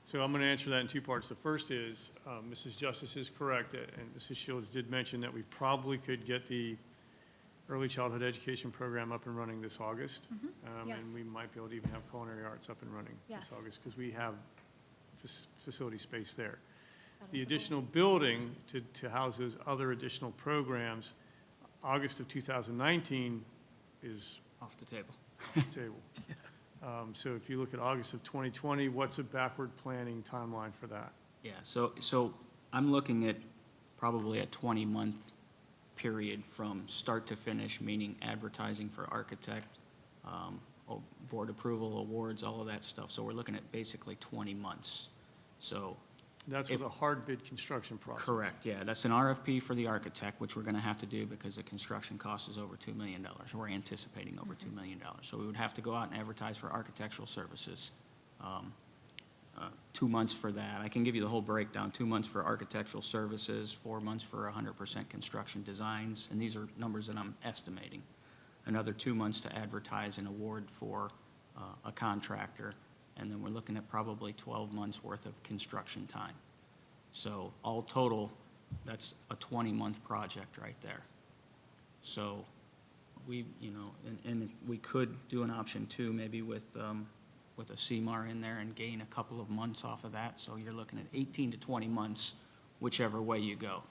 So I'm going to answer that in two parts. The first is, Mrs. Justice is correct, and Mrs. Shields did mention that we probably could get the early childhood education program up and running this August. Yes. And we might be able to even have culinary arts up and running Yes. this August, because we have facility space there. That is The the additional building to house those other additional programs, August of 2019 is Off the table. off the table. So if you look at August of 2020, what's a backward planning timeline for that? Yeah, so I'm looking at probably a 20-month period from start to finish, meaning advertising for architect, board approval, awards, all of that stuff. So we're looking at basically 20 months. So, That's with a hard bid construction process. correct, yeah. That's an RFP for the architect, which we're going to have to do because the construction cost is over $2 million. We're anticipating over $2 million. So we would have to go out and advertise for architectural services. 2 months for that. I can give you the whole breakdown. 2 months for architectural services, 4 months for 100% construction designs, and these are numbers that I'm estimating. Another 2 months to advertise an award for a contractor, and then we're looking at probably 12 months worth of construction time. So all total, that's a 20-month project right there. So we, and we could do an option too, maybe with a CMAR in there and gain a couple of months off of that. So you're looking at 18 to 20 months, whichever way you go.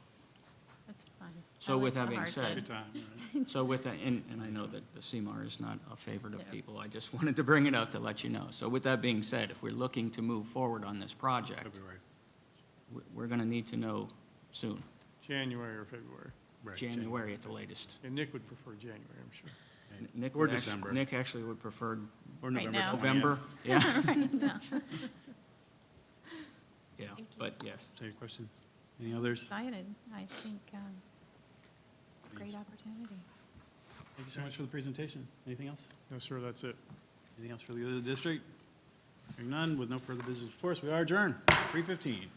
That's fine. So I like with that the being hard said, bid. Good time, right? So with that, and I know that the CMAR is not a favorite of Yeah. people, I just wanted to bring it up to let you know. So with that being said, if we're looking to move forward on this project, February. we're going to need to know soon. January or February. Right, January at the latest. And Nick would prefer January, I'm sure. Nick Or would actu- December. Nick actually would prefer Or Right November now. 20th. November, yeah, yeah, Thank you. but yes. Say your questions. Any others? Excited. I think, great opportunity. Thank you so much for the presentation. Anything else? No, sir, that's it. Anything else for the good of the district? Hearing none, with no further business before us, we are adjourned, 3:15.